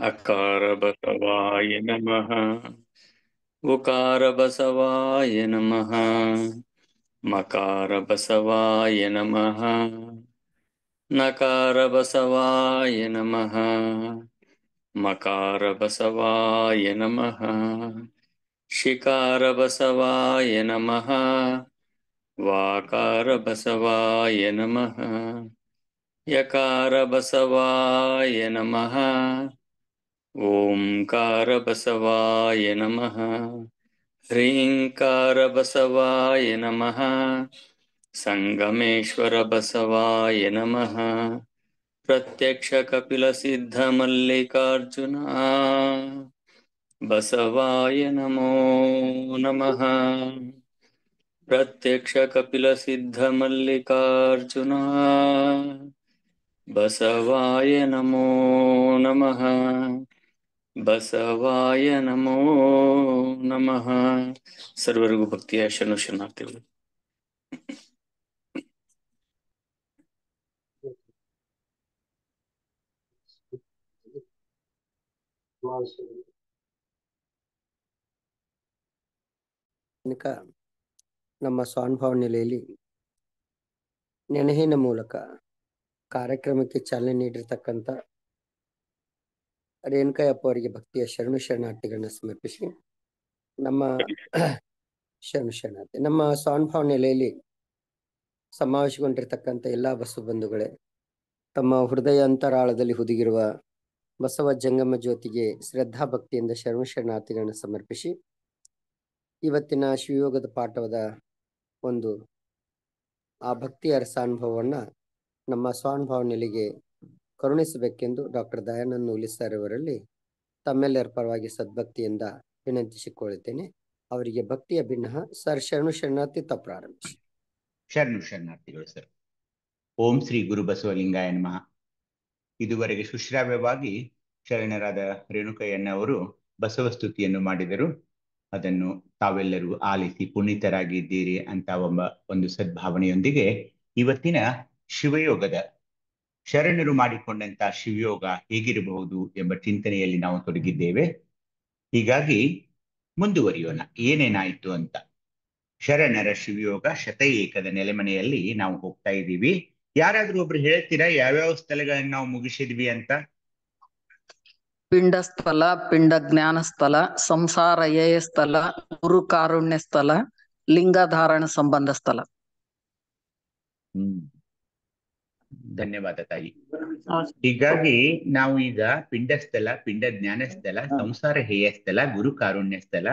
ಅಕಾರ ಬಸವಾಯ ನಮಃ. ಉಕಾರ ಬಸವಾಯ ನಮಃ. ಮಕಾರ ಬಸವಾಯ ನಮಃ. ನಕಾರ ಬಸವಾಯ ನಮಃ. ಮಕಾರ ಬಸವಾಯ ನಮಃ. ಶಿಕಾರ ಬಸವಾಯ ನಮಃ. ವಾಕಾರ ಬಸವಾಯ ನಮಃ. ಯಕಾರ ಬಸವಾಯ ನಮಃ. ಓಂಕಾರ ಬಸವಾಯ ನಮಃ. ಹ್ರೀಂಕಾರ ಬಸವಾಯ ನಮಃ. ಸಂಗಮೇಶ್ವರ ಬಸವಾಯ ನಮಃ. ಪ್ರತ್ಯಕ್ಷ ಕಪಿಲ ಸಿದ್ಧ ಮಲ್ಲಿಕಾರ್ಜುನ ಬಸವಾಯ ನಮೋ ನಮಃ. ಪ್ರತ್ಯಕ್ಷ ಕಪಿಲ ಸಿದ್ಧ ಮಲ್ಲಿಕಾರ್ಜುನ ಬಸವಾಯ ನಮೋ ನಮಃ. ಬಸವಾಯ ನಮೋ ನಮಃ. ಸರ್ವರಿಗೂ ಭಕ್ತಿಯ ಶರಣು ಶರಣಾರ್ಥಿಗಳು. ನಮ್ಮ ಸ್ವಾನುಭಾವ ನೆಲೆಯಲ್ಲಿ ನೆನಹಿನ ಮೂಲಕ ಕಾರ್ಯಕ್ರಮಕ್ಕೆ ಚಾಲನೆ ನೀಡಿರ್ತಕ್ಕಂಥ ರೇಣುಕಯ್ಯಪ್ಪ ಅವರಿಗೆ ಭಕ್ತಿಯ ಶರಣು ಶರಣಾರ್ಥಿಗಳನ್ನ ಸಮರ್ಪಿಸಿ ನಮ್ಮ ಶರಣಾರ್ಥಿ ನಮ್ಮ ಸ್ವಾನುಭಾವ ನೆಲೆಯಲ್ಲಿ ಸಮಾವೇಶಗೊಂಡಿರ್ತಕ್ಕಂಥ ಎಲ್ಲಾ ಬಸವ ಬಂಧುಗಳೇ, ತಮ್ಮ ಹೃದಯ ಅಂತರಾಳದಲ್ಲಿ ಹುದುಗಿರುವ ಬಸವ ಜಂಗಮ ಜ್ಯೋತಿಗೆ ಶ್ರದ್ಧಾ ಭಕ್ತಿಯಿಂದ ಶರಣು ಶರಣಾರ್ಥಿಗಳನ್ನ ಸಮರ್ಪಿಸಿ ಇವತ್ತಿನ ಶಿವಯೋಗದ ಪಾಠದ ಒಂದು ಆ ಭಕ್ತಿಯ ರಸಾನುಭವವನ್ನ ನಮ್ಮ ಸ್ವಾನುಭಾವ ನೆಲೆಗೆ ಕರುಣಿಸಬೇಕೆಂದು ಡಾಕ್ಟರ್ ದಯಾನಂದ ನೂಲಿ ಸರ್ ಅವರಲ್ಲಿ ತಮ್ಮೆಲ್ಲರ ಪರವಾಗಿ ಸದ್ಭಕ್ತಿಯಿಂದ ವಿನಂತಿಸಿಕೊಳ್ಳುತ್ತೇನೆ. ಅವರಿಗೆ ಭಕ್ತಿಯ ಭಿನ್ನ ಸರ್ ಶರಣು ಶರಣಾರ್ಥಿ ತ ಪ್ರಾರಂಭಿಸಿ. ಶರಣು ಶರಣಾರ್ಥಿಗಳು ಸರ್. ಓಂ ಶ್ರೀ ಗುರು ಬಸವಲಿಂಗಾಯ ನಮಃ. ಇದುವರೆಗೆ ಸುಶ್ರಾವ್ಯವಾಗಿ ಶರಣರಾದ ರೇಣುಕಯ್ಯಣ್ಣ ಅವರು ಬಸವ ಸ್ತುತಿಯನ್ನು ಮಾಡಿದರು. ಅದನ್ನು ತಾವೆಲ್ಲರೂ ಆಲಿಸಿ ಪುನೀತರಾಗಿದ್ದೀರಿ ಅಂತ ಒಂದು ಸದ್ಭಾವನೆಯೊಂದಿಗೆ ಇವತ್ತಿನ ಶಿವಯೋಗದ ಶರಣರು ಮಾಡಿಕೊಂಡಂತ ಶಿವಯೋಗ ಹೇಗಿರಬಹುದು ಎಂಬ ಚಿಂತನೆಯಲ್ಲಿ ನಾವು ತೊಡಗಿದ್ದೇವೆ. ಹೀಗಾಗಿ ಮುಂದುವರಿಯೋಣ, ಏನೇನಾಯ್ತು ಅಂತ. ಶರಣರ ಶಿವಯೋಗ ಶತಏಕದ ನೆಲೆಮನೆಯಲ್ಲಿ ನಾವು ಹೋಗ್ತಾ ಇದ್ದೀವಿ. ಯಾರಾದ್ರೂ ಒಬ್ರು ಹೇಳ್ತೀರಾ ಯಾವ್ಯಾವ ಸ್ಥಳಗಳನ್ನ ನಾವು ಮುಗಿಸಿದ್ವಿ ಅಂತ? ಪಿಂಡ ಸ್ಥಳ, ಪಿಂಡ ಜ್ಞಾನ ಸ್ಥಳ, ಸಂಸಾರ ಏಯ ಸ್ಥಳ, ಗುರು ಕಾರುಣ್ಯ ಸ್ಥಳ, ಲಿಂಗಧಾರಣ ಸಂಬಂಧ ಸ್ಥಳ. ಧನ್ಯವಾದ ತಾಯಿ. ಹೀಗಾಗಿ ನಾವು ಈಗ ಪಿಂಡ ಸ್ಥಳ, ಪಿಂಡ ಜ್ಞಾನ ಸ್ಥಳ, ಸಂಸಾರ ಹೇಯ ಸ್ಥಳ, ಗುರು ಕಾರುಣ್ಯ ಸ್ಥಳ,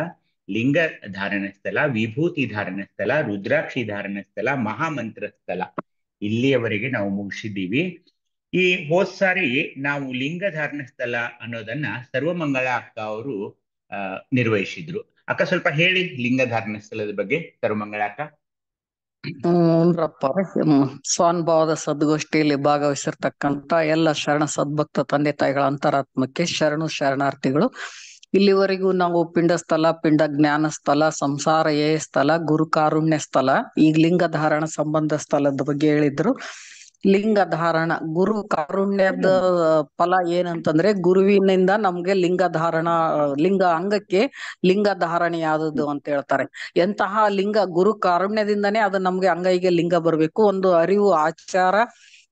ಲಿಂಗ ಧಾರಣ ಸ್ಥಳ, ವಿಭೂತಿ ಧಾರಣ ಸ್ಥಳ, ರುದ್ರಾಕ್ಷಿ ಧಾರಣ ಸ್ಥಳ, ಮಹಾಮಂತ್ರ ಸ್ಥಳ, ಇಲ್ಲಿಯವರೆಗೆ ನಾವು ಮುಗಿಸಿದ್ದೀವಿ. ಈ ಹೋದ್ ಸಾರಿ ನಾವು ಲಿಂಗ ಧಾರಣ ಸ್ಥಳ ಅನ್ನೋದನ್ನ ಸರ್ವಮಂಗಳ ಅಕ್ಕ ಅವರು ನಿರ್ವಹಿಸಿದ್ರು. ಅಕ್ಕ ಸ್ವಲ್ಪ ಹೇಳಿ ಲಿಂಗ ಧಾರಣ ಸ್ಥಳದ ಬಗ್ಗೆ. ಸರ್ವಮಂಗಳ ಅಕ್ಕ. ಸ್ವಾನುಭಾವದ ಸದ್ಗೋಷ್ಠಿಯಲ್ಲಿ ಭಾಗವಹಿಸಿರ್ತಕ್ಕಂತ ಎಲ್ಲ ಶರಣ ಸದ್ಭಕ್ತ ತಂದೆ ತಾಯಿಗಳ ಅಂತರಾತ್ಮಕ್ಕೆ ಶರಣು ಶರಣಾರ್ಥಿಗಳು. ಇಲ್ಲಿವರೆಗೂ ನಾವು ಪಿಂಡ ಸ್ಥಳ, ಪಿಂಡ ಜ್ಞಾನ ಸ್ಥಳ, ಸಂಸಾರ ಏ ಸ್ಥಳ, ಗುರು ಕಾರುಣ್ಯ ಸ್ಥಳ, ಈಗ ಲಿಂಗ ಧಾರಣ ಸಂಬಂಧ ಸ್ಥಳದ ಬಗ್ಗೆ ಹೇಳಿದ್ರು. ಲಿಂಗ ಧಾರಣ, ಗುರು ಕಾರುಣ್ಯದ ಫಲ ಏನಂತಂದ್ರೆ ಗುರುವಿನಿಂದ ನಮ್ಗೆ ಲಿಂಗ ಧಾರಣ, ಲಿಂಗ ಅಂಗಕ್ಕೆ ಲಿಂಗ ಧಾರಣೆ ಆದದ್ದು ಅಂತ ಹೇಳ್ತಾರೆ. ಎಂತಹ ಲಿಂಗ? ಗುರು ಕಾರುಣ್ಯದಿಂದನೇ ಅದು ನಮ್ಗೆ ಅಂಗೈಗೆ ಲಿಂಗ ಬರ್ಬೇಕು. ಒಂದು ಅರಿವು, ಆಚಾರ,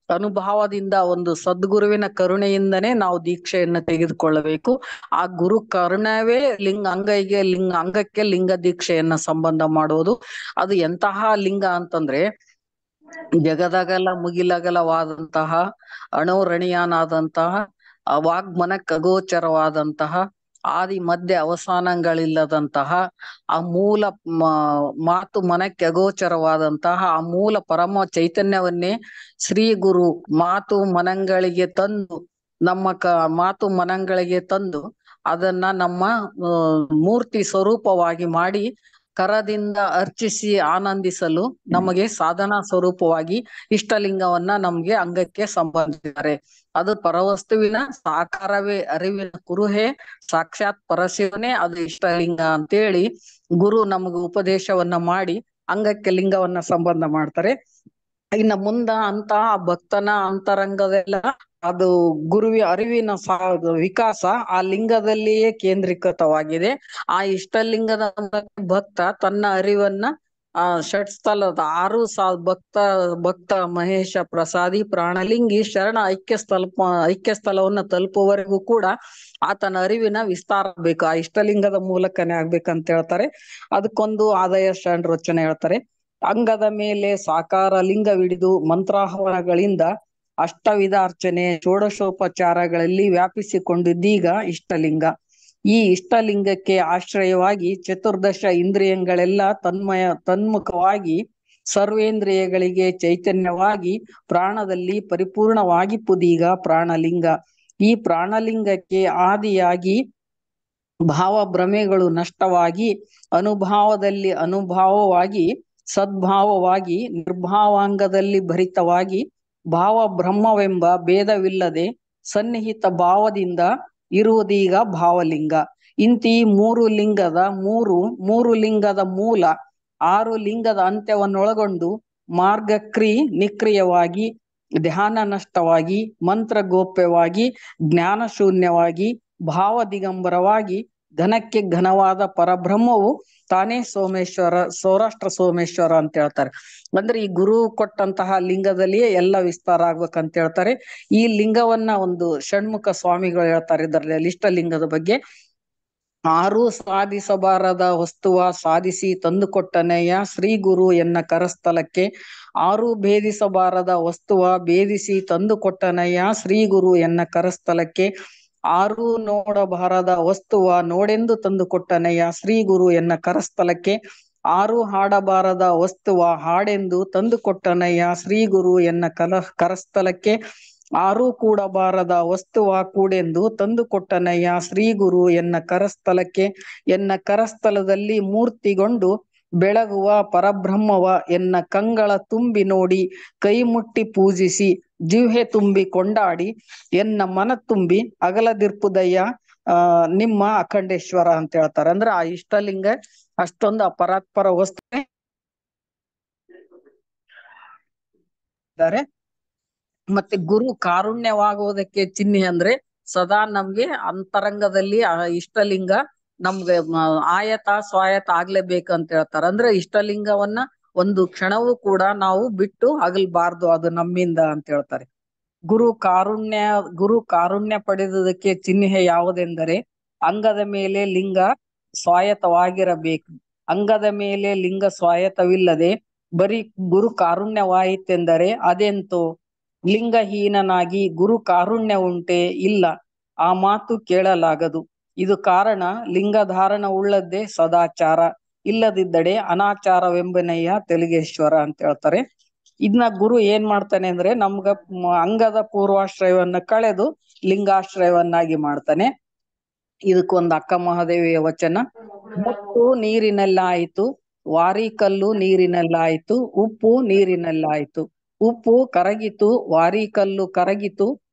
ಅನುಭವದಿಂದ, ಒಂದು ಸದ್ಗುರುವಿನ ಕರುಣೆಯಿಂದನೇ ನಾವು ದೀಕ್ಷೆಯನ್ನು ತೆಗೆದುಕೊಳ್ಳಬೇಕು. ಆ ಗುರು ಕರುಣವೇ ಅಂಗಕ್ಕೆ ಲಿಂಗ ದೀಕ್ಷೆಯನ್ನ ಸಂಬಂಧ ಮಾಡೋದು. ಅದು ಎಂತಹ ಲಿಂಗ ಅಂತಂದ್ರೆ ಜಗದಗಲ ಮುಗಿಲಗಲವಾದಂತಹ, ಅಣೋರಣೀಯನಾದಂತಹ, ವಾಗ್ಮನಕ್ಕೆ ಅಗೋಚರವಾದಂತಹ, ಆದಿ ಮಧ್ಯ ಅವಸಾನಗಳಿಲ್ಲದಂತಹ, ಆ ಮೂಲ ಮಾತು ಮನಕ್ಕೆ ಅಗೋಚರವಾದಂತಹ ಆ ಮೂಲ ಪರಮ ಚೈತನ್ಯವನ್ನೇ ಶ್ರೀ ಗುರು ಮಾತು ಮನಗಳಿಗೆ ತಂದು ಮಾತು ಮನಗಳಿಗೆ ತಂದು ಅದನ್ನ ನಮ್ಮ ಮೂರ್ತಿ ಸ್ವರೂಪವಾಗಿ ಮಾಡಿ ಕರದಿಂದ ಅರ್ಚಿಸಿ ಆನಂದಿಸಲು ನಮಗೆ ಸಾಧನಾ ಸ್ವರೂಪವಾಗಿ ಇಷ್ಟಲಿಂಗವನ್ನ ನಮ್ಗೆ ಅಂಗಕ್ಕೆ ಸಂಬಂಧಿಸಿದ್ದಾರೆ. ಅದು ಪರವಸ್ತುವಿನ ಸಾಕಾರವೇ, ಅರಿವಿನ ಕುರುಹೇ, ಸಾಕ್ಷಾತ್ ಪರಶಿವನೇ ಅದು ಇಷ್ಟಲಿಂಗ ಅಂತೇಳಿ ಗುರು ನಮಗೆ ಉಪದೇಶವನ್ನ ಮಾಡಿ ಅಂಗಕ್ಕೆ ಲಿಂಗವನ್ನ ಸಂಬಂಧ ಮಾಡ್ತಾರೆ. ಇನ್ನ ಮುಂದ ಅಂತ ಭಕ್ತನ ಅಂತರಂಗದೆಲ್ಲ ಅದು ಗುರುವಿ ಅರಿವಿನ ವಿಕಾಸ ಆ ಲಿಂಗದಲ್ಲಿಯೇ ಕೇಂದ್ರೀಕೃತವಾಗಿದೆ. ಆ ಇಷ್ಟಲಿಂಗದ ಭಕ್ತ ತನ್ನ ಅರಿವನ್ನ ಷಟ್ಸ್ಥಲದ 6 ಭಕ್ತ ಮಹೇಶ ಪ್ರಸಾದಿ ಪ್ರಾಣಲಿಂಗಿ ಶರಣ ಐಕ್ಯ ಸ್ಥಳವನ್ನ ತಲುಪುವವರೆಗೂ ಕೂಡ ಆತನ ಅರಿವಿನ ವಿಸ್ತಾರ ಬೇಕು. ಆ ಇಷ್ಟಲಿಂಗದ ಮೂಲಕನೇ ಆಗ್ಬೇಕಂತ ಹೇಳ್ತಾರೆ. ಅದಕ್ಕೊಂದು ಆದಾಯ ಶರಣ ರಚನೆ ಹೇಳ್ತಾರೆ. ಅಂಗದ ಮೇಲೆ ಸಾಕಾರ ಲಿಂಗವಿಡಿದು ಮಂತ್ರಾಹರಣಗಳಿಂದ ಅಷ್ಟವಿಧ ಅರ್ಚನೆ ಷೋಡಶೋಪಚಾರಗಳಲ್ಲಿ ವ್ಯಾಪಿಸಿಕೊಂಡಿದ್ದೀಗ ಇಷ್ಟಲಿಂಗ. ಈ ಇಷ್ಟಲಿಂಗಕ್ಕೆ ಆಶ್ರಯವಾಗಿ ಚತುರ್ದಶ ಇಂದ್ರಿಯಗಳೆಲ್ಲ ತನ್ಮುಖವಾಗಿ ಸರ್ವೇಂದ್ರಿಯಗಳಿಗೆ ಚೈತನ್ಯವಾಗಿ ಪ್ರಾಣದಲ್ಲಿ ಪರಿಪೂರ್ಣವಾಗಿ ಪುದೀಗ ಪ್ರಾಣಲಿಂಗ. ಈ ಪ್ರಾಣಲಿಂಗಕ್ಕೆ ಆದಿಯಾಗಿ ಭಾವ ಭ್ರಮೆಗಳು ನಷ್ಟವಾಗಿ ಅನುಭಾವದಲ್ಲಿ ಅನುಭಾವವಾಗಿ ಸದ್ಭಾವವಾಗಿ ನಿರ್ಭಾವಾಂಗದಲ್ಲಿ ಭರಿತವಾಗಿ ಭಾವ ಬ್ರಹ್ಮವೆಂಬ ಭೇದವಿಲ್ಲದೆ ಸನ್ನಿಹಿತ ಭಾವದಿಂದ ಇರುವುದೀಗ ಭಾವಲಿಂಗ. ಇಂತಿ ಮೂರು ಲಿಂಗದ ಮೂಲ 6 ಲಿಂಗದ ಅಂತ್ಯವನ್ನೊಳಗೊಂಡು ಮಾರ್ಗಕ್ರಿ ನಿಕ್ರಿಯವಾಗಿ ಧ್ಯಾನ ನಷ್ಟವಾಗಿ ಮಂತ್ರ ಗೋಪ್ಯವಾಗಿ ಜ್ಞಾನ ಶೂನ್ಯವಾಗಿ ಭಾವ ದಿಗಂಬರವಾಗಿ ಘನಕ್ಕೆ ಘನವಾದ ಪರಬ್ರಹ್ಮವು ತಾನೇ ಸೌರಾಷ್ಟ್ರ ಸೋಮೇಶ್ವರ ಅಂತ ಹೇಳ್ತಾರೆ. ಅಂದ್ರೆ ಈ ಗುರು ಕೊಟ್ಟಂತಹ ಲಿಂಗದಲ್ಲಿಯೇ ಎಲ್ಲ ವಿಸ್ತಾರ ಆಗ್ಬೇಕಂತ ಹೇಳ್ತಾರೆ. ಈ ಲಿಂಗವನ್ನ ಒಂದು ಷಣ್ಮುಖ ಸ್ವಾಮಿಗಳು ಹೇಳ್ತಾರೆ ಇದರಲ್ಲಿ ಇಷ್ಟಲಿಂಗದ ಬಗ್ಗೆ. 6 ಸಾಧಿಸಬಾರದ ವಸ್ತುವ ಸಾಧಿಸಿ ತಂದುಕೊಟ್ಟನೆಯ ಶ್ರೀ ಗುರು ಎನ್ನ ಕರಸ್ಥಲಕ್ಕೆ. 6 ಭೇದಿಸಬಾರದ ವಸ್ತುವ ಭೇದಿಸಿ ತಂದುಕೊಟ್ಟನೆಯ ಶ್ರೀ ಗುರು ಎನ್ನ ಕರಸ್ಥಲಕ್ಕೆ. 6 ನೋಡಬಾರದ ವಸ್ತುವ ನೋಡೆಂದು ತಂದುಕೊಟ್ಟನೆಯ ಶ್ರೀ ಗುರು ಎನ್ನ ಕರಸ್ಥಲಕ್ಕೆ. 6 ಹಾಡಬಾರದ ವಸ್ತುವ ಹಾಡೆಂದು ತಂದುಕೊಟ್ಟನೆಯ ಶ್ರೀ ಗುರು ಎನ್ನ ಕರಸ್ಥಲಕ್ಕೆ. 6 ಕೂಡಬಾರದ ವಸ್ತುವ ಕೂಡೆಂದು ತಂದುಕೊಟ್ಟನೆಯ ಶ್ರೀ ಗುರು ಎನ್ನ ಕರಸ್ಥಲಕ್ಕೆ. ಎನ್ನ ಕರಸ್ಥಲದಲ್ಲಿ ಮೂರ್ತಿಗೊಂಡು ಬೆಳಗುವ ಪರಬ್ರಹ್ಮವ ಎನ್ನ ಕಂಗಳ ತುಂಬಿ ನೋಡಿ ಕೈ ಮುಟ್ಟಿ ಪೂಜಿಸಿ ಜಿಹ್ವೆ ತುಂಬಿ ಕೊಂಡಾಡಿ ಎನ್ನ ಮನ ತುಂಬಿ ಅಗಲದಿರ್ಪುದಯ್ಯ ನಿಮ್ಮ ಅಖಂಡೇಶ್ವರ ಅಂತ ಹೇಳ್ತಾರೆ. ಅಂದ್ರೆ ಆ ಇಷ್ಟಲಿಂಗ ಅಷ್ಟೊಂದು ಅಪರಾತ್ಪರ ವಸ್ತು ಇದ್ದಾರೆ. ಮತ್ತೆ ಗುರು ಕಾರುಣ್ಯವಾಗುವುದಕ್ಕೆ ಚಿಹ್ನೆ ಅಂದ್ರೆ ಸದಾ ನಮ್ಗೆ ಅಂತರಂಗದಲ್ಲಿ ಆ ಇಷ್ಟಲಿಂಗ ನಮ್ಗೆ ಆಯತ ಸ್ವಾಯತ ಆಗ್ಲೇಬೇಕಂತ ಹೇಳ್ತಾರೆ. ಅಂದ್ರೆ ಇಷ್ಟಲಿಂಗವನ್ನ ಒಂದು ಕ್ಷಣವೂ ಕೂಡ ನಾವು ಬಿಟ್ಟು ಅಗಲ್ಬಾರ್ದು, ಅದು ನಮ್ಮಿಂದ ಅಂತ ಹೇಳ್ತಾರೆ. ಗುರು ಕಾರುಣ್ಯ ಪಡೆದುದಕ್ಕೆ ಚಿಹ್ನೆ ಯಾವುದೆಂದರೆ ಅಂಗದ ಮೇಲೆ ಲಿಂಗ ಸ್ವಾಯತವಾಗಿರಬೇಕು. ಅಂಗದ ಮೇಲೆ ಲಿಂಗ ಸ್ವಾಯತವಿಲ್ಲದೆ ಬರೀ ಗುರು ಕಾರುಣ್ಯವಾಯಿತೆಂದರೆ ಅದೆಂತೋ ಲಿಂಗಹೀನನಾಗಿ ಗುರು ಕಾರುಣ್ಯ ಉಂಟೆ ಇಲ್ಲ, ಆ ಮಾತು ಕೇಳಲಾಗದು. ಇದು ಕಾರಣ ಲಿಂಗಧಾರಣ ಉಳ್ಳದ್ದೇ ಸದಾಚಾರ, ಇಲ್ಲದಿದ್ದಡೆ ಅನಾಚಾರವೆಂಬನೆಯ ತೆಲುಗೇಶ್ವರ ಅಂತ ಹೇಳ್ತಾರೆ. ಇದನ್ನ ಗುರು ಏನ್ ಮಾಡ್ತಾನೆ ಅಂದ್ರೆ ನಮ್ಗ ಅಂಗದ ಪೂರ್ವಾಶ್ರಯವನ್ನ ಕಳೆದು ಲಿಂಗಾಶ್ರಯವನ್ನಾಗಿ ಮಾಡ್ತಾನೆ. ಇದಕ್ಕೊಂದು ಅಕ್ಕ ಮಹಾದೇವಿಯ ವಚನ. ಮುತ್ತು ನೀರಿನಲ್ಲಾಯಿತು, ವಾರಿಕಲ್ಲು ನೀರಿನಲ್ಲಾಯಿತು, ಉಪ್ಪು ನೀರಿನಲ್ಲಾಯಿತು. ಉಪ್ಪು ಕರಗಿತು, ವಾರಿಕಲ್ಲು ಕರಗಿತು,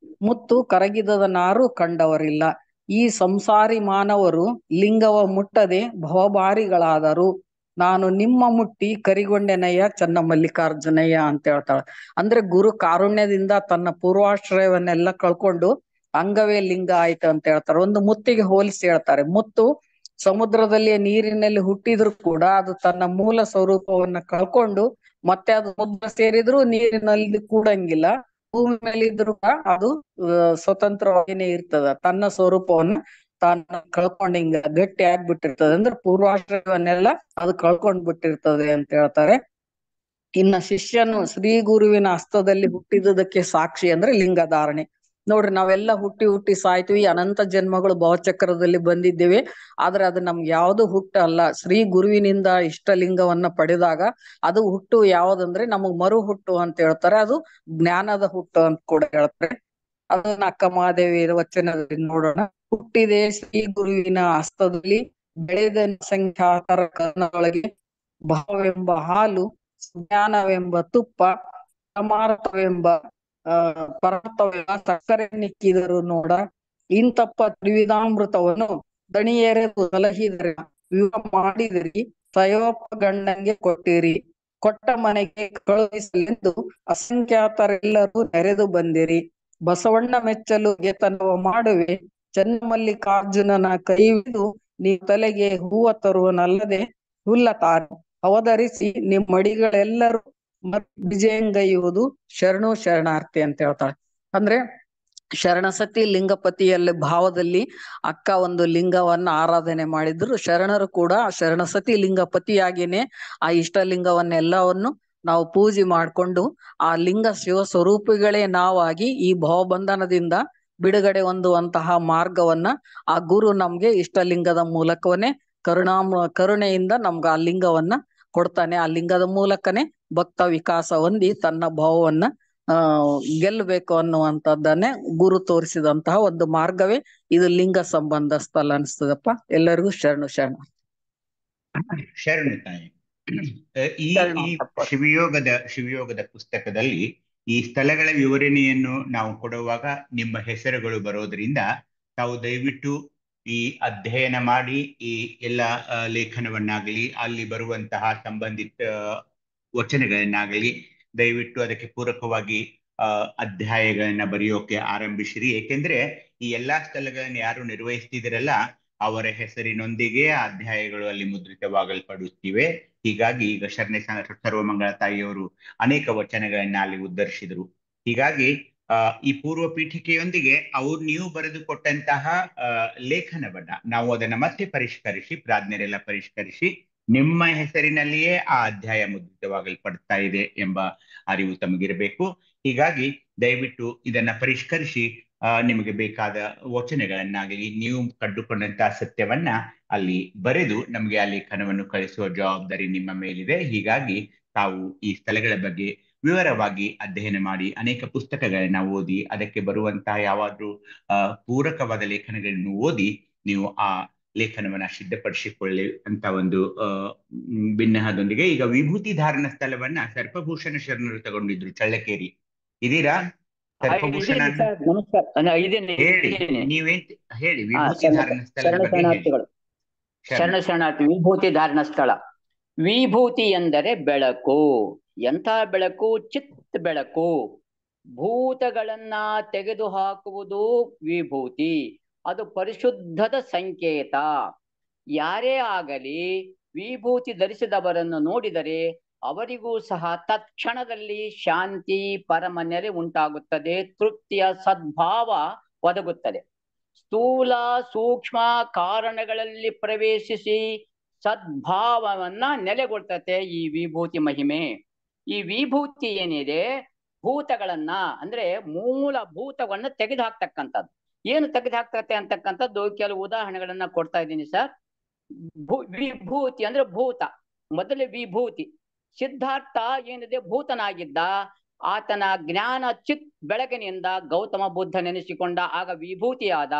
ಮುತ್ತು ಕರಗಿದದ ನಾರು ಕಂಡವರಿಲ್ಲ. ಈ ಸಂಸಾರಿ ಮಾನವರು ಲಿಂಗವ ಮುಟ್ಟದೆ ಭವಭಾರಿಗಳಾದರು. ನಾನು ನಿಮ್ಮ ಮುಟ್ಟಿ ಕರಿಗೊಂಡೆನಯ್ಯ ಚನ್ನ ಮಲ್ಲಿಕಾರ್ಜುನಯ್ಯ ಅಂತ ಹೇಳ್ತಾಳೆ. ಅಂದ್ರೆ ಗುರು ಕಾರುಣ್ಯದಿಂದ ತನ್ನ ಪೂರ್ವಾಶ್ರಯವನ್ನೆಲ್ಲ ಕಳ್ಕೊಂಡು ಅಂಗವೇ ಲಿಂಗ ಆಯ್ತು ಅಂತ ಹೇಳ್ತಾರೆ. ಒಂದು ಮುತ್ತಿಗೆ ಹೋಲಿಸಿ ಹೇಳ್ತಾರೆ. ಮುತ್ತು ಸಮುದ್ರದಲ್ಲಿ ನೀರಿನಲ್ಲಿ ಹುಟ್ಟಿದ್ರು ಕೂಡ ಅದು ತನ್ನ ಮೂಲ ಸ್ವರೂಪವನ್ನ ಕಳ್ಕೊಂಡು ಮತ್ತೆ ಅದು ಮುದ್ರ ಸೇರಿದ್ರು ನೀರಿನಲ್ಲಿ ಕೂಡಂಗಿಲ್ಲ. ಭೂಮಿ ಮೇಲೆ ಇದ್ರು ಅದು ಸ್ವತಂತ್ರವಾಗಿನೇ ಇರ್ತದ. ತನ್ನ ಸ್ವರೂಪವನ್ನ ತಾನು ಕಳ್ಕೊಂಡ್ ಹಿಂಗ ಗಟ್ಟಿ ಆಗ್ಬಿಟ್ಟಿರ್ತದೆ. ಅಂದ್ರೆ ಪೂರ್ವಾಶ್ರಯವನ್ನೆಲ್ಲ ಅದು ಕಳ್ಕೊಂಡ್ ಬಿಟ್ಟಿರ್ತದೆ ಅಂತ ಹೇಳ್ತಾರೆ. ಇನ್ನ ಶಿಷ್ಯನು ಶ್ರೀ ಗುರುವಿನ ಹಸ್ತದಲ್ಲಿ ಹುಟ್ಟಿದುದಕ್ಕೆ ಸಾಕ್ಷಿ ಅಂದ್ರೆ ಲಿಂಗಧಾರಣೆ. ನೋಡ್ರಿ, ನಾವೆಲ್ಲ ಹುಟ್ಟಿ ಸಾಯ್ತೀವಿ, ಅನಂತ ಜನ್ಮಗಳು ಭವಚಕ್ರದಲ್ಲಿ ಬಂದಿದ್ದೇವೆ. ಆದ್ರೆ ಅದು ನಮ್ಗೆ ಯಾವ್ದು ಹುಟ್ಟು ಅಲ್ಲ. ಶ್ರೀ ಗುರುವಿನಿಂದ ಇಷ್ಟಲಿಂಗವನ್ನ ಪಡೆದಾಗ ಅದು ಹುಟ್ಟು ಯಾವ್ದಂದ್ರೆ ನಮಗ್ ಮರು ಹುಟ್ಟು ಅಂತ ಹೇಳ್ತಾರೆ. ಅದು ಜ್ಞಾನದ ಹುಟ್ಟು ಅಂತ ಕೂಡ ಹೇಳ್ತಾರೆ. ಅದನ್ನ ಅಕ್ಕ ಮಹಾದೇವಿ ವಚನದಲ್ಲಿ ನೋಡೋಣ. ಹುಟ್ಟಿದೆ ಶ್ರೀ ಗುರುವಿನ ಹಸ್ತದಲ್ಲಿ, ಬೆಳೆದ ಸಂಖ್ಯಾತರ ಕರ್ಣದೊಳಗೆ, ಭಾವವೆಂಬ ಹಾಲು, ಜ್ಞಾನವೆಂಬ ತುಪ್ಪ, ಪರಮಾರ್ಥವೆಂಬ ಪರಮಾರ್ಥವೆಂಬ ಸಕ್ಕರೆ ನಿಕ್ಕಿದರು ನೋಡ. ಇಂತಪ್ಪ ತ್ರಿವಿಧಾಮೃತವನ್ನು ದಣಿಯೆರೆದು ಸಲಹಿದರೆ ವಿವಾಹ ಮಾಡಿದಿರಿ, ಸಯೋಪ ಗಂಡಂಗೆ ಕೊಟ್ಟಿರಿ. ಕೊಟ್ಟ ಮನೆಗೆ ಕಳುಹಿಸಲೆಂದು ಅಸಂಖ್ಯಾತರೆಲ್ಲರೂ ನೆರೆದು ಬಂದಿರಿ. ಬಸವಣ್ಣ ಮೆಚ್ಚಲು ಗೆತನವ ಮಾಡುವೆ, ಚನ್ನಮಲ್ಲಿಕಾರ್ಜುನನ ಕೈವಿದು ನೀ ತಲೆಗೆ ಹೂವ ತರುವನಲ್ಲದೆ ಹುಲ್ಲ ತಾನು ಅವತರಿಸಿ ನಿಮ್ಮಡಿಗಳೆಲ್ಲರೂ ವಿಜಯಂಗೈಯುವುದು ಶರಣು ಶರಣಾರ್ಥಿ ಅಂತ ಹೇಳ್ತಾಳೆ. ಅಂದ್ರೆ ಶರಣಸತಿ ಲಿಂಗಪತಿಯಲ್ಲಿ ಭಾವದಲ್ಲಿ ಅಕ್ಕ ಒಂದು ಲಿಂಗವನ್ನ ಆರಾಧನೆ ಮಾಡಿದ್ರು. ಶರಣರು ಕೂಡ ಶರಣಸತಿ ಲಿಂಗಪತಿಯಾಗಿನೇ ಆ ಇಷ್ಟಲಿಂಗವನ್ನೆಲ್ಲವನ್ನು ನಾವು ಪೂಜೆ ಮಾಡಿಕೊಂಡು ಆ ಲಿಂಗ ಶಿವ ಸ್ವರೂಪಿಗಳೇ ನಾವಾಗಿ ಈ ಭಾವಬಂಧನದಿಂದ ಬಿಡುಗಡೆ ಹೊಂದುವಂತಹ ಮಾರ್ಗವನ್ನ ಆ ಗುರು ನಮ್ಗೆ ಇಷ್ಟಲಿಂಗದ ಮೂಲಕವೇ ಕರುಣೆಯಿಂದ ನಮ್ಗೆ ಆ ಲಿಂಗವನ್ನ ಕೊಡ್ತಾನೆ. ಆ ಲಿಂಗದ ಮೂಲಕನೇ ಭಕ್ತ ವಿಕಾಸ ಹೊಂದಿ ತನ್ನ ಭಾವವನ್ನ ಗೆಲ್ಲಬೇಕು ಅನ್ನುವಂಥದ್ದನ್ನೇ ಗುರು ತೋರಿಸಿದಂತಹ ಒಂದು ಮಾರ್ಗವೇ ಇದು ಲಿಂಗ ಸಂಬಂಧಸ್ಥಲ ಅನಿಸ್ತದಪ್ಪ. ಎಲ್ಲರಿಗೂ ಶರಣು ಶರಣ. ಶರಣು ತಾಯಿ. ಈ ಶಿವಯೋಗದ ಪುಸ್ತಕದಲ್ಲಿ ಈ ಸ್ಥಳಗಳ ವಿವರಣೆಯನ್ನು ನಾವು ಕೊಡುವಾಗ ನಿಮ್ಮ ಹೆಸರುಗಳು ಬರೋದ್ರಿಂದ ತಾವು ದಯವಿಟ್ಟು ಈ ಅಧ್ಯಯನ ಮಾಡಿ ಈ ಎಲ್ಲ ಲೇಖನವನ್ನಾಗಲಿ ಅಲ್ಲಿ ಬರುವಂತಹ ಸಂಬಂಧಿತ ವಚನಗಳನ್ನಾಗಲಿ ದಯವಿಟ್ಟು ಅದಕ್ಕೆ ಪೂರಕವಾಗಿ ಅಧ್ಯಾಯಗಳನ್ನ ಬರೆಯೋಕೆ ಆರಂಭಿಸಿರಿ. ಏಕೆಂದ್ರೆ ಈ ಎಲ್ಲಾ ಸ್ಥಳಗಳನ್ನ ಯಾರು ನಿರ್ವಹಿಸ್ತಿದಿರಲ್ಲ ಅವರ ಹೆಸರಿನೊಂದಿಗೆ ಆ ಅಧ್ಯಾಯಗಳು ಅಲ್ಲಿ ಮುದ್ರಿತವಾಗಲ್ಪಡುತ್ತಿವೆ. ಹೀಗಾಗಿ ಈಗ ಸರ್ವಮಂಗಳ ತಾಯಿಯವರು ಅನೇಕ ವಚನಗಳನ್ನ ಅಲ್ಲಿ ಉದ್ಧರಿಸಿದರು. ಹೀಗಾಗಿ ಈ ಪೂರ್ವ ಪೀಠಿಕೆಯೊಂದಿಗೆ ನೀವು ಬರೆದುಕೊಟ್ಟಂತಹ ಲೇಖನವನ್ನ ನಾವು ಅದನ್ನ ಮತ್ತೆ ಪರಿಷ್ಕರಿಸಿ ಪ್ರಾಜ್ಞರೆಲ್ಲ ಪರಿಷ್ಕರಿಸಿ ನಿಮ್ಮ ಹೆಸರಿನಲ್ಲಿಯೇ ಆ ಅಧ್ಯಾಯ ಮುದ್ರಿತವಾಗಲ್ಪಡ್ತಾ ಇದೆ ಎಂಬ ಅರಿವು ತಮಗಿರಬೇಕು. ಹೀಗಾಗಿ ದಯವಿಟ್ಟು ಇದನ್ನ ಪರಿಷ್ಕರಿಸಿ ನಿಮಗೆ ಬೇಕಾದ ವಚನಗಳನ್ನಾಗಲಿ ನೀವು ಕಂಡುಕೊಂಡಂತಹ ಸತ್ಯವನ್ನ ಅಲ್ಲಿ ಬರೆದು ನಮಗೆ ಆ ಲೇಖನವನ್ನು ಕಳಿಸುವ ಜವಾಬ್ದಾರಿ ನಿಮ್ಮ ಮೇಲಿದೆ. ಹೀಗಾಗಿ ತಾವು ಈ ಸ್ಥಳಗಳ ಬಗ್ಗೆ ವಿವರವಾಗಿ ಅಧ್ಯಯನ ಮಾಡಿ ಅನೇಕ ಪುಸ್ತಕಗಳನ್ನ ಓದಿ ಅದಕ್ಕೆ ಬರುವಂತಹ ಯಾವಾದ್ರೂ ಪೂರಕವಾದ ಲೇಖನಗಳನ್ನು ಓದಿ ನೀವು ಆ ಲೇಖನವನ್ನ ಸಿದ್ಧಪಡಿಸಿಕೊಳ್ಳಿ ಅಂತ ಒಂದು ಭಿನ್ನಹದೊಂದಿಗೆ ಈಗ ವಿಭೂತಿ ಧಾರಣ ಸ್ಥಳವನ್ನ ಸರ್ಪಭೂಷಣ ಶರಣರು ತಗೊಂಡಿದ್ರು ಚಳ್ಳಕೇರಿ. ಇದೀರಾ? ಸರ್ಪಭೂಷಣ ಹೇಳಿ, ನೀವೇನ್ ಹೇಳಿ ವಿಭೂತಿ ಧಾರಣ ಸ್ಥಳ ಶರಣ ಶರಣಾರ್ಥಿ. ವಿಭೂತಿ ಧಾರಣ ಸ್ಥಳ. ವಿಭೂತಿ ಎಂದರೆ ಬೆಳಕು. ಎಂಥ ಬೆಳಕು? ಚಿತ್ ಬೆಳಕು. ಭೂತಗಳನ್ನ ತೆಗೆದು ಹಾಕುವುದು ವಿಭೂತಿ. ಅದು ಪರಿಶುದ್ಧದ ಸಂಕೇತ. ಯಾರೇ ಆಗಲಿ ವಿಭೂತಿ ಧರಿಸಿದವರನ್ನು ನೋಡಿದರೆ ಅವರಿಗೂ ಸಹ ತತ್ಕ್ಷಣದಲ್ಲಿ ಶಾಂತಿ ಪರಮ ನೆಲೆ ಉಂಟಾಗುತ್ತದೆ, ತೃಪ್ತಿಯ ಸದ್ಭಾವ ಒದಗುತ್ತದೆ. ಸ್ಥೂಲ ಸೂಕ್ಷ್ಮ ಕಾರಣಗಳಲ್ಲಿ ಪ್ರವೇಶಿಸಿ ಸದ್ಭಾವವನ್ನ ನೆಲೆಗೊಳ್ತತೆ ಈ ವಿಭೂತಿ ಮಹಿಮೆ. ಈ ವಿಭೂತಿ ಏನಿದೆ ಭೂತಗಳನ್ನ ಅಂದ್ರೆ ಮೂಲ ಭೂತವನ್ನ ತೆಗೆದು ಹಾಕ್ತಕ್ಕಂಥದ್ದು. ಏನು ತೆಗೆದು ಹಾಕ್ತತೆ ಅಂತಕ್ಕಂಥದ್ದು ಕೆಲವು ಉದಾಹರಣೆಗಳನ್ನ ಕೊಡ್ತಾ ಇದ್ದೀನಿ ಸರ್. ವಿಭೂತಿ ಅಂದ್ರೆ ಭೂತ. ಮೊದಲೇ ವಿಭೂತಿ. ಸಿದ್ಧಾರ್ಥ ಏನಿದೆ ಭೂತನಾಗಿದ್ದ, ಆತನ ಜ್ಞಾನ ಚಿತ್ ಬೆಳಕಿನಿಂದ ಗೌತಮ ಬುದ್ಧ ನೆನೆಸಿಕೊಂಡ, ಆಗ ವಿಭೂತಿಯಾದ.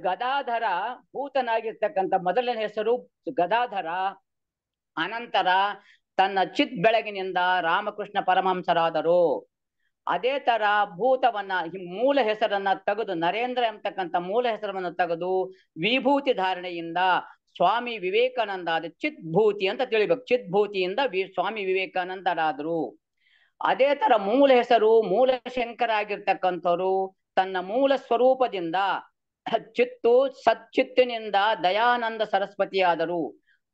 ಗದಾಧರ ಭೂತನಾಗಿರ್ತಕ್ಕಂಥ ಮೊದಲನೇ ಹೆಸರು ಗದಾಧರ. ಅನಂತರ ತನ್ನ ಚಿತ್ ಬೆಳಗಿನಿಂದ ರಾಮಕೃಷ್ಣ ಪರಮಹಂಸರಾದರು. ಅದೇ ತರ ಭೂತವನ್ನ ಮೂಲ ಹೆಸರನ್ನ ತೆಗೆದು ನರೇಂದ್ರ ಎಂಬತಕ್ಕಂಥ ಮೂಲ ಹೆಸರನ್ನು ತೆಗೆದು ವಿಭೂತಿ ಧಾರಣೆಯಿಂದ ಸ್ವಾಮಿ ವಿವೇಕಾನಂದ ಆದ ಚಿತ್ಭೂತಿ ಅಂತ ತಿಳಿಬೇಕು. ಚಿತ್ಭೂತಿಯಿಂದ ಸ್ವಾಮಿ ವಿವೇಕಾನಂದರಾದರು. ಅದೇ ತರ ಮೂಲ ಹೆಸರು ಮೂಲ ಶಂಕರ ಆಗಿರ್ತಕ್ಕಂಥವ್ರು ತನ್ನ ಮೂಲ ಸ್ವರೂಪದಿಂದ ಚಿತ್ತು ಸಚ್ಚಿತ್ತಿನಿಂದ ದಯಾನಂದ ಸರಸ್ವತಿ ಆದರು.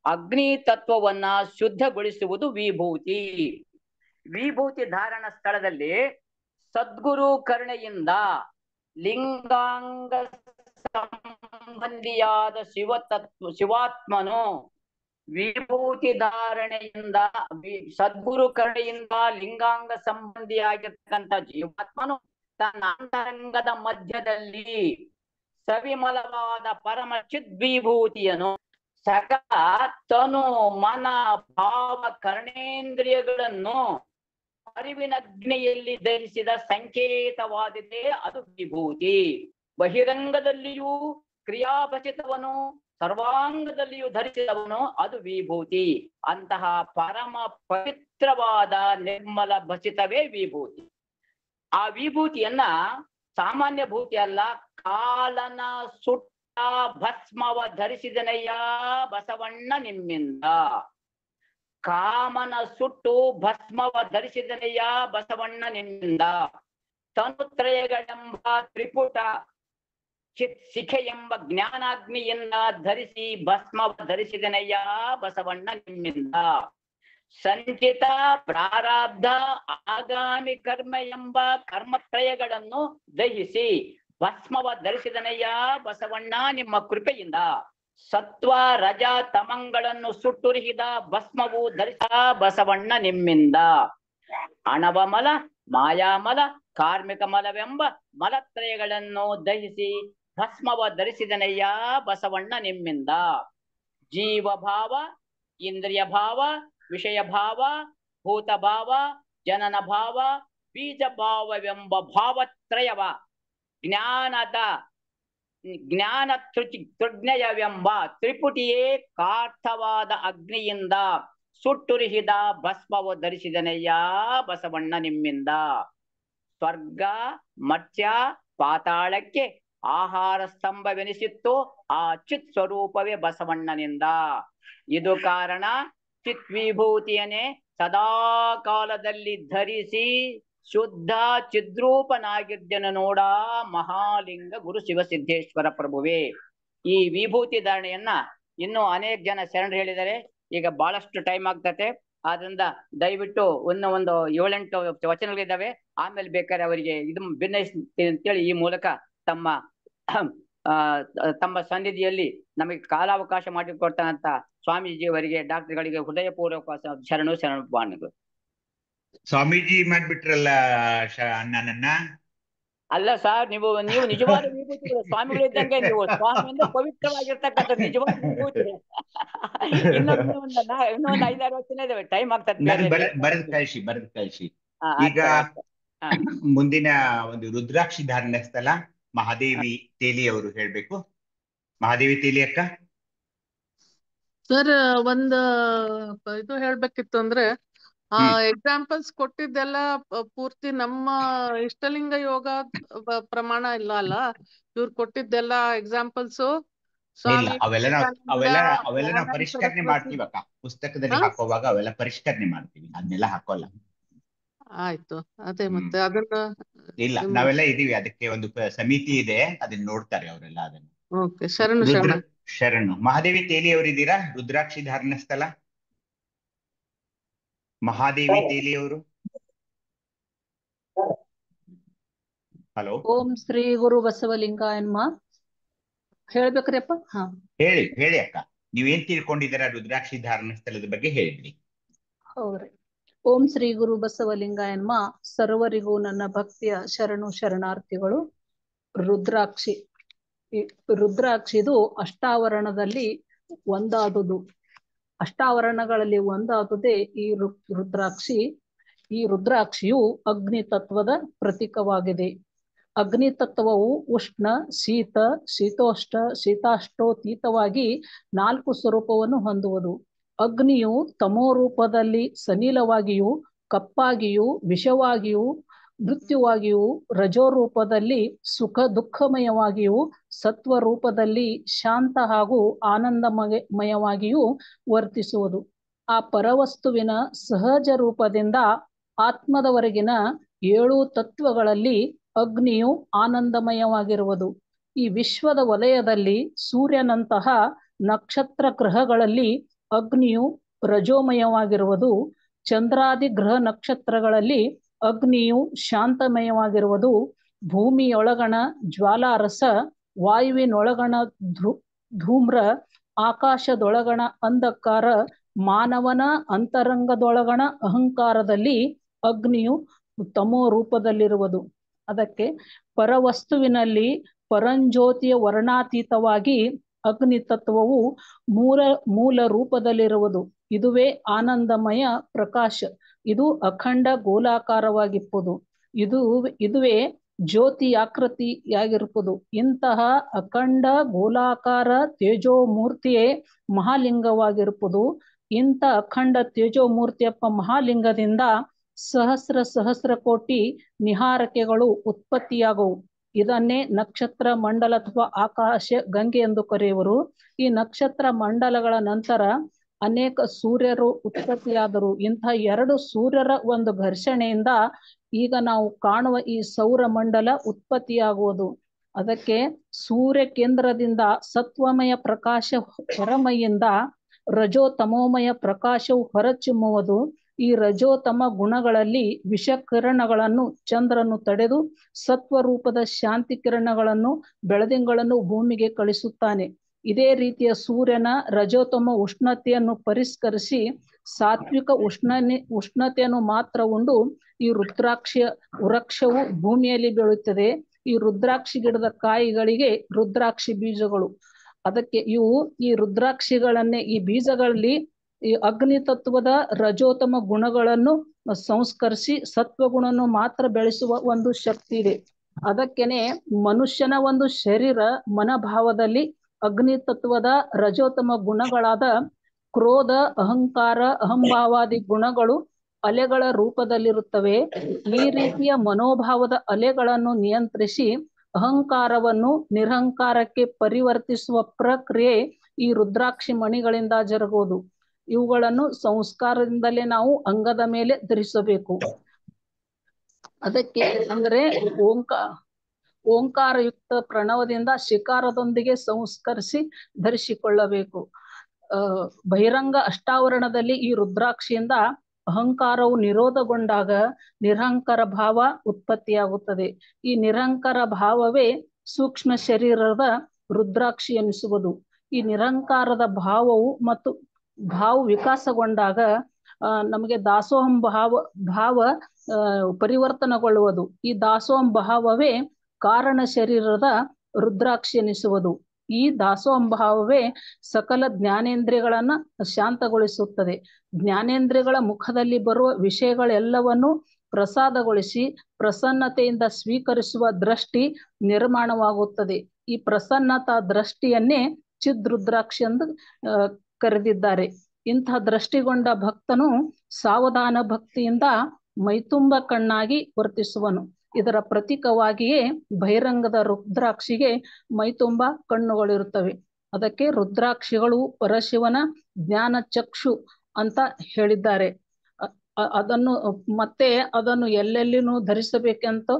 ಅಗ್ನಿ ತತ್ವವನ್ನ ಶುದ್ಧಗೊಳಿಸುವುದು ವಿಭೂತಿ. ವಿಭೂತಿ ಧಾರಣ ಸ್ಥಳದಲ್ಲಿ ಸದ್ಗುರು ಕರುಣೆಯಿಂದ ಲಿಂಗಾಂಗ ಸಂಬಂಧಿಯಾದ ಶಿವಾತ್ಮನು ವಿಭೂತಿ ಧಾರಣೆಯಿಂದ ಸದ್ಗುರು ಕರುಣೆಯಿಂದ ಲಿಂಗಾಂಗ ಸಂಬಂಧಿಯಾಗಿರ್ತಕ್ಕಂಥ ಜೀವಾತ್ಮನು ತನ್ನ ಅಂತರಂಗದ ಮಧ್ಯದಲ್ಲಿ ಸವಿಮಲವಾದ ಪರಮ ಚಿದ್ವಿಭೂತಿಯನ್ನು ಸಕಲ ತನು ಮನ ಭಾವ ಕರ್ಣೇಂದ್ರಿಯಗಳನ್ನು ಅರಿವಿನಗ್ನಿಯಲ್ಲಿ ಧರಿಸಿದ ಸಂಕೇತವಾದಿದೆ, ಅದು ವಿಭೂತಿ. ಬಹಿರಂಗದಲ್ಲಿಯೂ ಕ್ರಿಯಾಭಚಿತವನು, ಸರ್ವಾಂಗದಲ್ಲಿಯೂ ಧರಿಸಿದವನು, ಅದು ವಿಭೂತಿ. ಅಂತಹ ಪರಮ ಪವಿತ್ರವಾದ ನಿರ್ಮಲ ಭಚಿತವೇ ವಿಭೂತಿ. ಆ ವಿಭೂತಿಯನ್ನ ಸಾಮಾನ್ಯ ಭೂತಿ ಅಲ್ಲ, ಕಾಲನ ಸುಟ್ಟ ಭಸ್ಮವ ಧರಿಸಿದನಯ್ಯ ಬಸವಣ್ಣ ನಿಮ್ಮಿಂದ. ಕಾಮನ ಸುಟ್ಟು ಭಸ್ಮವ ಧರಿಸಿದನಯ್ಯ ಬಸವಣ್ಣ ನಿಮ್ಮಿಂದ. ತನುತ್ರಯಗಳೆಂಬ ತ್ರಿಪುಟ ಶಿಖೆ ಎಂಬ ಜ್ಞಾನಾಗ್ನಿಯನ್ನ ಧರಿಸಿ ಭಸ್ಮವ ಧರಿಸಿದನಯ್ಯ ಬಸವಣ್ಣ ನಿಮ್ಮಿಂದ. ಸಂಚಿತ ಪ್ರಾರಬ್ಧ ಆಗಾಮಿ ಕರ್ಮ ಎಂಬ ಕರ್ಮತ್ರಯಗಳನ್ನು ದಹಿಸಿ ಭಸ್ಮವ ಧರಿಸಿದನಯ್ಯ ಬಸವಣ್ಣ ನಿಮ್ಮ ಕೃಪೆಯಿಂದ. ಸತ್ವ ರಜ ತಮಂಗಳನ್ನು ಸುಟ್ಟುರಿಹಿದ ಭಸ್ಮವು ಧರಿಸ ಬಸವಣ್ಣ ನಿಮ್ಮಿಂದ. ಅಣವಮಲ ಮಾಯಾಮಲ ಕಾರ್ಮಿಕ ಮಲವೆಂಬ ಮಲತ್ರಯಗಳನ್ನು ದಹಿಸಿ ಭಸ್ಮವ ಧರಿಸಿದನಯ್ಯ ಬಸವಣ್ಣ ನಿಮ್ಮಿಂದ. ಜೀವ ಭಾವ ಇಂದ್ರಿಯ ಭಾವ ವಿಷಯ ಭಾವ ಭೂತ ಭಾವ ಜನನ ಭಾವ ಬೀಜ ಭಾವವೆಂಬ ಭಾವತ್ರಯವ ಜ್ಞಾನ ತೃಜ್ಞಯವೆಂಬ ತ್ರಿಪುಟಿಯೇ ಕಾರ್ಥವಾದ ಅಗ್ನಿಯಿಂದ ಸುಟ್ಟುರಿಹಿದ ಭಸ್ಮವು ಧರಿಸಿದನಯ್ಯ ಬಸವಣ್ಣ ನಿಮ್ಮಿಂದ. ಸ್ವರ್ಗ ಮತ್ಸ್ಯ ಪಾತಾಳಕ್ಕೆ ಆಹಾರ ಸ್ತಂಭವೆನಿಸಿತ್ತು ಆ ಚಿತ್ ಸ್ವರೂಪವೇ ಬಸವಣ್ಣನಿಂದ. ಇದು ಕಾರಣ ಚಿತ್ ವಿಭೂತಿಯನ್ನೇ ಸದಾ ಕಾಲದಲ್ಲಿ ಧರಿಸಿ ಶುದ್ಧ ಚಿದ್ರೂಪನಾಗಿದ್ದನು ನೋಡ ಮಹಾಲಿಂಗ ಗುರು ಶಿವಸಿದ್ದೇಶ್ವರ ಪ್ರಭುವೇ. ಈ ವಿಭೂತಿ ಧಾರಣೆಯನ್ನ ಇನ್ನೂ ಅನೇಕ ಜನ ಶರಣರು ಹೇಳಿದ್ದಾರೆ. ಈಗ ಬಹಳಷ್ಟು ಟೈಮ್ ಆಗ್ತತೆ, ಆದ್ರಿಂದ ದಯವಿಟ್ಟು ಒಂದು 7-8 ವಚನಗಳಿದ್ದಾವೆ. ಆಮೇಲೆ ಬೇಕಾದ್ರೆ ಅವರಿಗೆ ಇದು ಭಿನ್ನಯಿಸ್ತೀನಿ ಅಂತೇಳಿ ಈ ಮೂಲಕ ತಮ್ಮ ಸನ್ನಿಧಿಯಲ್ಲಿ ನಮಗೆ ಕಾಲಾವಕಾಶ ಮಾಡಿಕೊಡ್ತಾನಂತ ಸ್ವಾಮೀಜಿಯವರಿಗೆ ಡಾಕ್ಟರ್ಗಳಿಗೆ ಹೃದಯಪೂರ್ವಕ ಶರಣು ಬಾಣಗಳು. ಸ್ವಾಮೀಜಿ ಮಾಡ್ಬಿಟ್ರಲ್ಲ ನನ್ನನ್ನ. ಅಲ್ಲ ಸರ್, ನೀವು ನಿಜವಾದ ವಿಭೂತಿಗಳು ಸ್ವಾಮಿಗಳಿದ್ದಂಗೆ. ನೀವು ಸ್ವಾಮಿಯಿಂದ ಪವಿತ್ರವಾಗಿರ್ತಕ್ಕಂಥ ನಿಜವಾದ ವಿಭೂತಿ. ಇನ್ನೊಂದು 5-6 ವಚನ ಇದಾವೆ, ಟೈಮ್ ಆಗ್ತದೆ. ಬರೆದ್ ಕಳ್ಸಿ. ಈಗ ಮುಂದಿನ ಒಂದು ರುದ್ರಾಕ್ಷಿ ಧಾರಣೆ ಸ್ಥಳ ಮಹಾದೇವಿ ತೇಲಿ ಅವರು ಹೇಳ್ಬೇಕು. ಮಹಾದೇವಿ ತೇಲಿ ಅಕ್ಕ. ಸರ್, ಒಂದು ಇದು ಹೇಳ್ಬೇಕಿತ್ತು ಅಂದ್ರೆ ಎಕ್ಸಾಂಪಲ್ಸ್ ಕೊಟ್ಟಿದ್ದೆಲ್ಲ ಪೂರ್ತಿ ನಮ್ಮ ಇಷ್ಟಲಿಂಗ ಯೋಗ ಪ್ರಮಾಣ ಇಲ್ಲ ಅಲ್ಲ. ಇವ್ರು ಕೊಟ್ಟಿದ್ದೆಲ್ಲ ಎಕ್ಸಾಂಪಲ್ಸ್ ಅವೆಲ್ಲ ನಾವು ಪರಿಷ್ಕರಣೆ ಮಾಡ್ತೀವಕ್ಕ. ಪುಸ್ತಕದಲ್ಲಿ ಹಾಕುವಾಗ ಅವೆಲ್ಲ ಪರಿಷ್ಕರಣೆ ಮಾಡ್ತೀವಿ, ಅದನ್ನೆಲ್ಲ ಹಾಕೋಲ್ಲ. ಆಯ್ತು, ಅದೇ ಮತ್ತೆ ಅದನ್ನ ಇಲ್ಲ, ನಾವೆಲ್ಲ ಇದೀವಿ, ಅದಕ್ಕೆ ಒಂದು ಸಮಿತಿ ಇದೆ, ಅದನ್ನ ನೋಡ್ತಾರೆ ಅವರೆಲ್ಲ ಅದನ್ನ. ಓಕೆ, ಶರಣು. ಮಹಾದೇವಿ ತೇಲಿ ಅವರಿದ್ದೀರಾ? ರುದ್ರಾಕ್ಷಿ ಧಾರಣ ಸ್ಥಳ ಮಹಾದೇವಿ ತೇಲಿ ಅವರು. ಹಲೋ. ಓಂ ಶ್ರೀ ಗುರು ಬಸವಲಿಂಗಾಯ ನಮಃ. ಹೇಳ್ಬೇಕ್ರಿಪ್ಪ? ಹೇಳಿ ಅಕ್ಕ, ನೀವೇನ್ ತಿಳ್ಕೊಂಡಿದ್ದೀರಾ ರುದ್ರಾಕ್ಷಿ ಧಾರಣ ಸ್ಥಳದ ಬಗ್ಗೆ ಹೇಳಿ. ಹೌದ್ರಿ. ಓಂ ಶ್ರೀ ಗುರು ಬಸವಲಿಂಗಾಯ ನಮಃ. ಸರ್ವರಿಗೂ ನನ್ನ ಭಕ್ತಿಯ ಶರಣಾರ್ಥಿಗಳು. ರುದ್ರಾಕ್ಷಿದು ಅಷ್ಟಾವರಣದಲ್ಲಿ ಒಂದಾದುದು. ಅಷ್ಟಾವರಣಗಳಲ್ಲಿ ಒಂದಾದುದೇ ಈ ರುದ್ರಾಕ್ಷಿ. ಈ ರುದ್ರಾಕ್ಷಿಯು ಅಗ್ನಿ ತತ್ವದ ಪ್ರತೀಕವಾಗಿದೆ. ಅಗ್ನಿ ತತ್ವವು ಉಷ್ಣ, ಶೀತ, ಶೀತಾಷ್ಟೋತೀತವಾಗಿ 4 ಸ್ವರೂಪವನ್ನು ಹೊಂದುವುದು. ಅಗ್ನಿಯು ತಮೋ ರೂಪದಲ್ಲಿ ಸನಿಲವಾಗಿಯೂ, ಕಪ್ಪಾಗಿಯೂ, ವಿಷವಾಗಿಯೂ, ಮೃತ್ಯುವಾಗಿಯೂ, ರಜೋ ರೂಪದಲ್ಲಿ ಸುಖ ದುಃಖಮಯವಾಗಿಯೂ, ಸತ್ವ ರೂಪದಲ್ಲಿ ಶಾಂತ ಹಾಗೂ ಆನಂದಮಯವಾಗಿಯೂ ವರ್ತಿಸುವುದು. ಆ ಪರವಸ್ತುವಿನ ಸಹಜ ರೂಪದಿಂದ ಆತ್ಮದವರೆಗಿನ 7 ತತ್ವಗಳಲ್ಲಿ ಅಗ್ನಿಯು ಆನಂದಮಯವಾಗಿರುವುದು. ಈ ವಿಶ್ವದ ವಲಯದಲ್ಲಿ ಸೂರ್ಯನಂತಹ ನಕ್ಷತ್ರ ಗ್ರಹಗಳಲ್ಲಿ ಅಗ್ನಿಯು ರಜೋಮಯವಾಗಿರುವುದು. ಚಂದ್ರಾದಿ ಗ್ರಹ ನಕ್ಷತ್ರಗಳಲ್ಲಿ ಅಗ್ನಿಯು ಶಾಂತಮಯವಾಗಿರುವುದು. ಭೂಮಿಯೊಳಗಣ ಜ್ವಾಲಾರಸ, ವಾಯುವಿನೊಳಗಣ ಧೂಮ್ರ, ಆಕಾಶದೊಳಗಣ ಅಂಧಕಾರ, ಮಾನವನ ಅಂತರಂಗದೊಳಗಣ ಅಹಂಕಾರದಲ್ಲಿ ಅಗ್ನಿಯು ತಮೋ ರೂಪದಲ್ಲಿರುವುದು. ಅದಕ್ಕೆ ಪರವಸ್ತುವಿನಲ್ಲಿ ಪರಂಜ್ಯೋತಿಯ ವರ್ಣಾತೀತವಾಗಿ ಅಗ್ನಿ ತತ್ವವು ಮೂಲ ರೂಪದಲ್ಲಿರುವುದು. ಇದುವೇ ಆನಂದಮಯ ಪ್ರಕಾಶ. ಇದು ಅಖಂಡ ಗೋಲಾಕಾರವಾಗಿಪ್ಪುದು. ಇದುವೇ ಜ್ಯೋತಿಯಾಕೃತಿಯಾಗಿರುವುದು. ಇಂತಹ ಅಖಂಡ ಗೋಲಾಕಾರ ತೇಜೋಮೂರ್ತಿಯೇ ಮಹಾಲಿಂಗವಾಗಿರುವುದು. ಇಂಥ ಅಖಂಡ ತೇಜೋಮೂರ್ತಿಯಪ್ಪ ಮಹಾಲಿಂಗದಿಂದ ಸಹಸ್ರ ಕೋಟಿ ನಿಹಾರಕೆಗಳು ಉತ್ಪತ್ತಿಯಾಗವು. ಇದನ್ನೇ ನಕ್ಷತ್ರ ಮಂಡಲ ಅಥವಾ ಆಕಾಶ ಗಂಗೆ ಎಂದು ಕರೆಯುವರು. ಈ ನಕ್ಷತ್ರ ಮಂಡಲಗಳ ನಂತರ ಅನೇಕ ಸೂರ್ಯರು ಉತ್ಪತ್ತಿಯಾದರು. ಇಂಥ 2 ಸೂರ್ಯರ ಒಂದು ಘರ್ಷಣೆಯಿಂದ ಈಗ ನಾವು ಕಾಣುವ ಈ ಸೌರಮಂಡಲ ಉತ್ಪತ್ತಿಯಾಗುವುದು. ಅದಕ್ಕೆ ಸೂರ್ಯ ಕೇಂದ್ರದಿಂದ ಸತ್ವಮಯ ಪ್ರಕಾಶ ಹೊರಮೈಯಿಂದ ರಜೋ ತಮೋಮಯ ಪ್ರಕಾಶವು ಹೊರಚಿಮ್ಮುವುದು. ಈ ರಜೋತಮ ಗುಣಗಳಲ್ಲಿ ವಿಷಕಿರಣಗಳನ್ನು ಚಂದ್ರನು ತಡೆದು ಸತ್ವರೂಪದ ಶಾಂತಿ ಕಿರಣಗಳನ್ನು ಬೆಳದಿಂಗಳನ್ನು ಭೂಮಿಗೆ ಕಳಿಸುತ್ತಾನೆ. ಇದೇ ರೀತಿಯ ಸೂರ್ಯನ ರಜೋತಮ ಉಷ್ಣತೆಯನ್ನು ಪರಿಷ್ಕರಿಸಿ ಸಾತ್ವಿಕ ಉಷ್ಣತೆಯನ್ನು ಮಾತ್ರ ಉಂಡು ಈ ವೃಕ್ಷವು ಭೂಮಿಯಲ್ಲಿ ಬೆಳೆಯುತ್ತದೆ. ಈ ರುದ್ರಾಕ್ಷಿ ಗಿಡದ ಕಾಯಿಗಳಿಗೆ ರುದ್ರಾಕ್ಷಿ ಬೀಜಗಳು. ಅದಕ್ಕೆ ಈ ರುದ್ರಾಕ್ಷಿಗಳನ್ನೇ ಈ ಬೀಜಗಳಲ್ಲಿ ಈ ಅಗ್ನಿ ತತ್ವದ ರಜೋತಮ ಗುಣಗಳನ್ನು ಸಂಸ್ಕರಿಸಿ ಸತ್ವಗುಣವನ್ನು ಮಾತ್ರ ಬೆಳೆಸುವ ಒಂದು ಶಕ್ತಿ ಇದೆ. ಅದಕ್ಕೇನೆ ಮನುಷ್ಯನ ಒಂದು ಶರೀರ ಮನಭಾವದಲ್ಲಿ ಅಗ್ನಿ ತತ್ವದ ರಜೋತಮ ಗುಣಗಳಾದ ಕ್ರೋಧ, ಅಹಂಕಾರ, ಅಹಂಭಾವಾದಿ ಗುಣಗಳು ಅಲೆಗಳ ರೂಪದಲ್ಲಿರುತ್ತವೆ. ಈ ರೀತಿಯ ಮನೋಭಾವದ ಅಲೆಗಳನ್ನು ನಿಯಂತ್ರಿಸಿ ಅಹಂಕಾರವನ್ನು ನಿರಹಂಕಾರಕ್ಕೆ ಪರಿವರ್ತಿಸುವ ಪ್ರಕ್ರಿಯೆ ಈ ರುದ್ರಾಕ್ಷಿ ಮಣಿಗಳಿಂದ ಜರುಗುವುದು. ಇವುಗಳನ್ನು ಸಂಸ್ಕಾರದಿಂದಲೇ ನಾವು ಅಂಗದ ಮೇಲೆ ಧರಿಸಬೇಕು. ಅದಕ್ಕೆ ಅಂದ್ರೆ ಓಂಕಾರಯುಕ್ತ ಪ್ರಣವದಿಂದ ಶಿಕಾರದೊಂದಿಗೆ ಸಂಸ್ಕರಿಸಿ ಧರಿಸಿಕೊಳ್ಳಬೇಕು. ಬಹಿರಂಗ ಅಷ್ಟಾವರಣದಲ್ಲಿ ಈ ರುದ್ರಾಕ್ಷಿಯಿಂದ ಅಹಂಕಾರವು ನಿರೋಧಗೊಂಡಾಗ ನಿರಹಂಕಾರ ಭಾವ ಉತ್ಪತ್ತಿಯಾಗುತ್ತದೆ. ಈ ನಿರಹಂಕಾರ ಭಾವವೇ ಸೂಕ್ಷ್ಮ ಶರೀರದ ರುದ್ರಾಕ್ಷಿ ಎನಿಸುವುದು. ಈ ನಿರಹಂಕಾರದ ಭಾವವು ಮತ್ತು ಭಾವ ವಿಕಾಸಗೊಂಡಾಗ ನಮಗೆ ದಾಸೋಹಂ ಭಾವ ಪರಿವರ್ತನೆಗೊಳ್ಳುವುದು. ಈ ದಾಸೋಹಂ ಭಾವವೇ ಕಾರಣ ಶರೀರದ ರುದ್ರಾಕ್ಷಿ ಎನಿಸುವುದು. ಈ ದಾಸೋಹಂ ಭಾವವೇ ಸಕಲ ಜ್ಞಾನೇಂದ್ರಿಯಗಳನ್ನ ಶಾಂತಗೊಳಿಸುತ್ತದೆ. ಜ್ಞಾನೇಂದ್ರಿಯಗಳ ಮುಖದಲ್ಲಿ ಬರುವ ವಿಷಯಗಳೆಲ್ಲವನ್ನು ಪ್ರಸಾದಗೊಳಿಸಿ ಪ್ರಸನ್ನತೆಯಿಂದ ಸ್ವೀಕರಿಸುವ ದೃಷ್ಟಿ ನಿರ್ಮಾಣವಾಗುತ್ತದೆ. ಈ ಪ್ರಸನ್ನತಾ ದೃಷ್ಟಿಯನ್ನೇ ಚಿದ್ರುದ್ರಾಕ್ಷಿ ಎಂದು ಕರೆದಿದ್ದಾರೆ. ಇಂಥ ದೃಷ್ಟಿಗೊಂಡ ಭಕ್ತನು ಸಾವಧಾನ ಭಕ್ತಿಯಿಂದ ಮೈತುಂಬ ಕಣ್ಣಾಗಿ ವರ್ತಿಸುವನು. ಇದರ ಪ್ರತೀಕವಾಗಿಯೇ ಬಹಿರಂಗದ ರುದ್ರಾಕ್ಷಿಗೆ ಮೈತುಂಬ ಕಣ್ಣುಗಳಿರುತ್ತವೆ. ಅದಕ್ಕೆ ರುದ್ರಾಕ್ಷಿಗಳು ಪರಶಿವನ ಜ್ಞಾನ ಚಕ್ಷು ಅಂತ ಹೇಳಿದ್ದಾರೆ. ಅದನ್ನು ಎಲ್ಲೆಲ್ಲಿನೂ ಧರಿಸಬೇಕಂತ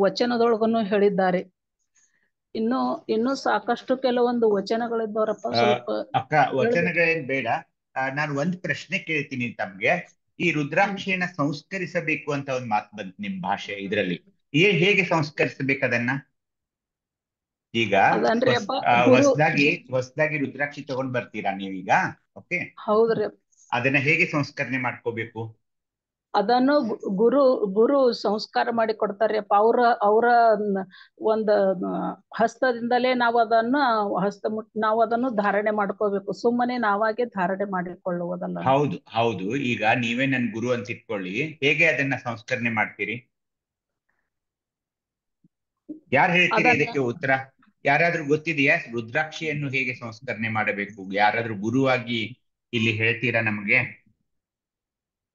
ವಚನದೊಳಗನ್ನು ಹೇಳಿದ್ದಾರೆ. ಇನ್ನು ಸಾಕಷ್ಟು ಕೆಲವೊಂದು ವಚನಗಳಿದ್ದವರಪ್ಪ. ಸ್ವಲ್ಪ ಅಕ್ಕ ವಚನಗಳೇನ್ ಬೇಡ, ನಾನು ಒಂದ್ ಪ್ರಶ್ನೆ ಕೇಳ್ತೀನಿ ತಮ್ಗೆ. ಈ ರುದ್ರಾಕ್ಷಿಯನ್ನ ಸಂಸ್ಕರಿಸಬೇಕು ಅಂತ ಒಂದ್ ಮಾತು ಬಂತು ನಿಮ್ ಭಾಷೆ ಇದ್ರಲ್ಲಿ. ಹೇಗೆ ಸಂಸ್ಕರಿಸಬೇಕು ಅದನ್ನ? ಈಗ ಹೊಸದಾಗಿ ರುದ್ರಾಕ್ಷಿ ತಗೊಂಡ್ ಬರ್ತೀರಾ ನೀವೀಗ? ಓಕೆ, ಹೌದ್ರಿ. ಅದನ್ನ ಹೇಗೆ ಸಂಸ್ಕರಣೆ ಮಾಡ್ಕೋಬೇಕು? ಅದನ್ನು ಗುರು ಸಂಸ್ಕಾರ ಮಾಡಿ ಕೊಡ್ತಾರಪ್ಪ. ಅವರ ಒಂದು ಹಸ್ತದಿಂದಲೇ ನಾವು ಅದನ್ನು ಧಾರಣೆ ಮಾಡ್ಕೋಬೇಕು. ಸುಮ್ಮನೆ ನಾವಾಗೆ ಧಾರಣೆ ಮಾಡಿಕೊಳ್ಳುವುದಲ್ಲ. ಹೌದು. ಈಗ ನೀವೇ ನನ್ ಗುರು ಅಂತ ಇಟ್ಕೊಳ್ಳಿ, ಹೇಗೆ ಅದನ್ನ ಸಂಸ್ಕರಣೆ ಮಾಡ್ತೀರಿ? ಯಾರು ಹೇಳ್ತೀರಿ ಇದಕ್ಕೆ ಉತ್ತರ? ಯಾರಾದ್ರೂ ಗೊತ್ತಿದೆಯಾ ರುದ್ರಾಕ್ಷಿಯನ್ನು ಹೇಗೆ ಸಂಸ್ಕರಣೆ ಮಾಡಬೇಕು? ಯಾರಾದ್ರೂ ಗುರುವಾಗಿ ಇಲ್ಲಿ ಹೇಳ್ತೀರಾ ನಮ್ಗೆ?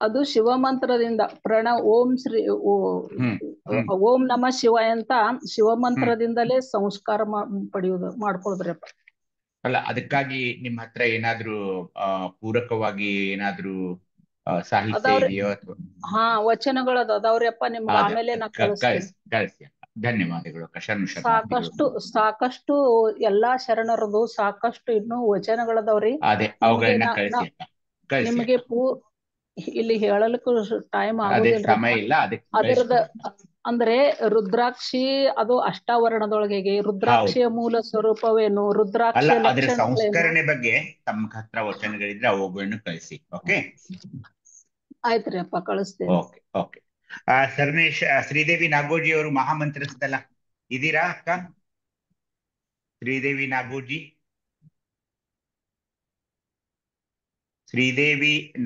ಅದು ಶಿವಮಂತ್ರದಿಂದ ಓಂ ನಮ ಶಿವಾಯ ಅಂತ ಶಿವಮಂತ್ರದಿಂದಲೇ ಸಂಸ್ಕಾರ ಮಾಡ್ಕೊಳ್ದ್ರಪ್ಪ. ಅಲ್ಲ, ಅದಕ್ಕಾಗಿ ನಿಮ್ ಹತ್ರ ಏನಾದ್ರೂ ಪೂರಕವಾಗಿ ಏನಾದ್ರೂ ಸಾಹಿತ್ಯ ಇದೆಯೋ? ಹಾ, ವಚನಗಳದ ಅದಾವ್ರಪ್ಪ. ನಿಮ್ಗೆ ಆಮೇಲೆ ನಾ ಕಳಿಸಿ. ಧನ್ಯವಾದಗಳು. ಸಾಕಷ್ಟು ಎಲ್ಲಾ ಶರಣರದು ಸಾಕಷ್ಟು ಇನ್ನೂ ವಚನಗಳದವ್ರಿ. ಅದೇ ಅವುಗಳನ್ನ ಕಳಿಸಿ. ನಿಮಗೆ ಇಲ್ಲಿ ಹೇಳಲಿಕ್ಕೂ ಟೈಮ್ ಆಗೋದಿಲ್ಲ. ಅದರದ ಅಂದ್ರೆ ರುದ್ರಾಕ್ಷಿ ಅದು ಅಷ್ಟಾವರಣದೊಳಗೆ ರುದ್ರಾಕ್ಷಿಯ ಮೂಲ ಸ್ವರೂಪವೇನು, ರುದ್ರಾಕ್ಷಿಯ ಸಂಸ್ಕರಣೆ ಬಗ್ಗೆ ತಮ್ಮ ಹತ್ರ ವಚನಗಳಿದ್ರೆ ಅವುಗಳನ್ನು ಕಳಿಸಿ. ಓಕೆ, ಆಯ್ತ್ರಿ ಅಪ್ಪ, ಕಳಿಸ್ತೇನೆ. ಓಕೆ. ಶ್ರೀದೇವಿ ನಾಗೋಜಿ ಅವರು ಮಹಾಮಂತ್ರಸ್ಥಲ ಇದೀರಾ ಅಕ್ಕ? ಶ್ರೀದೇವಿ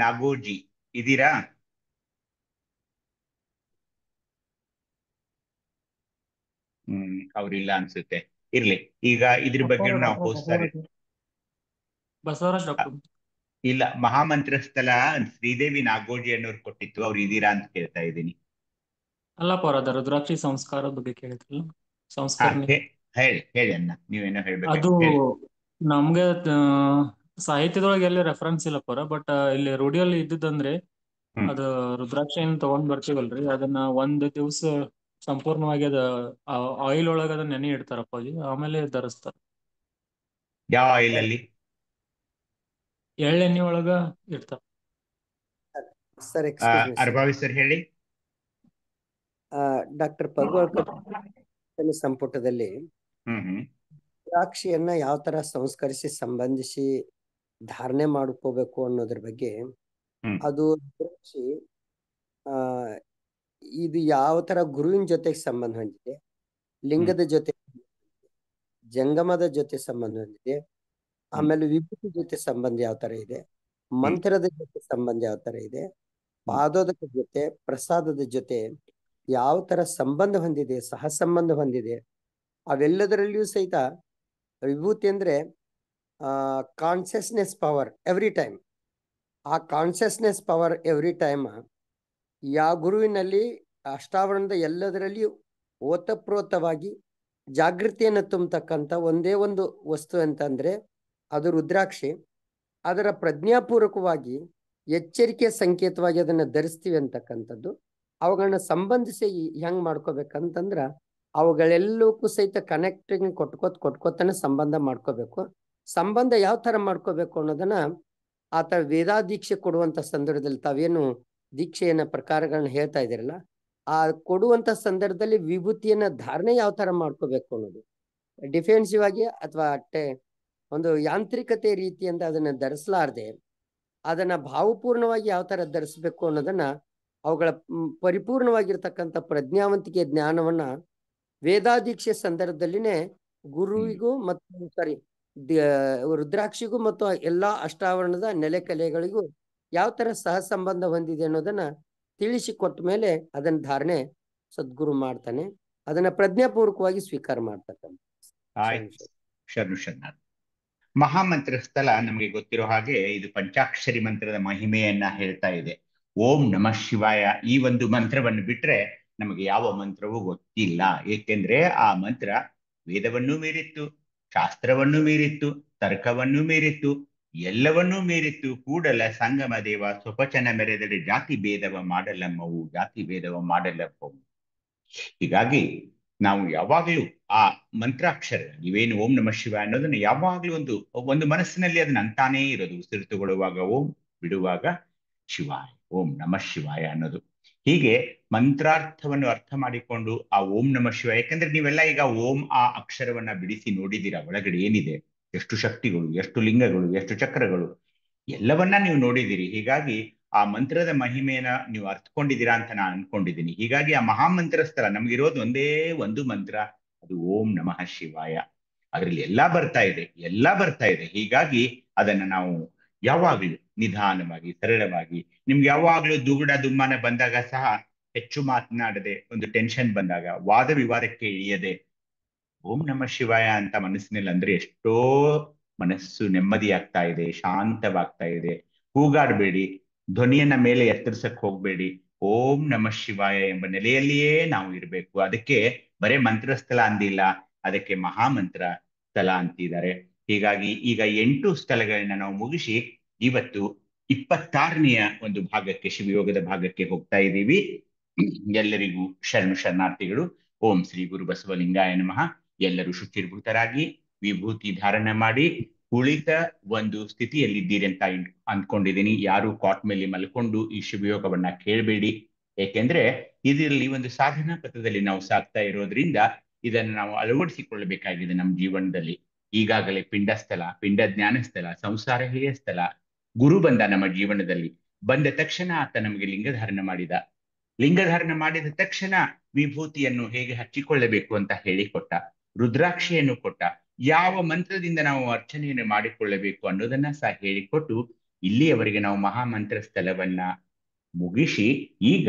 ನಾಗೋಜಿ ಇದೀರಾ? ಅವ್ರಿಲ್ಲ ಅನ್ಸುತ್ತೆ. ಇರ್ಲಿ, ಈಗ ಇದ್ರ ಬಗ್ಗೆ ನಾವು ಹೋಗ್ತಾರೆ. ಇಲ್ಲ, ಮಹಾಮಂತ್ರಸ್ಥಲ ಶ್ರೀದೇವಿ ನಾಗೋಜಿ ಅನ್ನೋರು ಕೊಟ್ಟಿತ್ತು. ಅವ್ರು ಇದೀರಾ ಅಂತ ಕೇಳ್ತಾ ಇದ್ದೀನಿ. ಅಲ್ಲಪ್ಪ, ರುದ್ರಾಕ್ಷಿ ಸಂಸ್ಕಾರದ ಬಗ್ಗೆ ಕೇಳಿದ್ರಲ್ಲ, ಸಂಸ್ಕರಣೆ ಹೇಳಿ ಅಣ್ಣ, ನೀವೇನೋ ಹೇಳ್ಬೇಕು. ಅದು ನಮ್ಗೆ ಸಾಹಿತ್ಯದೊಳಗೆ ಎಲ್ಲಿ ರೆಫರೆನ್ಸ್ ಇಲ್ಲ ಪರ, ಬಟ್ ಇಲ್ಲಿ ರೂಢಿಯಲ್ಲಿ ಇದ್ದಿದ್ದಂದ್ರೆ ಹ್ಮ್ ಅದ ರುದ್ರಾಕ್ಷಿ ಏನ್ ತಗೊಂಡ್ ಬರ್ತೀವಲ್ರಿ, ಅದನ್ನ ಒಂದ್ ದಿವ್ಸ ಸಂಪೂರ್ಣವಾಗಿ ಅದ ಆಯಿಲ್ ಒಳಗ ಅದನ್ನ ನೆನೆ ಇಡ್ತಾರಪ್ಪ ಅಜ್ಜಿ, ಆಮೇಲೆ ಧರಿಸ್ತಾರ. ಯಾವ ಆಯಿಲ್ ಅಲ್ಲಿ? ಎಳ್ಳೆಣ್ಣೆ ಒಳಗ ಇಡ್ತಾರ. Sir excuse me sir. Arabhavi sir ಹೇಳಿ. ಡಾಕ್ಟರ್ ಪಗೋಳ್ಕರ್ ಸಂಪುಟದಲ್ಲಿ ಹ್ಮ್ ರುದ್ರಾಕ್ಷಿಯನ್ನ ಯಾವ ತರ ಸಂಸ್ಕರಿಸಿ ಸಂಬಂಧಿಸಿ ಧಾರಣೆ ಮಾಡ್ಕೋಬೇಕು ಅನ್ನೋದ್ರ ಬಗ್ಗೆ, ಹ್ಮ್ ಅದು ರುದ್ರಾಕ್ಷಿ ಆ ಇದು ಯಾವ ತರ ಗುರುವಿನ ಜೊತೆಗೆ ಸಂಬಂಧ ಹೊಂದಿದೆ, ಲಿಂಗದ ಜೊತೆ, ಜಂಗಮದ ಜೊತೆ ಸಂಬಂಧ ಹೊಂದಿದೆ, ಆಮೇಲೆ ವಿಭೂತಿ ಜೊತೆ ಸಂಬಂಧ ಯಾವ ತರ ಇದೆ, ಮಂತ್ರದ ಜೊತೆ ಸಂಬಂಧ ಯಾವ ತರ ಇದೆ, ಪಾದೋದಕ ಜೊತೆ, ಪ್ರಸಾದದ ಜೊತೆ ಯಾವ ತರ ಸಂಬಂಧ ಹೊಂದಿದೆ, ಸಹ ಸಂಬಂಧ ಹೊಂದಿದೆ, ಅವೆಲ್ಲದರಲ್ಲಿಯೂ ಸಹಿತ ವಿಭೂತಿ ಅಂದ್ರೆ ಕಾನ್ಸಿಯಸ್ನೆಸ್ ಪವರ್ ಎವ್ರಿ ಟೈಮ್. ಆ ಕಾನ್ಸಿಯಸ್ನೆಸ್ ಪವರ್ ಎವ್ರಿ ಟೈಮ್ ಯಾವ ಗುರುವಿನಲ್ಲಿ ಅಷ್ಟಾವರಣದ ಎಲ್ಲದರಲ್ಲಿಯೂ ಓತಪ್ರೋತವಾಗಿ ಜಾಗೃತಿಯನ್ನು ತುಂಬತಕ್ಕಂಥ ಒಂದೇ ಒಂದು ವಸ್ತು ಅಂತಂದ್ರೆ ಅದು ರುದ್ರಾಕ್ಷಿ. ಅದರ ಪ್ರಜ್ಞಾಪೂರ್ವಕವಾಗಿ ಎಚ್ಚರಿಕೆಯ ಸಂಕೇತವಾಗಿ ಅದನ್ನ ಧರಿಸ್ತೀವಿ ಅಂತಕ್ಕಂಥದ್ದು. ಅವುಗಳನ್ನ ಸಂಬಂಧಿಸಿ ಹೆಂಗ್ ಮಾಡ್ಕೋಬೇಕಂತಂದ್ರ ಅವುಗಳೆಲ್ಲಕ್ಕೂ ಸಹಿತ ಕನೆಕ್ಟಿಂಗ್ ಕೊಟ್ಕೋತಾನೆ ಸಂಬಂಧ ಮಾಡ್ಕೋಬೇಕು. ಸಂಬಂಧ ಯಾವ ತರ ಮಾಡ್ಕೋಬೇಕು ಅನ್ನೋದನ್ನ ಆತ ವೇದಾ ದೀಕ್ಷೆ ಕೊಡುವಂತ ಸಂದರ್ಭದಲ್ಲಿ, ತಾವೇನು ದೀಕ್ಷೆಯನ್ನ ಪ್ರಕಾರಗಳನ್ನ ಹೇಳ್ತಾ ಇದ್ದೀರಲ್ಲ, ಆ ಕೊಡುವಂತ ಸಂದರ್ಭದಲ್ಲಿ ವಿಭೂತಿಯನ್ನ ಧಾರಣೆ ಯಾವ ತರ ಮಾಡ್ಕೋಬೇಕು ಅನ್ನೋದು, ಡಿಫೆನ್ಸಿವ್ ಆಗಿ ಅಥವಾ ಒಂದು ಯಾಂತ್ರಿಕತೆ ರೀತಿಯಿಂದ ಅದನ್ನ ಧರಿಸಲಾರ್ದೆ ಅದನ್ನ ಭಾವಪೂರ್ಣವಾಗಿ ಯಾವ ತರ ಧರಿಸ್ಬೇಕು ಅನ್ನೋದನ್ನ ಅವುಗಳ ಪರಿಪೂರ್ಣವಾಗಿರ್ತಕ್ಕಂಥ ಪ್ರಜ್ಞಾವಂತಿಕೆ ಜ್ಞಾನವನ್ನ ವೇದಾದೀಕ್ಷೆ ಸಂದರ್ಭದಲ್ಲಿನೇ ಗುರುವಿಗೂ ಮತ್ತು ರುದ್ರಾಕ್ಷಿಗೂ ಮತ್ತು ಎಲ್ಲಾ ಅಷ್ಟಾವರಣದ ನೆಲೆಕಲೆಗಳಿಗೂ ಯಾವ ತರ ಸಹ ಸಂಬಂಧ ಹೊಂದಿದೆ ಅನ್ನೋದನ್ನ ತಿಳಿಸಿಕೊಟ್ಟ ಮೇಲೆ ಅದನ್ನ ಧಾರಣೆ ಸದ್ಗುರು ಮಾಡ್ತಾನೆ, ಅದನ್ನ ಪ್ರಜ್ಞಾಪೂರ್ವಕವಾಗಿ ಸ್ವೀಕಾರ ಮಾಡ್ತಕ್ಕಂಥ. ಶರಣ ಮಹಾಮಂತ್ರ ಸ್ಥಳ ನಮಗೆ ಗೊತ್ತಿರೋ ಹಾಗೆ ಇದು ಪಂಚಾಕ್ಷರಿ ಮಂತ್ರದ ಮಹಿಮೆಯನ್ನ ಹೇಳ್ತಾ ಇದೆ. ಓಂ ನಮಃ ಶಿವಾಯ ಈ ಒಂದು ಮಂತ್ರವನ್ನು ಬಿಟ್ರೆ ನಮಗೆ ಯಾವ ಮಂತ್ರವೂ ಗೊತ್ತಿಲ್ಲ. ಏಕೆಂದ್ರೆ ಆ ಮಂತ್ರ ವೇದವನ್ನೂ ಮೀರಿತ್ತು, ಶಾಸ್ತ್ರವನ್ನೂ ಮೀರಿತ್ತು, ತರ್ಕವನ್ನೂ ಮೀರಿತ್ತು, ಎಲ್ಲವನ್ನೂ ಮೀರಿತ್ತು. ಕೂಡಲ ಸಂಗಮ ದೇವ ಸ್ವಪಚನ ಮೆರೆದರೆ ಜಾತಿ ಭೇದವ ಮಾಡಲಮ್ಮವು, ಜಾತಿ ಭೇದವ ಮಾಡಲಮ್ಮವು. ಹೀಗಾಗಿ ನಾವು ಯಾವಾಗಲೂ ಆ ಮಂತ್ರಾಕ್ಷರ ನೀವೇನು ಓಂ ನಮಃ ಶಿವಾಯ ಅನ್ನೋದನ್ನ ಯಾವಾಗ್ಲೂ ಒಂದು ಮನಸ್ಸಿನಲ್ಲಿ ಅದನ್ನ ಅಂತಾನೇ ಇರೋದು. ಉಸಿರು ತಗೊಳ್ಳುವಾಗ ಓಂ, ಬಿಡುವಾಗ ಶಿವಾಯ, ಓಂ ನಮಃ ಶಿವಾಯ ಅನ್ನೋದು. ಹೀಗೆ ಮಂತ್ರಾರ್ಥವನ್ನು ಅರ್ಥ ಮಾಡಿಕೊಂಡು ಆ ಓಂ ನಮಃ ಶಿವಾಯ, ಯಾಕಂದ್ರೆ ನೀವೆಲ್ಲ ಈಗ ಓಂ ಆ ಅಕ್ಷರವನ್ನ ಬಿಡಿಸಿ ನೋಡಿದ್ದೀರಾ. ಒಳಗಡೆ ಏನಿದೆ, ಎಷ್ಟು ಶಕ್ತಿಗಳು, ಎಷ್ಟು ಲಿಂಗಗಳು, ಎಷ್ಟು ಚಕ್ರಗಳು, ಎಲ್ಲವನ್ನ ನೀವು ನೋಡಿದ್ದೀರಿ. ಹೀಗಾಗಿ ಆ ಮಂತ್ರದ ಮಹಿಮೆಯನ್ನ ನೀವು ಅರ್ಥಕೊಂಡಿದ್ದೀರಾ ಅಂತ ನಾನು ಅನ್ಕೊಂಡಿದ್ದೀನಿ. ಹೀಗಾಗಿ ಆ ಮಹಾಮಂತ್ರ ಸ್ಥಳ ನಮ್ಗಿರೋದು ಒಂದೇ ಒಂದು ಮಂತ್ರ, ಅದು ಓಂ ನಮಃ ಶಿವಾಯ. ಅದರಲ್ಲಿ ಎಲ್ಲಾ ಬರ್ತಾ ಇದೆ. ಹೀಗಾಗಿ ಅದನ್ನ ನಾವು ಯಾವಾಗ್ಲೂ ನಿಧಾನವಾಗಿ, ಸರಳವಾಗಿ, ನಿಮ್ಗೆ ಯಾವಾಗ್ಲೂ ದುಗುಡ ದುಮ್ಮಾನ ಬಂದಾಗ ಸಹ ಹೆಚ್ಚು ಮಾತನಾಡದೆ, ಒಂದು ಟೆನ್ಷನ್ ಬಂದಾಗ ವಾದ ವಿವಾದಕ್ಕೆ ಇಳಿಯದೆ ಓಂ ನಮಃ ಶಿವಾಯ ಅಂತ ಮನಸ್ಸಿನಲ್ಲಿ ಅಂದ್ರೆ ಎಷ್ಟೋ ಮನಸ್ಸು ನೆಮ್ಮದಿಯಾಗ್ತಾ ಇದೆ, ಶಾಂತವಾಗ್ತಾ ಇದೆ. ಕೂಗಾಡಬೇಡಿ, ಧ್ವನಿಯನ್ನ ಮೇಲೆ ಎತ್ತರಿಸಕ್ ಹೋಗ್ಬೇಡಿ. ಓಂ ನಮಃ ಶಿವಾಯ ಎಂಬ ನೆಲೆಯಲ್ಲಿಯೇ ನಾವು ಇರಬೇಕು. ಅದಕ್ಕೆ ಬರೇ ಮಂತ್ರಸ್ಥಳ ಅಂದಿಲ್ಲ, ಅದಕ್ಕೆ ಮಹಾಮಂತ್ರ ಸ್ಥಳ ಅಂತಿದ್ದಾರೆ. ಹೀಗಾಗಿ ಈಗ 8 ಸ್ಥಳಗಳನ್ನ ನಾವು ಮುಗಿಸಿ ಇವತ್ತು 26ನೆಯ ಒಂದು ಭಾಗಕ್ಕೆ, ಶಿವಯೋಗದ ಭಾಗಕ್ಕೆ ಹೋಗ್ತಾ ಇದ್ದೀವಿ. ಎಲ್ಲರಿಗೂ ಶರಣಾರ್ಥಿಗಳು. ಓಂ ಶ್ರೀ ಗುರು ಬಸವಲಿಂಗಾಯ ನಮಃ. ಎಲ್ಲರೂ ಶುಚಿರ್ಭೂತರಾಗಿ ವಿಭೂತಿ ಧಾರಣ ಮಾಡಿ ಕುಳಿತ ಒಂದು ಸ್ಥಿತಿಯಲ್ಲಿದ್ದೀರಿ ಅಂತ ಅಂದ್ಕೊಂಡಿದ್ದೀನಿ. ಯಾರು ಕಾಟ್ ಮೇಲೆ ಮಲ್ಕೊಂಡು ಈ ಶಿವಯೋಗವನ್ನ ಕೇಳಬೇಡಿ. ಏಕೆಂದ್ರೆ ಇದರಲ್ಲಿ ಒಂದು ಸಾಧನಾ ಪಥದಲ್ಲಿ ನಾವು ಸಾಕ್ತಾ ಇರೋದ್ರಿಂದ ಇದನ್ನು ನಾವು ಅಳವಡಿಸಿಕೊಳ್ಳಬೇಕಾಗಿದೆ ನಮ್ಮ ಜೀವನದಲ್ಲಿ. ಈಗಾಗಲೇ ಪಿಂಡಸ್ಥಳ, ಪಿಂಡ ಜ್ಞಾನಸ್ಥಳ, ಸಂಸಾರ ಹೇಯ ಸ್ಥಳ, ಗುರು ಬಂದ ನಮ್ಮ ಜೀವನದಲ್ಲಿ. ಬಂದ ತಕ್ಷಣ ಆತ ನಮಗೆ ಲಿಂಗಧಾರಣ ಮಾಡಿದ ತಕ್ಷಣ ವಿಭೂತಿಯನ್ನು ಹೇಗೆ ಹಚ್ಚಿಕೊಳ್ಳಬೇಕು ಅಂತ ಹೇಳಿಕೊಟ್ಟ, ರುದ್ರಾಕ್ಷಿಯನ್ನು ಕೊಟ್ಟ, ಯಾವ ಮಂತ್ರದಿಂದ ನಾವು ಅರ್ಚನೆಯನ್ನು ಮಾಡಿಕೊಳ್ಳಬೇಕು ಅನ್ನೋದನ್ನ ಸಹ ಹೇಳಿಕೊಟ್ಟು ಇಲ್ಲಿಯವರೆಗೆ ನಾವು ಮಹಾಮಂತ್ರ ಸ್ಥಳವನ್ನ ಮುಗಿಸಿ ಈಗ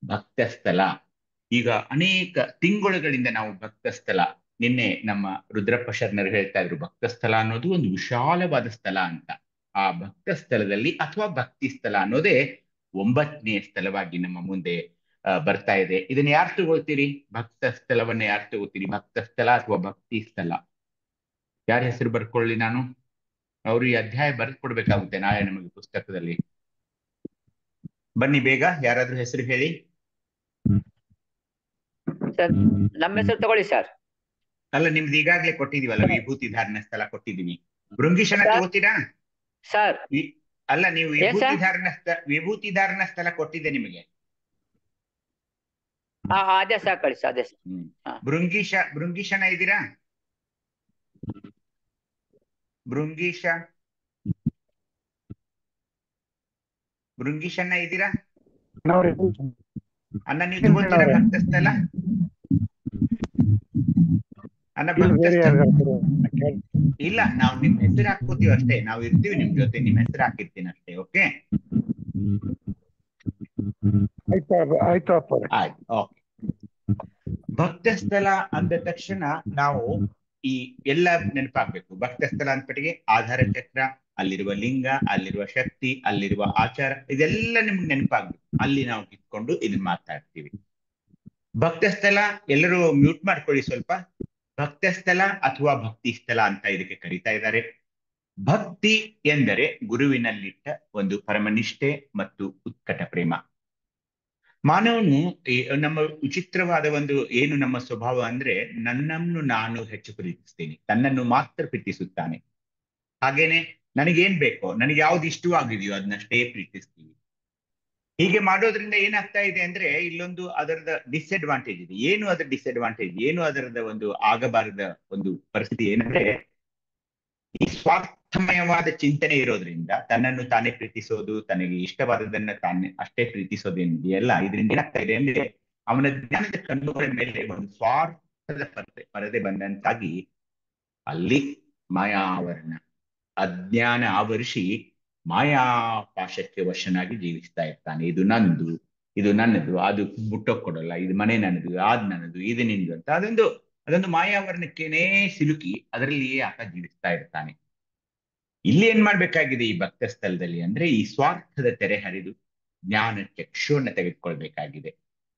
ಭಕ್ತ ಸ್ಥಳ. ಈಗ ಅನೇಕ ತಿಂಗಳುಗಳಿಂದ ನಾವು ಭಕ್ತ ಸ್ಥಳ, ನಿನ್ನೆ ನಮ್ಮ ರುದ್ರಪ್ಪ ಶರಣರು ಹೇಳ್ತಾ ಇದ್ರು ಭಕ್ತ ಸ್ಥಳ ಅನ್ನೋದು ಒಂದು ವಿಶಾಲವಾದ ಸ್ಥಳ ಅಂತ. ಆ ಭಕ್ತ ಸ್ಥಳದಲ್ಲಿ ಅಥವಾ ಭಕ್ತಿ ಸ್ಥಳ ಅನ್ನೋದೇ 9ನೇ ಸ್ಥಳವಾಗಿ ನಮ್ಮ ಮುಂದೆ ಬರ್ತಾ ಇದೆ. ಇದನ್ನ ಯಾರು ತಗೊಳ್ತೀರಿ? ಭಕ್ತ ಸ್ಥಳವನ್ನ ಯಾರು ತಗೋತೀರಿ? ಭಕ್ತ ಸ್ಥಳ ಅಥವಾ ಭಕ್ತಿ ಸ್ಥಳ? ಯಾರ ಹೆಸರು ಬರ್ಕೊಳ್ಳಿ? ನಾನು ಅವರು ಈ ಅಧ್ಯಾಯ ಬರೆದು ಕೊಡ್ಬೇಕಾಗುತ್ತೆ ನಾಳೆ ನಮಗೆ ಪುಸ್ತಕದಲ್ಲಿ. ಬನ್ನಿ ಬೇಗ, ಯಾರಾದ್ರೂ ಹೆಸರು ಹೇಳಿ. ಸರ್ ನಮ್ಮ ಹೆಸರು ತಗೊಳ್ಳಿ ಸರ್. ಅಲ್ಲ, ನಿಮ್ದು ಈಗಾಗ್ಲೇ ಕೊಟ್ಟಿದೀವಲ್ಲ, ವಿಭೂತಿ ಧಾರಣ ಸ್ಥಳ ಕೊಟ್ಟಿದೀನಿ. ಭೃಂಗಿಶನ ಸರ್? ತಗೋತೀರಾ ಸರ್ ಅಲ್ಲ, ನೀವು ಏನ್ ಸರ್? ವಿಭೂತಿ ಧಾರಣ ಸ್ಥಳ ಕೊಟ್ಟಿದ್ದೆ ನಿಮಗೆ. ಅದೇ ಸರ್ ಕಳಿಸಿ, ಅದೇ ಸರ್. ಭೃಂಗಿಶನ ಇದ್ದೀರಾ? ಭೃಂಗಿಶನ ಇದ್ದೀರಾ ಅನ್ನ? ನೀವು ತಗೋತೀರಾ ಭಕ್ತ ಸ್ಥಳ? ಅನ್ನ ಭಕ್ತ ಸ್ಥಳ ಇಲ್ಲ, ನಾವು ನಿಮ್ ಹೆಸರು ಹಾಕೋತೀವಿ ಅಷ್ಟೇ. ನಾವು ಇರ್ತೀವಿ ನಿಮ್ ಜೊತೆ, ನಿಮ್ ಹೆಸರು ಹಾಕಿರ್ತೀನಿ ಅಷ್ಟೇ. ಓಕೆ, ಆಯ್ತು. ಓಕೆ. ಭಕ್ತ ಸ್ಥಳ ಅಂದ ತಕ್ಷಣ ನಾವು ಈ ಎಲ್ಲ ನೆನಪಾಗ್ಬೇಕು. ಭಕ್ತ ಸ್ಥಳ ಅಂದ್ಪಟ್ಟಿಗೆ ಆಧಾರ ಚಕ್ರ, ಅಲ್ಲಿರುವ ಲಿಂಗ, ಅಲ್ಲಿರುವ ಶಕ್ತಿ, ಅಲ್ಲಿರುವ ಆಚಾರ, ಇದೆಲ್ಲ ನಿಮ್ಗೆ ನೆನಪಾಗ್ಬೇಕು. ಅಲ್ಲಿ ನಾವು ಕಿತ್ಕೊಂಡು ಇದನ್ನ ಮಾತಾಡ್ತೀವಿ. ಭಕ್ತ ಸ್ಥಳ ಎಲ್ಲರೂ ಮ್ಯೂಟ್ ಮಾಡ್ಕೊಳ್ಳಿ ಸ್ವಲ್ಪ. ಭಕ್ತ ಸ್ಥಳ ಅಥವಾ ಭಕ್ತಿ ಸ್ಥಳ ಅಂತ ಇದಕ್ಕೆ ಕರೀತಾ ಇದ್ದಾರೆ. ಭಕ್ತಿ ಎಂದರೆ ಗುರುವಿನಲ್ಲಿಟ್ಟ ಒಂದು ಪರಮನಿಷ್ಠೆ ಮತ್ತು ಉತ್ಕಟ ಪ್ರೇಮ. ಮಾನವನು ನಮ್ಮ ವಿಚಿತ್ರವಾದ ಒಂದು ಏನು ನಮ್ಮ ಸ್ವಭಾವ ಅಂದ್ರೆ, ನನ್ನನ್ನು ನಾನು ಹೆಚ್ಚು ಪ್ರೀತಿಸ್ತೀನಿ, ತನ್ನನ್ನು ಮಾತ್ರ ಪ್ರೀತಿಸುತ್ತಾನೆ. ಹಾಗೇನೆ ನನಗೇನ್ ಬೇಕೋ, ನನಗೆ ಯಾವ್ದು ಇಷ್ಟವಾಗಿದೆಯೋ ಅದನ್ನಷ್ಟೇ ಪ್ರೀತಿಸ್ತೀವಿ. ಹೀಗೆ ಮಾಡೋದ್ರಿಂದ ಏನಾಗ್ತಾ ಇದೆ ಅಂದ್ರೆ, ಇಲ್ಲೊಂದು ಅದರದ ಡಿಸ್ಅಡ್ವಾಂಟೇಜ್ ಇದೆ. ಏನು ಅದರ ಡಿಸ್ಅಡ್ವಾಂಟೇಜ್, ಏನು ಅದರದ ಒಂದು ಆಗಬಾರದ ಒಂದು ಪರಿಸ್ಥಿತಿ ಏನಂದ್ರೆ, ಈ ಸ್ವಾರ್ಥಮಯವಾದ ಚಿಂತನೆ ಇರೋದ್ರಿಂದ ತನ್ನನ್ನು ತಾನೇ ಪ್ರೀತಿಸೋದು, ತನಗೆ ಇಷ್ಟವಾದದನ್ನ ತಾನೇ ಅಷ್ಟೇ ಪ್ರೀತಿಸೋದೇನಿದೆಯಲ್ಲ, ಇದರಿಂದ ಏನಾಗ್ತಾ ಇದೆ ಅಂದ್ರೆ, ಅವನ ಜ್ಞಾನದ ಕಣ್ಣುಗಳ ಮೇಲೆ ಒಂದು ಸ್ವಾರ್ಥದ ಪರದೆ ಬಂದಂತಾಗಿ ಅಲ್ಲಿ ಮಾಯಾವರಣ, ಅಜ್ಞಾನ ಆವರಿಸಿ ಮಾಯಾಪಾಶಕ್ಕೆ ವಶನಾಗಿ ಜೀವಿಸ್ತಾ ಇರ್ತಾನೆ. ಇದು ನಂದು, ಇದು ನನ್ನದು, ಅದು ಮುಟ್ಟೋಕ್ ಕೊಡಲ್ಲ, ಇದು ಮನೆ ನನ್ನದು, ಅದ್ ನನ್ನದು, ಇದು ನಿಂದು ಅಂತ ಅದೊಂದು ಮಾಯಾವರಣಕ್ಕೇನೆ ಸಿಲುಕಿ ಅದರಲ್ಲಿಯೇ ಆತ ಜೀವಿಸ್ತಾ ಇರ್ತಾನೆ. ಇಲ್ಲಿ ಏನ್ ಮಾಡ್ಬೇಕಾಗಿದೆ ಈ ಭಕ್ತ ಸ್ಥಳದಲ್ಲಿ ಅಂದ್ರೆ, ಈ ಸ್ವಾರ್ಥದ ತೆರೆ ಹರಿದು ಜ್ಞಾನ ಚಕ್ಷುವನ್ನ ತೆಗೆದುಕೊಳ್ಬೇಕಾಗಿದೆ.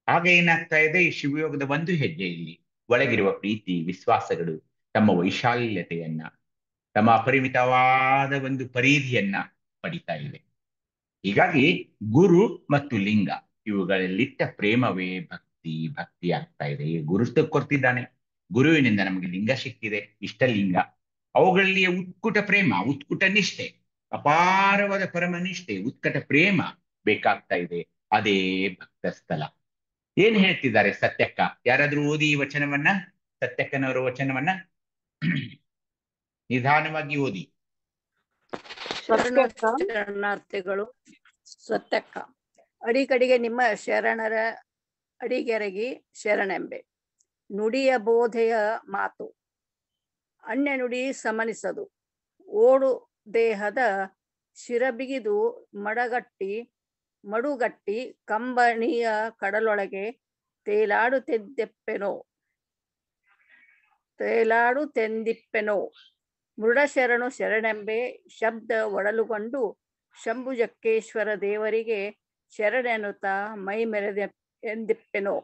ಆಗ ಏನಾಗ್ತಾ ಇದೆ, ಈ ಶಿವಯೋಗದ ಒಂದು ಹೆಜ್ಜೆ ಇಲ್ಲಿ ಒಳಗಿರುವ ಪ್ರೀತಿ ವಿಶ್ವಾಸಗಳು ತಮ್ಮ ವೈಶಾಲ್ಯತೆಯನ್ನ, ತಮ್ಮ ಅಪರಿಮಿತವಾದ ಒಂದು ಪರಿಧಿಯನ್ನ ಪಡಿತಾ ಇದೆ. ಹೀಗಾಗಿ ಗುರು ಮತ್ತು ಲಿಂಗ ಇವುಗಳಲ್ಲಿಟ್ಟ ಪ್ರೇಮವೇ ಭಕ್ತಿ ಆಗ್ತಾ ಇದೆ. ಈ ಗುರು ಕೊಡ್ತಿದ್ದಾನೆ, ಗುರುವಿನಿಂದ ನಮಗೆ ಲಿಂಗ ಸಿಕ್ಕಿದೆ, ಇಷ್ಟಲಿಂಗ. ಅವುಗಳಲ್ಲಿ ಉತ್ಕುಟ ಪ್ರೇಮ, ಉತ್ಕುಟ ನಿಷ್ಠೆ, ಅಪಾರವಾದ ಪರಮನಿಷ್ಠೆ, ಉತ್ಕಟ ಪ್ರೇಮ ಬೇಕಾಗ್ತಾ ಇದೆ. ಅದೇ ಭಕ್ತ ಸ್ಥಳ. ಏನ್ ಹೇಳ್ತಿದ್ದಾರೆ ಸತ್ಯಕ್ಕ? ಯಾರಾದ್ರೂ ಓದಿ ಈ ವಚನವನ್ನ, ಸತ್ಯಕ್ಕನವರ ವಚನವನ್ನ ನಿಧಾನವಾಗಿ ಓದಿ. ಶರಣಾರ್ಥಿಗಳು. ಸತ್ಯಕ್ಕ. ಅಡಿಕಡಿಗೆ ನಿಮ್ಮ ಶರಣರ ಅಡಿಗೆರಗಿ ಶರಣೆಂಬೆ. ನುಡಿಯ ಬೋಧೆಯ ಮಾತು ಅನ್ಯ ನುಡಿ ಸಮನಿಸದು. ಓಡು ದೇಹದ ಶಿರಬಿಗಿದು ಮಡುಗಟ್ಟಿ ಕಂಬನಿಯ ಕಡಲೊಳಗೆ ತೇಲಾಡುತ್ತೆಂದಿಪ್ಪೆನೋ. ಮೃಡಶರಣು ಶರಣೆಂಬೆ ಶಬ್ದ ಒಡಲುಗೊಂಡು ಶಂಭುಜಕ್ಕೇಶ್ವರ ದೇವರಿಗೆ ಶರಣೆನ್ನುತ್ತ ಮೈ ಮೆರೆದೆ ಎಂದಿಪ್ಪೆನೋ.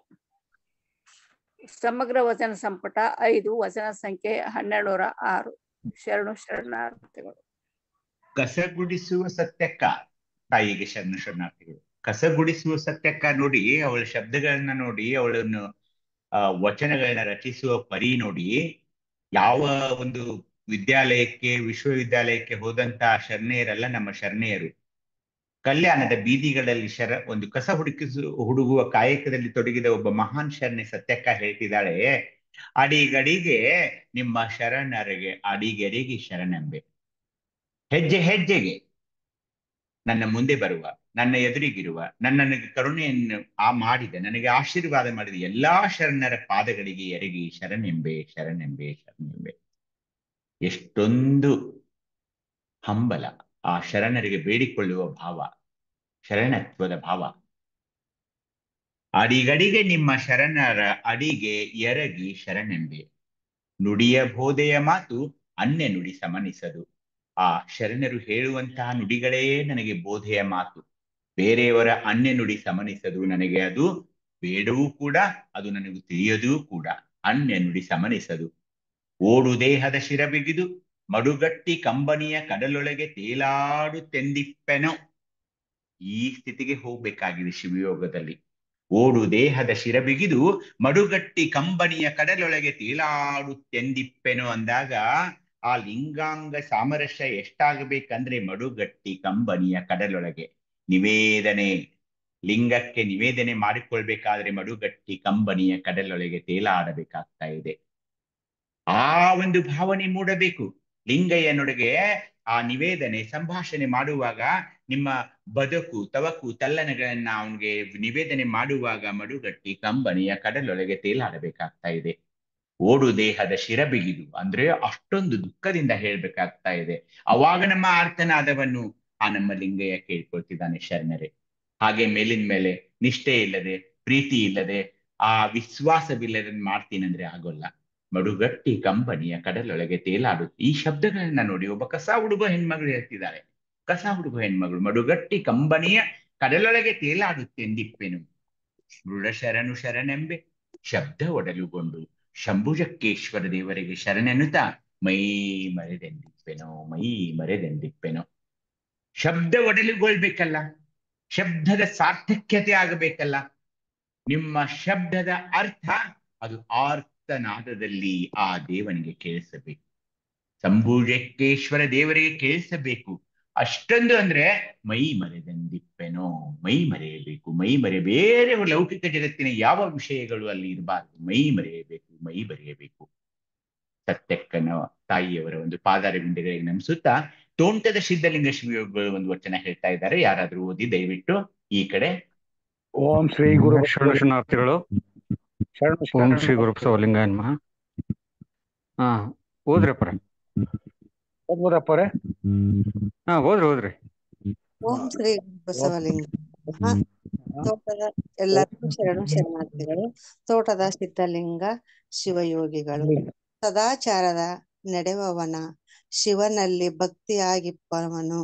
ಸಮಗ್ರ ವಚನ ಸಂಪುಟ 5, ವಚನ ಸಂಖ್ಯೆ 1206. ಶರಣಾರ್ಥಿಗಳು. ಕಸಗುಡಿಸುವ ಸತ್ಯಕ್ಕ ತಾಯಿಗೆ ಶರಣಾರ್ಥಿಗಳು. ಕಸಗುಡಿಸುವ ಸತ್ಯಕ್ಕ ನೋಡಿ, ಅವಳ ಶಬ್ದಗಳನ್ನ ನೋಡಿ, ಅವಳನ್ನು ವಚನಗಳನ್ನ ರಚಿಸುವ ಪರಿ ನೋಡಿ. ಯಾವ ಒಂದು ವಿದ್ಯಾಲಯಕ್ಕೆ, ವಿಶ್ವವಿದ್ಯಾಲಯಕ್ಕೆ ಹೋದಂತ ಶರಣೆಯರಲ್ಲ ನಮ್ಮ ಶರಣೆಯರು. ಕಲ್ಯಾಣದ ಬೀದಿಗಳಲ್ಲಿ ಒಂದು ಕಸ ಹುಡುಗುವ ಕಾಯಕದಲ್ಲಿ ತೊಡಗಿದ ಒಬ್ಬ ಮಹಾನ್ ಶರಣೆ ಸತ್ಯಕ್ಕ ಹೇಳ್ತಿದ್ದಾಳೆ, ಅಡಿಗಡಿಗೆ ನಿಮ್ಮ ಶರಣರಿಗೆ ಅಡಿಗೆರೆಗೆ ಶರಣೆಂಬೆ. ಹೆಜ್ಜೆ ಹೆಜ್ಜೆಗೆ ನನ್ನ ಮುಂದೆ ಬರುವ, ನನ್ನ ಎದುರಿಗಿರುವ, ನನ್ನನ್ನು ಕರುಣೆಯನ್ನು ಮಾಡಿದ, ನನಗೆ ಆಶೀರ್ವಾದ ಮಾಡಿದ ಎಲ್ಲಾ ಶರಣರ ಪಾದಗಳಿಗೆ ಎರಗಿ ಶರಣೆಂಬೆ. ಎಷ್ಟೊಂದು ಹಂಬಲ ಆ ಶರಣರಿಗೆ ಬೇಡಿಕೊಳ್ಳುವ ಭಾವ, ಶರಣತ್ವದ ಭಾವ. ಅಡಿಗಡಿಗೆ ನಿಮ್ಮ ಶರಣರ ಅಡಿಗೆ ಎರಗಿ ಶರಣೆಂಬೆ. ನುಡಿಯ ಬೋಧೆಯ ಮಾತು ಅನ್ಯ ನುಡಿ ಸಮನಿಸದು. ಆ ಶರಣರು ಹೇಳುವಂತಹ ನುಡಿಗಳೇ ನನಗೆ ಬೋಧೆಯ ಮಾತು. ಬೇರೆಯವರ ಅನ್ಯ ನುಡಿ ಸಮನಿಸದು. ನನಗೆ ಅದು ಬೇಡವೂ ಕೂಡ, ಅದು ನನಗೂ ತಿಳಿಯದೂ ಕೂಡ. ಅನ್ಯ ನುಡಿ ಸಮನಿಸದು. ಓಡು ದೇಹದ ಶಿರಬಿಗಿದು ಮಡುಗಟ್ಟಿ ಕಂಬನಿಯ ಕಡಲೊಳಗೆ ತೇಲಾಡುತ್ತೆಂದಿಪ್ಪೆನೋ. ಈ ಸ್ಥಿತಿಗೆ ಹೋಗ್ಬೇಕಾಗಿದೆ ಶಿವಯೋಗದಲ್ಲಿ. ಓಡು ದೇಹದ ಶಿರಬಿಗಿದು ಮಡುಗಟ್ಟಿ ಕಂಬನಿಯ ಕಡಲೊಳಗೆ ತೇಲಾಡುತ್ತೆಂದಿಪ್ಪೆನೋ ಅಂದಾಗ ಆ ಲಿಂಗಾಂಗ ಸಾಮರಸ್ಯ ಎಷ್ಟಾಗಬೇಕಂದ್ರೆ ಮಡುಗಟ್ಟಿ ಕಂಬನಿಯ ಕಡಲೊಳಗೆ ನಿವೇದನೆ, ಲಿಂಗಕ್ಕೆ ನಿವೇದನೆ ಮಾಡಿಕೊಳ್ಬೇಕಾದ್ರೆ ಮಡುಗಟ್ಟಿ ಕಂಬನಿಯ ಕಡಲೊಳಗೆ ತೇಲಾಡಬೇಕಾಗ್ತಾ ಇದೆ. ಆ ಒಂದು ಭಾವನೆ ಮೂಡಬೇಕು. ಲಿಂಗಯ್ಯನೊಳಗೆ ಆ ನಿವೇದನೆ ಸಂಭಾಷಣೆ ಮಾಡುವಾಗ ನಿಮ್ಮ ಬದುಕು ತವಕು ತಲ್ಲಣಗಳನ್ನ ಅವನಿಗೆ ನಿವೇದನೆ ಮಾಡುವಾಗ ಮಡುಗಟ್ಟಿ ಕಂಬನಿಯ ಕಡಲೊಳಗೆ ತೇಲಾಡಬೇಕಾಗ್ತಾ ಇದೆ. ಓಡು ದೇಹದ ಶಿರಬಿಗಿದು ಅಂದ್ರೆ ಅಷ್ಟೊಂದು ದುಃಖದಿಂದ ಹೇಳ್ಬೇಕಾಗ್ತಾ ಇದೆ. ಅವಾಗ ನಮ್ಮ ಆರ್ತನಾದವನ್ನು ಆ ನಮ್ಮ ಲಿಂಗಯ್ಯ ಕೇಳ್ಕೊಳ್ತಿದ್ದಾನೆ ಶರಣರೇ. ಹಾಗೆ ಮೇಲಿನ ಮೇಲೆ ನಿಷ್ಠೆ ಇಲ್ಲದೆ, ಪ್ರೀತಿ ಇಲ್ಲದೆ, ಆ ವಿಶ್ವಾಸವಿಲ್ಲದೆ ಮಾಡ್ತೀನಂದ್ರೆ ಆಗೋಲ್ಲ. ಮಡುಗಟ್ಟಿ ಕಂಬನಿಯ ಕಡಲೊಳಗೆ ತೇಲಾಡುತ್ತೆ. ಈ ಶಬ್ದಗಳನ್ನ ನೋಡಿ, ಒಬ್ಬ ಕಸ ಹುಡುಗ ಹೆಣ್ಮಗಳು ಹೇಳ್ತಿದ್ದಾರೆ. ಕಸ ಹುಡುಗ ಹೆಣ್ಮಗಳು ಮಡುಗಟ್ಟಿ ಕಂಬನಿಯ ಕಡಲೊಳಗೆ ತೇಲಾಡುತ್ತೆಂದಿಪ್ಪೆನು. ಮೃಡ ಶರಣು ಶರಣೆಂಬೆ ಶಬ್ದ ಒಡಲುಗೊಂಡು ಶಂಭುಜಕ್ಕೇಶ್ವರ ದೇವರಿಗೆ ಶರಣೆನ್ನುತ್ತಾ ಮೈ ಮರೆದೆಂದಿಪ್ಪೆನೋ, ಮೈ ಮರೆದೆಂದಿಪ್ಪೆನೋ. ಶಬ್ದ ಒಡಲುಗೊಳ್ಬೇಕಲ್ಲ, ಶಬ್ದದ ಸಾರ್ಥಕ್ಯತೆ ಆಗಬೇಕಲ್ಲ. ನಿಮ್ಮ ಶಬ್ದದ ಅರ್ಥ ಅದು ಆರ್ತನಾದದಲ್ಲಿ ಆ ದೇವನಿಗೆ ಕೇಳಿಸಬೇಕು, ಶಂಭುಜಕ್ಕೇಶ್ವರ ದೇವರಿಗೆ ಕೇಳಿಸಬೇಕು. ಅಷ್ಟೊಂದು ಅಂದ್ರೆ ಮೈ ಮರೆದೆಂದಿಪ್ಪೆನೋ, ಮೈ ಮರೆಯಬೇಕು. ಮೈ ಮರೆ ಬೇರೆ ಲೌಕಿಕ ಜಗತ್ತಿನ ಯಾವ ವಿಷಯಗಳು ಅಲ್ಲಿ ಇರಬಾರ್ದು. ಮೈ ಮರೆಯಬೇಕು, ಮೈ ಬರೆಯಬೇಕು. ಸತ್ಯಕ್ಕನ ತಾಯಿಯವರ ಒಂದು ಪಾದಾರವಿಂದಗಳಿಗೆ ನಮಿಸುತ್ತಾ ತೋಂಟದ ಸಿದ್ಧಲಿಂಗ ಶಿವಯೋಗಿಗಳು ಒಂದು ವಚನ ಹೇಳ್ತಾ ಇದ್ದಾರೆ. ಯಾರಾದ್ರೂ ಓದಿ ದಯವಿಟ್ಟು ಈ ಕಡೆ. ಓಂ ಶ್ರೀ ಗುರು ಶರಣಾರ್ಥಿಗಳು. ಓಂ ಶ್ರೀ ಗುರು ಬಸವಲಿಂಗಾಯ ನಮಃ. ಹಾ ಓದ್ರಪ್ಪರ. ಓದ್ಬೋದಪ್ಪರೇ? ಹಾ ಓದ್ರಿ. ಓಂ ಶ್ರೀ ಬಸವಲಿಂಗ. ತೋಟದ ಎಲ್ಲರಿಗೂ ಶರಣಾರ್ಥಿಗಳು. ತೋಟದ ಸಿದ್ಧಲಿಂಗ ಶಿವಯೋಗಿಗಳು. ಸದಾಚಾರದ ನಡೆವವನ ಶಿವನಲ್ಲಿ ಭಕ್ತಿಯಾಗಿಪ್ಪವನು.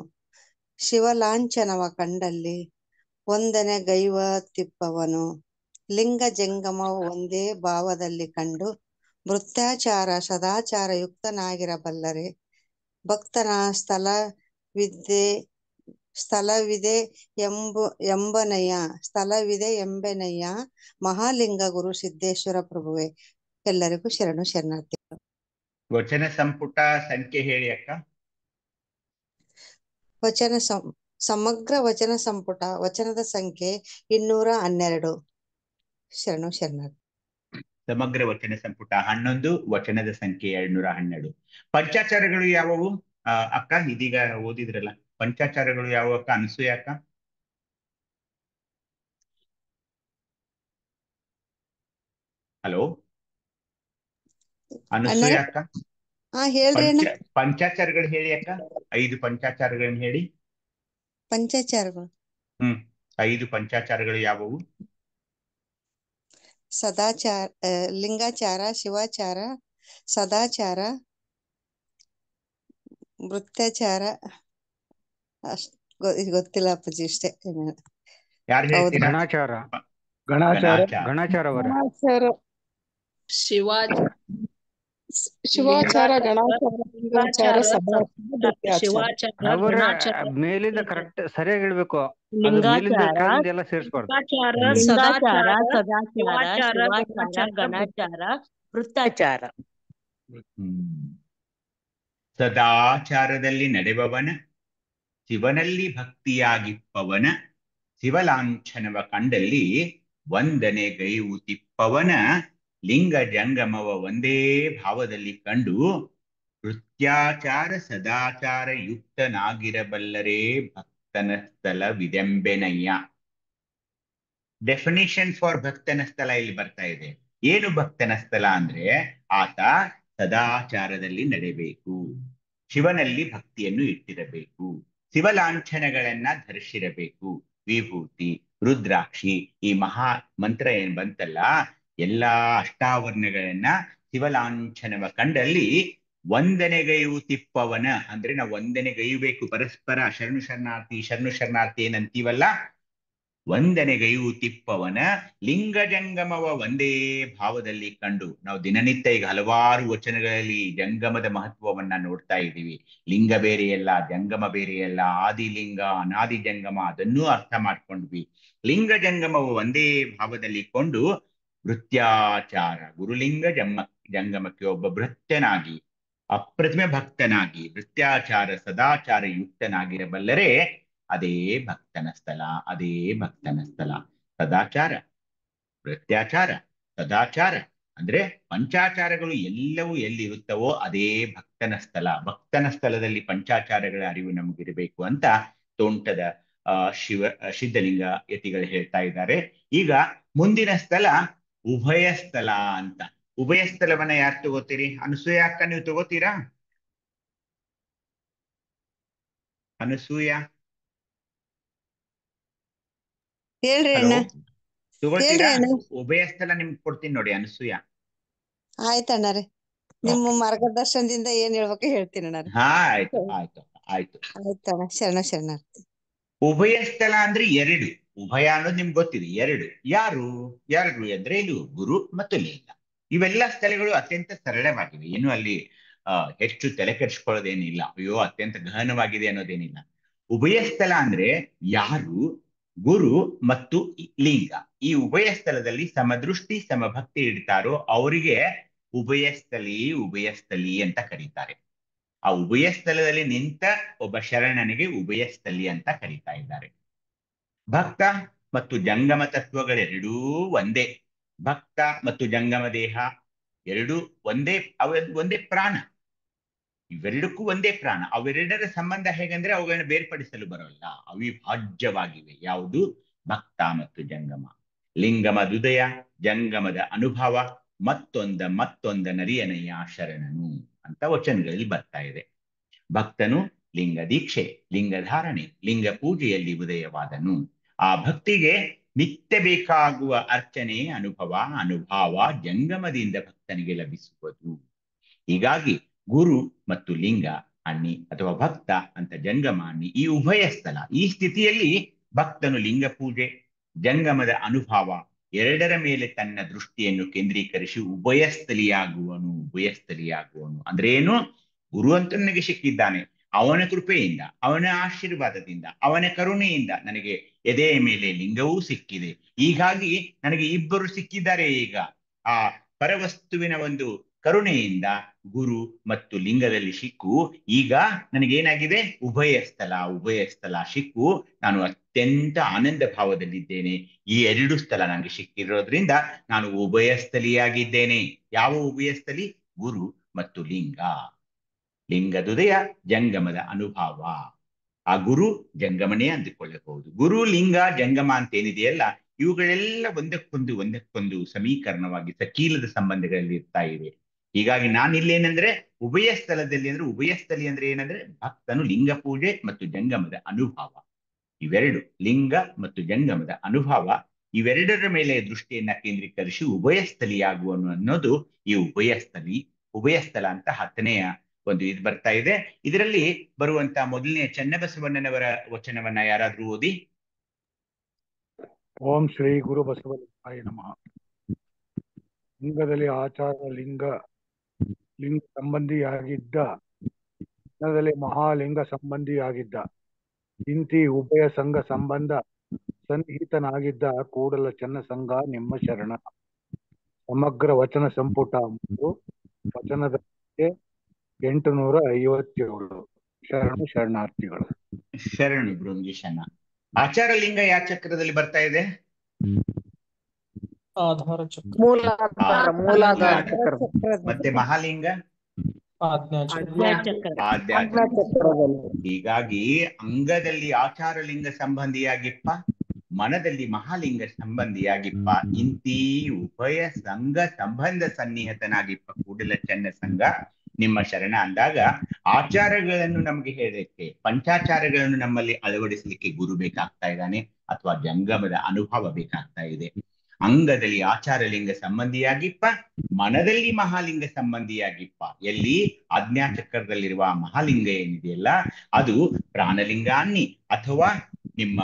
ಶಿವಲಾಂಛನವ ಕಂಡಲ್ಲಿ ಒಂದನೆ ಗೈವ ತಿಪ್ಪವನು. ಲಿಂಗ ಜಂಗಮ ಒಂದೇ ಭಾವದಲ್ಲಿ ಕಂಡು ಭೃತ್ಯಾಚಾರ ಸದಾಚಾರ ಯುಕ್ತನಾಗಿರಬಲ್ಲರೆ. ಭಕ್ತನ ಸ್ಥಳವಿದೆ ಎಂಬೆನಯ್ಯ ಮಹಾಲಿಂಗ ಗುರು ಸಿದ್ದೇಶ್ವರ ಪ್ರಭುವೆ. ಎಲ್ಲರಿಗೂ ಶರಣಾರ್ಥಿಗಳು. ವಚನ ಸಂಪುಟ ಸಂಖ್ಯೆ ಹೇಳಿ ಅಕ್ಕ. ಸಮಗ್ರ ವಚನ ಸಂಪುಟ ವಚನದ ಸಂಖ್ಯೆ 212. ಶರಣಾರ್ಥಿ. ಸಮಗ್ರ ವಚನ ಸಂಪುಟ 11, ವಚನದ ಸಂಖ್ಯೆ 212. ಪಂಚಾಚಾರಗಳು ಯಾವುವು ಅಕ್ಕ? ಇದೀಗ ಓದಿದ್ರಲ್ಲ, ಪಂಚಾಚಾರಗಳು ಯಾವ ಅಕ್ಕ? ಅನಸೂಯ ಅಕ್ಕ. ಹಲೋ ಅನಸೂಯ ಅಕ್ಕ. ಪಂಚಾಚಾರಗಳು ಹೇಳಿ ಅಕ್ಕ. 5 ಪಂಚಾಚಾರಗಳನ್ನ ಹೇಳಿ. ಪಂಚಾಚಾರಗಳು 5 ಪಂಚಾಚಾರಗಳು ಯಾವುವು? ಸದಾಚಾರ, ಲಿಂಗಾಚಾರ, ಶಿವಾಚಾರ, ಸದಾಚಾರ, ಭೃತ್ಯಾಚಾರ. ಗೊತ್ತಿಲ್ಲ ಅಪ್ಪಾಜಿ, ಇಷ್ಟೇ. ಗಣಾಚಾರ, ಶಿವಾಚಾರ, ಮೇಲಿಂದ ಕರೆಕ್ಟ್ ಸರಿಯಾಗಿ ಹೇಳ್ಬೇಕು. ಎಲ್ಲ ಸೇರಿಸಬಾರ್ದು. ಗಣಾಚಾರ, ವೃತ್ತಾಚಾರ. ಸದಾಚಾರದಲ್ಲಿ ನಡೆಬವನ ಶಿವನಲ್ಲಿ ಭಕ್ತಿಯಾಗಿಪ್ಪವನ. ಶಿವಲಾಂಛನವ ಕಂಡಲ್ಲಿ ವಂದನೆ ಗೈವು ತಿಪ್ಪವನ. ಲಿಂಗ ಜಂಗಮವ ಒಂದೇ ಭಾವದಲ್ಲಿ ಕಂಡು ವೃತ್ಯಾಚಾರ ಸದಾಚಾರ ಯುಕ್ತನಾಗಿರಬಲ್ಲರೇ. ಭಕ್ತನ ಸ್ಥಳ ವಿದೆಂಬೆನಯ್ಯ. ಡೆಫಿನಿಷನ್ ಫಾರ್ ಭಕ್ತನ ಸ್ಥಳ ಇಲ್ಲಿ ಬರ್ತಾ ಇದೆ. ಏನು ಭಕ್ತನ ಸ್ಥಳ ಅಂದ್ರೆ, ಆತ ಸದಾಚಾರದಲ್ಲಿ ನಡೆಯಬೇಕು, ಶಿವನಲ್ಲಿ ಭಕ್ತಿಯನ್ನು ಇಟ್ಟಿರಬೇಕು, ಶಿವಲಾಂಛನಗಳನ್ನ ಧರಿಸಿರಬೇಕು. ವಿಭೂತಿ, ರುದ್ರಾಕ್ಷಿ, ಈ ಮಹಾ ಮಂತ್ರ ಏನ್ ಬಂತಲ್ಲ, ಎಲ್ಲಾ ಅಷ್ಟಾವರಣಗಳನ್ನ ಶಿವಲಾಂಛನವ ಕಂಡಲ್ಲಿ ವಂದನೆಗೈವು ತಿಪ್ಪವನ. ಅಂದ್ರೆ ನಾವು ವಂದನೆಗೈಯಬೇಕು ಪರಸ್ಪರ. ಶರಣು ಶರಣಾರ್ಥಿ ಏನಂತೀವಲ್ಲ, ವಂದನೆಗೈಯು ತಿಪ್ಪವನ ಲಿಂಗ ಜಂಗಮವ ಒಂದೇ ಭಾವದಲ್ಲಿ ಕಂಡು. ನಾವು ದಿನನಿತ್ಯ ಈಗ ಹಲವಾರು ವಚನಗಳಲ್ಲಿ ಜಂಗಮದ ಮಹತ್ವವನ್ನ ನೋಡ್ತಾ ಇದ್ದೀವಿ. ಲಿಂಗ ಬೇರೆಯಲ್ಲ, ಜಂಗಮ ಬೇರೆಯಲ್ಲ, ಆದಿಲಿಂಗ ಅನಾದಿ ಜಂಗಮ, ಅದನ್ನೂ ಅರ್ಥ ಮಾಡ್ಕೊಂಡ್ವಿ. ಲಿಂಗ ಜಂಗಮವ ಒಂದೇ ಭಾವದಲ್ಲಿ ಕೊಂಡು ಭೃತ್ಯಾಚಾರ ಗುರುಲಿಂಗ ಜಂಗಮಕ್ಕೆ ಒಬ್ಬ ಭೃತ್ಯನಾಗಿ ಅಪ್ರತಿಮ ಭಕ್ತನಾಗಿ ಭೃತ್ಯಾಚಾರ ಸದಾಚಾರ ಯುಕ್ತನಾಗಿರಬಲ್ಲರೆ ಅದೇ ಭಕ್ತನ ಸ್ಥಳ, ಅದೇ ಭಕ್ತನ ಸ್ಥಳ. ಸದಾಚಾರ, ಭೃತ್ಯಾಚಾರ, ಸದಾಚಾರ ಅಂದ್ರೆ ಪಂಚಾಚಾರಗಳು ಎಲ್ಲವೂ ಎಲ್ಲಿರುತ್ತವೋ ಅದೇ ಭಕ್ತನ ಸ್ಥಳ. ಭಕ್ತನ ಸ್ಥಳದಲ್ಲಿ ಪಂಚಾಚಾರಗಳ ಅರಿವು ನಮಗಿರಬೇಕು ಅಂತ ತೋಂಟದ ಸಿದ್ಧಲಿಂಗ ಯತಿಗಳು ಹೇಳ್ತಾ ಇದ್ದಾರೆ. ಈಗ ಮುಂದಿನ ಸ್ಥಳ ಉಭಯ ಸ್ಥಳ ಅಂತ. ಉಭಯ ಸ್ಥಳವನ್ನ ಯಾರು ತಗೋತೀರಿ? ಅನಸೂಯ ಅಕ್ಕ ನೀವು ತಗೋತೀರಾ? ಅನಸೂಯ ಹೇಳ್ರಿ ಹಲೋ, ಅಣ್ಣ, ತಗೊಳ್ತೀರಾ? ಹೇಳ್ರಿ ಅಣ್ಣ. ಉಭಯ ಸ್ಥಳ ನಿಮ್ಗೆ ಕೊಡ್ತೀನಿ ನೋಡಿ ಅನಸೂಯ. ಆಯ್ತಣ್ಣರೇ, ನಿಮ್ಮ ಮಾರ್ಗದರ್ಶನದಿಂದ ಏನ್ ಹೇಳ್ಬೇಕು ಹೇಳ್ತೀನಿ ಅಣ್ಣ. ಹಾ ಆಯ್ತು ಆಯ್ತು ಆಯ್ತು ಆಯ್ತಣ್ಣ, ಶರಣಾರ್ಥಿ. ಉಭಯ ಸ್ಥಳ ಅಂದ್ರೆ ಎರಡು. ಉಭಯ ಅನ್ನೋದು ನಿಮ್ಗೆ ಗೊತ್ತಿದೆ, ಎರಡು. ಯಾರು ಅಂದ್ರೆ ಇದು ಗುರು ಮತ್ತು ಲಿಂಗ. ಇವೆಲ್ಲ ಸ್ಥಳಗಳು ಅತ್ಯಂತ ಸರಳವಾಗಿವೆ, ಏನು ಅಲ್ಲಿ ಹೆಚ್ಚು ತಲೆ ಕೆಡಿಸ್ಕೊಳ್ಳೋದೇನಿಲ್ಲ. ಅಯ್ಯೋ ಅತ್ಯಂತ ಗಹನವಾಗಿದೆ ಅನ್ನೋದೇನಿಲ್ಲ. ಉಭಯ ಸ್ಥಳ ಅಂದ್ರೆ ಯಾರು ಗುರು ಮತ್ತು ಲಿಂಗ ಈ ಉಭಯ ಸ್ಥಳದಲ್ಲಿ ಸಮದೃಷ್ಟಿ ಸಮಭಕ್ತಿ ಇಡ್ತಾರೋ ಅವರಿಗೆ ಉಭಯಸ್ಥಲಿ ಅಂತ ಕರೀತಾರೆ. ಆ ಉಭಯ ಸ್ಥಳದಲ್ಲಿ ನಿಂತ ಒಬ್ಬ ಶರಣನಿಗೆ ಉಭಯಸ್ಥಲಿ ಅಂತ ಕರೀತಾ ಇದ್ದಾರೆ. ಭಕ್ತ ಮತ್ತು ಜಂಗಮ ತತ್ವಗಳೆರಡೂ ಒಂದೇ. ಭಕ್ತ ಮತ್ತು ಜಂಗಮ ದೇಹ ಎರಡೂ ಒಂದೇ, ಒಂದೇ ಪ್ರಾಣ. ಇವೆರಡಕ್ಕೂ ಒಂದೇ ಪ್ರಾಣ. ಅವೆರಡರ ಸಂಬಂಧ ಹೇಗಂದ್ರೆ ಅವುಗಳನ್ನ ಬೇರ್ಪಡಿಸಲು ಬರೋಲ್ಲ, ಅವಿಭಾಜ್ಯವಾಗಿವೆ. ಯಾವುದು? ಭಕ್ತ ಮತ್ತು ಜಂಗಮ. ಲಿಂಗಮದ ಉದಯ, ಜಂಗಮದ ಅನುಭವ, ಮತ್ತೊಂದ ನರಿಯನಯ್ಯ ಶರಣನು ಅಂತ ವಚನಗಳಲ್ಲಿ ಬರ್ತಾ ಇದೆ. ಭಕ್ತನು ಲಿಂಗ ದೀಕ್ಷೆ, ಲಿಂಗ ಧಾರಣೆ, ಲಿಂಗ ಪೂಜೆಯಲ್ಲಿ ಉದಯವಾದನು. ಆ ಭಕ್ತಿಗೆ ನಿತ್ಯ ಬೇಕಾಗುವ ಅರ್ಚನೆ, ಅನುಭವ ಜಂಗಮದಿಂದ ಭಕ್ತನಿಗೆ ಲಭಿಸುವುದು. ಹೀಗಾಗಿ ಗುರು ಮತ್ತು ಲಿಂಗ ಅನ್ನಿ ಅಥವಾ ಭಕ್ತ ಅಂತ ಜಂಗಮ ಅನ್ನಿ ಈ ಉಭಯ ಸ್ಥಳ. ಈ ಸ್ಥಿತಿಯಲ್ಲಿ ಭಕ್ತನು ಲಿಂಗ ಪೂಜೆ, ಜಂಗಮದ ಅನುಭವ ಎರಡರ ಮೇಲೆ ತನ್ನ ದೃಷ್ಟಿಯನ್ನು ಕೇಂದ್ರೀಕರಿಸಿ ಉಭಯಸ್ಥಲಿಯಾಗುವನು. ಅಂದ್ರೆ ಏನು? ಗುರು ಅಂತ ನನಗೆ ಸಿಕ್ಕಿದ್ದಾನೆ, ಅವನ ಕೃಪೆಯಿಂದ, ಅವನ ಆಶೀರ್ವಾದದಿಂದ, ಅವನ ಕರುಣೆಯಿಂದ ನನಗೆ ಎದೆಯ ಮೇಲೆ ಲಿಂಗವೂ ಸಿಕ್ಕಿದೆ. ಹೀಗಾಗಿ ನನಗೆ ಇಬ್ಬರು ಸಿಕ್ಕಿದ್ದಾರೆ. ಈಗ ಆ ಪರವಸ್ತುವಿನ ಒಂದು ಕರುಣೆಯಿಂದ ಗುರು ಮತ್ತು ಲಿಂಗದಲ್ಲಿ ಸಿಕ್ಕು ಈಗ ನನಗೇನಾಗಿದೆ? ಉಭಯ ಸ್ಥಳ ಸಿಕ್ಕು ನಾನು ಅತ್ಯಂತ ಆನಂದ ಭಾವದಲ್ಲಿದ್ದೇನೆ. ಈ ಎರಡು ಸ್ಥಳ ನನಗೆ ಸಿಕ್ಕಿರೋದ್ರಿಂದ ನಾನು ಉಭಯಸ್ಥಲಿಯಾಗಿದ್ದೇನೆ. ಯಾವ ಉಭಯಸ್ಥಲಿ? ಗುರು ಮತ್ತು ಲಿಂಗ. ಲಿಂಗದುದಯ, ಜಂಗಮದ ಅನುಭವ. ಆ ಗುರು ಜಂಗಮನೇ ಅಂದುಕೊಳ್ಳಬಹುದು. ಗುರು ಲಿಂಗ ಜಂಗಮ ಅಂತೇನಿದೆಯಲ್ಲ, ಇವುಗಳೆಲ್ಲ ಒಂದಕ್ಕೊಂದು ಸಮೀಕರಣವಾಗಿ ಸಕೀಲದ ಸಂಬಂಧಗಳಲ್ಲಿ ಇರ್ತಾ ಇವೆ. ಹೀಗಾಗಿ ನಾನಿಲ್ಲೇನಂದ್ರೆ ಉಭಯ ಸ್ಥಳದಲ್ಲಿ ಅಂದ್ರೆ ಉಭಯಸ್ಥಲಿ ಅಂದ್ರೆ ಏನಂದ್ರೆ ಭಕ್ತನು ಲಿಂಗ ಪೂಜೆ ಮತ್ತು ಜಂಗಮದ ಅನುಭವ, ಇವೆರಡು ಲಿಂಗ ಮತ್ತು ಜಂಗಮದ ಅನುಭವ ಇವೆರಡರ ಮೇಲೆ ದೃಷ್ಟಿಯನ್ನ ಕೇಂದ್ರೀಕರಿಸಿ ಉಭಯಸ್ಥಲಿಯಾಗುವನು ಅನ್ನೋದು ಈ ಉಭಯಸ್ಥಳ ಅಂತ 10ನೆಯ ಒಂದು ಇದು ಬರ್ತಾ ಇದೆ. ಇದರಲ್ಲಿ ಬರುವಂತ ಮೊದಲನೆಯ ಚನ್ನಬಸವಣ್ಣನವರ ವಚನವನ್ನ ಯಾರಾದ್ರೂ ಓದಿ. ಓಂ ಶ್ರೀ ಗುರು ಬಸವಲಿಂಗಾಯ ನಮಃ. ಲಿಂಗದಲ್ಲಿ ಆಚಾರ ಲಿಂಗ ಸಂಬಂಧಿಯಾಗಿದ್ದ, ಲಿಂಗದಲ್ಲಿ ಮಹಾಲಿಂಗ ಸಂಬಂಧಿಯಾಗಿದ್ದ, ಇಂತಿ ಉಭಯ ಸಂಘ ಸಂಬಂಧ ಸನ್ನಿಹಿತನಾಗಿದ್ದ ಕೂಡಲ ಚನ್ನ ಸಂಘ ನಿಮ್ಮ ಶರಣ. ಸಮಗ್ರ ವಚನ ಸಂಪುಟ 3 ವಚನದ 857. ಶರಣಾರ್ಥಿಗಳು. ಶರಣು ಬೃಂಗೇಶನ. ಆಚಾರ ಲಿಂಗ ಯಾವ ಚಕ್ರದಲ್ಲಿ ಬರ್ತಾ ಇದೆ? ಆಧಾರ ಚಕ್ರ. ಮೂಲಾಧಾರ ಚಕ್ರ. ಮತ್ತೆ ಮಹಾಲಿಂಗ ಹೀಗಾಗಿ ಅಂಗದಲ್ಲಿ ಆಚಾರ ಲಿಂಗ ಸಂಬಂಧಿಯಾಗಿಪ್ಪ, ಮನದಲ್ಲಿ ಮಹಾಲಿಂಗ ಸಂಬಂಧಿಯಾಗಿಪ್ಪ, ಇಂತಿ ಉಭಯ ಸಂಘ ಸಂಬಂಧ ಸನ್ನಿಹಿತನಾಗಿಪ್ಪ ಕೂಡಲ ಚನ್ನ ಸಂಘ ನಿಮ್ಮ ಶರಣ ಅಂದಾಗ ಆಚಾರಗಳನ್ನು ನಮಗೆ ಹೇಳಲಿಕ್ಕೆ, ಪಂಚಾಚಾರಗಳನ್ನು ನಮ್ಮಲ್ಲಿ ಅಳವಡಿಸಲಿಕ್ಕೆ ಗುರು ಬೇಕಾಗ್ತಾ ಇದ್ದಾನೆ ಅಥವಾ ಜಂಗಮದ ಅನುಭವ ಬೇಕಾಗ್ತಾ ಇದೆ. ಅಂಗದಲ್ಲಿ ಆಚಾರ ಲಿಂಗ ಸಂಬಂಧಿಯಾಗಿಪ್ಪ, ಮನದಲ್ಲಿ ಮಹಾಲಿಂಗ ಸಂಬಂಧಿಯಾಗಿಪ್ಪ. ಎಲ್ಲಿ? ಆಜ್ಞಾಚಕ್ರದಲ್ಲಿರುವ ಮಹಾಲಿಂಗ ಏನಿದೆಯಲ್ಲ ಅದು ಪ್ರಾಣಲಿಂಗಾನ್ನಿ ಅಥವಾ ನಿಮ್ಮ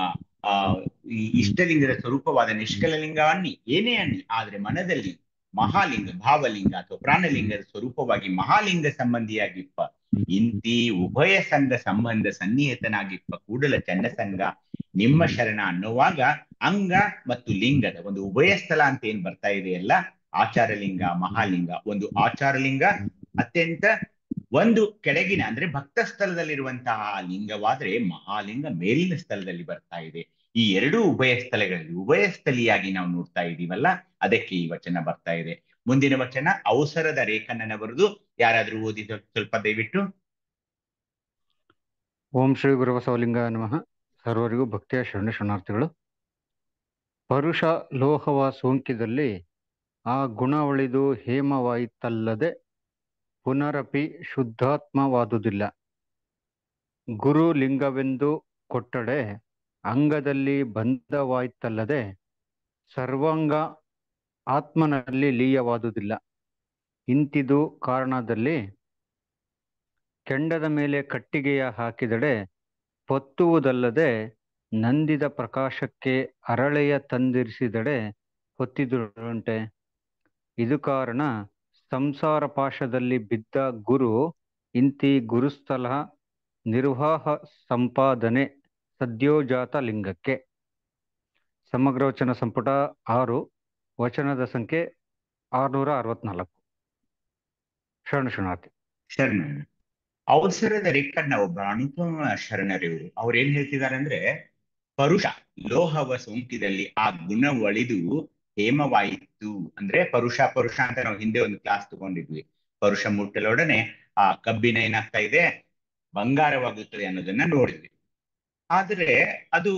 ಈ ಇಷ್ಟಲಿಂಗದ ಸ್ವರೂಪವಾದ ನಿಷ್ಕಲ ಲಿಂಗ ಅನ್ನಿ, ಏನೇ ಅನ್ನಿ, ಆದ್ರೆ ಮನದಲ್ಲಿ ಮಹಾಲಿಂಗ ಭಾವಲಿಂಗ ಅಥವಾ ಪ್ರಾಣಲಿಂಗದ ಸ್ವರೂಪವಾಗಿ ಮಹಾಲಿಂಗ ಸಂಬಂಧಿಯಾಗಿಪ್ಪ ಇಂತಿ ಉಭಯ ಸಂಘ ಸಂಬಂಧ ಸನ್ನಿಹಿತನಾಗಿಪ್ಪ ಕೂಡಲ ಚಂಡ ಸಂಘ ನಿಮ್ಮ ಶರಣ ಅನ್ನುವಾಗ ಅಂಗ ಮತ್ತು ಲಿಂಗದ ಒಂದು ಉಭಯ ಸ್ಥಳ ಅಂತ ಏನ್ ಬರ್ತಾ ಇದೆಯಲ್ಲ, ಆಚಾರಲಿಂಗ ಮಹಾಲಿಂಗ, ಒಂದು ಆಚಾರಲಿಂಗ ಅತ್ಯಂತ ಒಂದು ಕೆಳಗಿನ ಅಂದ್ರೆ ಭಕ್ತ ಸ್ಥಳದಲ್ಲಿರುವಂತಹ ಲಿಂಗವಾದ್ರೆ ಮಹಾಲಿಂಗ ಮೇಲಿನ ಸ್ಥಳದಲ್ಲಿ ಬರ್ತಾ ಇದೆ. ಈ ಎರಡೂ ಉಭಯ ಸ್ಥಳಗಳಲ್ಲಿ ಉಭಯ ಸ್ಥಳೀಯಾಗಿ ನಾವು ನೋಡ್ತಾ ಇದ್ದೀವಲ್ಲ, ಅದಕ್ಕೆ ಈ ವಚನ ಬರ್ತಾ ಇದೆ. ಮುಂದಿನ ವಚನ ಅವಸರದ ರೇಖಣ್ಣನವರದು, ಯಾರಾದ್ರೂ ಓದಿ ಸ್ವಲ್ಪ ದಯವಿಟ್ಟು. ಓಂ ಶ್ರೀ ಗುರು ಬಸವಲಿಂಗಾಯ ನಮಃ. ಸರ್ವರಿಗೂ ಭಕ್ತಿಯ ಶರಣ ಶರಣಾರ್ಥಿಗಳು. ಪರುಷ ಲೋಹವ ಸೋಂಕಿದಲ್ಲಿ ಆ ಗುಣ ಒಳಿದು ಹೇಮವಾಯಿತಲ್ಲದೆ ಪುನರಪಿ ಶುದ್ಧಾತ್ಮವಾದುದಿಲ್ಲ. ಗುರು ಲಿಂಗವೆಂದು ಕೊಟ್ಟಡೆ ಅಂಗದಲ್ಲಿ ಬಂಧವಾಯಿತಲ್ಲದೆ ಸರ್ವಾಂಗ ಆತ್ಮನಲ್ಲಿ ಲೀಯವಾದುದಿಲ್ಲ. ಇಂತಿದು ಕಾರಣದಲ್ಲಿ ಕೆಂಡದ ಮೇಲೆ ಕಟ್ಟಿಗೆಯ ಹಾಕಿದಡೆ ಹೊತ್ತುವುದಲ್ಲದೆ ನಂದಿದ ಪ್ರಕಾಶಕ್ಕೆ ಅರಳೆಯ ತಂದಿರಿಸಿದಡೆ ಹೊತ್ತಿದುಂಟೆ. ಇದು ಕಾರಣ ಸಂಸಾರ ಪಾಶದಲ್ಲಿ ಬಿದ್ದ ಗುರು ಇಂತಿ ಗುರುಸ್ಥಳ ನಿರ್ವಾಹ ಸಂಪಾದನೆ ಸದ್ಯೋಜಾತ ಲಿಂಗಕ್ಕೆ. ಸಮಗ್ರ ವಚನ ಸಂಪುಟ 6, ವಚನದ ಸಂಖ್ಯೆ 664. ಶರಣ ಶರಣಾರ್ಥಿ. ಶರಣ ಅವಸರದ ರೇಖಣ್ಣ ಒಬ್ಬ ಅನುಪಮ ಶರಣರಿವರು. ಅವ್ರು ಏನ್ ಹೇಳ್ತಿದ್ದಾರೆ ಅಂದ್ರೆ, ಪರುಷ ಲೋಹವ ಸೋಂಕಿದಲ್ಲಿ ಆ ಗುಣ ಒಳಿದು ಹೇಮವಾಯಿತು. ಅಂದ್ರೆ ಪರುಷ ಅಂತ ನಾವು ಹಿಂದೆ ಒಂದು ಕ್ಲಾಸ್ ತಗೊಂಡಿದ್ವಿ. ಪರುಷ ಮುಟ್ಟಲೊಡನೆ ಆ ಕಬ್ಬಿನ ಏನಾಗ್ತಾ ಇದೆ, ಬಂಗಾರವಾಗುತ್ತದೆ ಅನ್ನೋದನ್ನ ನೋಡಿದ್ವಿ. ಆದ್ರೆ ಅದು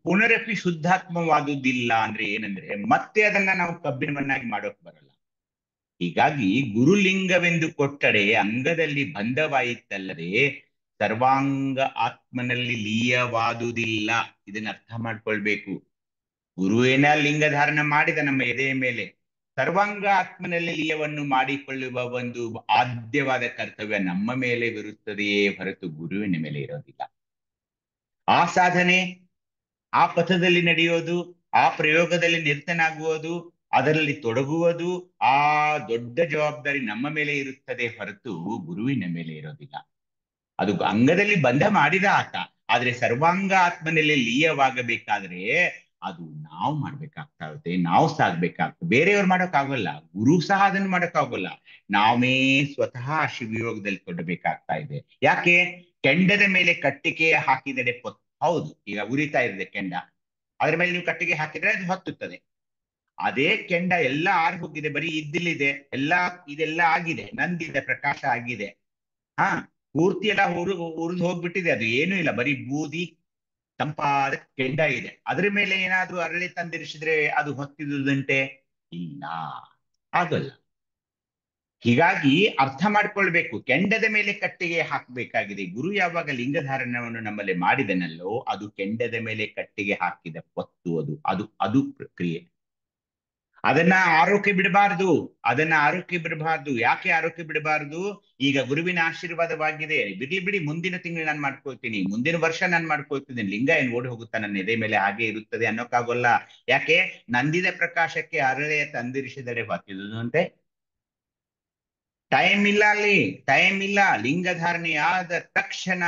ಪುನರಪಿ ಶುದ್ಧಾತ್ಮವಾದುದಿಲ್ಲ ಅಂದ್ರೆ ಏನಂದ್ರೆ ಮತ್ತೆ ಅದನ್ನ ನಾವು ಕಬ್ಬಿಣವನ್ನಾಗಿ ಮಾಡೋಕ್ ಬರಲ್ಲ. ಹೀಗಾಗಿ ಗುರುಲಿಂಗವೆಂದು ಕೊಟ್ಟರೆ ಅಂಗದಲ್ಲಿ ಬಂಧವಾಯಿತಲ್ಲದೆ ಸರ್ವಾಂಗ ಆತ್ಮನಲ್ಲಿ ಲೀಯವಾದುದಿಲ್ಲ. ಇದನ್ನ ಅರ್ಥ ಮಾಡ್ಕೊಳ್ಬೇಕು. ಗುರುವೇನ ಲಿಂಗ ಧಾರಣ ಮಾಡಿದ ನಮ್ಮ ಎದೆಯ ಮೇಲೆ, ಸರ್ವಾಂಗ ಆತ್ಮನಲ್ಲಿ ಲೀಯವನ್ನು ಮಾಡಿಕೊಳ್ಳುವ ಒಂದು ಆದ್ಯವಾದ ಕರ್ತವ್ಯ ನಮ್ಮ ಮೇಲೆ ಇರುತ್ತದೆಯೇ ಹೊರತು ಗುರುವಿನ ಮೇಲೆ ಇರೋದಿಲ್ಲ. ಆ ಸಾಧನೆ, ಆ ಪಥದಲ್ಲಿ ನಡೆಯೋದು, ಆ ಪ್ರಯೋಗದಲ್ಲಿ ನಿರತನಾಗುವುದು, ಅದರಲ್ಲಿ ತೊಡಗುವುದು, ಆ ದೊಡ್ಡ ಜವಾಬ್ದಾರಿ ನಮ್ಮ ಮೇಲೆ ಇರುತ್ತದೆ ಹೊರತು ಗುರುವಿನ ಮೇಲೆ ಇರೋದಿಲ್ಲ. ಅದು ಅಂಗದಲ್ಲಿ ಬಂಧ ಮಾಡಿದ ಆತ, ಆದ್ರೆ ಸರ್ವಾಂಗ ಆತ್ಮನಲ್ಲಿ ಲೀಯವಾಗಬೇಕಾದ್ರೆ ಅದು ನಾವು ಮಾಡ್ಬೇಕಾಗ್ತದೆ, ನಾವು ಸಾಗ್ಬೇಕಾಗ್ತದೆ. ಬೇರೆಯವ್ರು ಮಾಡೋಕ್ಕಾಗಲ್ಲ, ಗುರು ಸಹ ಅದನ್ನು ಮಾಡೋಕ್ಕಾಗಲ್ಲ. ನಾವೇ ಸ್ವತಃ ಶಿವಯೋಗದಲ್ಲಿ ತೊಡಬೇಕಾಗ್ತಾ ಇದೆ. ಯಾಕೆ? ಕೆಂಡದ ಮೇಲೆ ಕಟ್ಟಿಗೆ ಹಾಕಿದರೆ ಹೌದು, ಈಗ ಉರಿತಾ ಇದೆ ಕೆಂಡ, ಅದ್ರ ಮೇಲೆ ನೀವು ಕಟ್ಟಿಗೆ ಹಾಕಿದ್ರೆ ಅದು ಹೊತ್ತುತ್ತದೆ. ಅದೇ ಕೆಂಡ ಎಲ್ಲ ಆರಿ ಹೋಗಿದೆ, ಬರೀ ಇದ್ದಿಲ್ಲಿದೆ, ಇದೆಲ್ಲ ಆಗಿದೆ, ನಂದಿದೆ, ಪ್ರಕಾಶ ಆಗಿದೆ, ಪೂರ್ತಿ ಎಲ್ಲ ಉರಿದು ಹೋಗ್ಬಿಟ್ಟಿದೆ, ಅದು ಏನೂ ಇಲ್ಲ, ಬರೀ ಬೂದಿ ತಂಪಾದ ಕೆಂಡ ಇದೆ. ಅದ್ರ ಮೇಲೆ ಏನಾದ್ರೂ ಅರಳಿ ತಂದಿರಿಸಿದ್ರೆ ಅದು ಹೊತ್ತಿದುದಂತೆ? ಇಲ್ಲ, ಆಗಲ್ಲ. ಹೀಗಾಗಿ ಅರ್ಥ ಮಾಡ್ಕೊಳ್ಬೇಕು, ಕೆಂಡದ ಮೇಲೆ ಕಟ್ಟಿಗೆ ಹಾಕಬೇಕಾಗಿದೆ. ಗುರು ಯಾವಾಗ ಲಿಂಗಧಾರಣವನ್ನು ನಮ್ಮಲ್ಲಿ ಮಾಡಿದನಲ್ಲೋ ಅದು ಕೆಂಡದ ಮೇಲೆ ಕಟ್ಟಿಗೆ ಹಾಕಿದ ಪೊತ್ತು, ಅದು ಪ್ರಕ್ರಿಯೆ. ಅದನ್ನ ಆರೋಗ್ಯ ಬಿಡಬಾರ್ದು, ಯಾಕೆ ಆರೋಗ್ಯ ಬಿಡಬಾರ್ದು? ಈಗ ಗುರುವಿನ ಆಶೀರ್ವಾದವಾಗಿದೆ, ಬಿಡಿ ಮುಂದಿನ ತಿಂಗಳು ನಾನು ಮಾಡ್ಕೊಳ್ತೀನಿ, ಮುಂದಿನ ವರ್ಷ ನಾನು ಮಾಡ್ಕೊಳ್ತೀನಿ, ಲಿಂಗ ಏನ್ ಓಡಿ ಹೋಗುತ್ತಾ ನನ್ನ ಎದೆ ಮೇಲೆ ಹಾಗೆ ಇರುತ್ತದೆ ಅನ್ನೋಕ್ಕಾಗಲ್ಲ. ಯಾಕೆ? ನಂದಿದ ಪ್ರಕಾಶಕ್ಕೆ ಅರಳೆಯ ತಂದಿರಿಸಿದರೆ ಹೊತ್ತಿದುದಂತೆ. ಟೈಮ್ ಇಲ್ಲ, ಅಲ್ಲಿ ಟೈಮ್ ಇಲ್ಲ. ಲಿಂಗಧಾರಣೆಯಾದ ತಕ್ಷಣ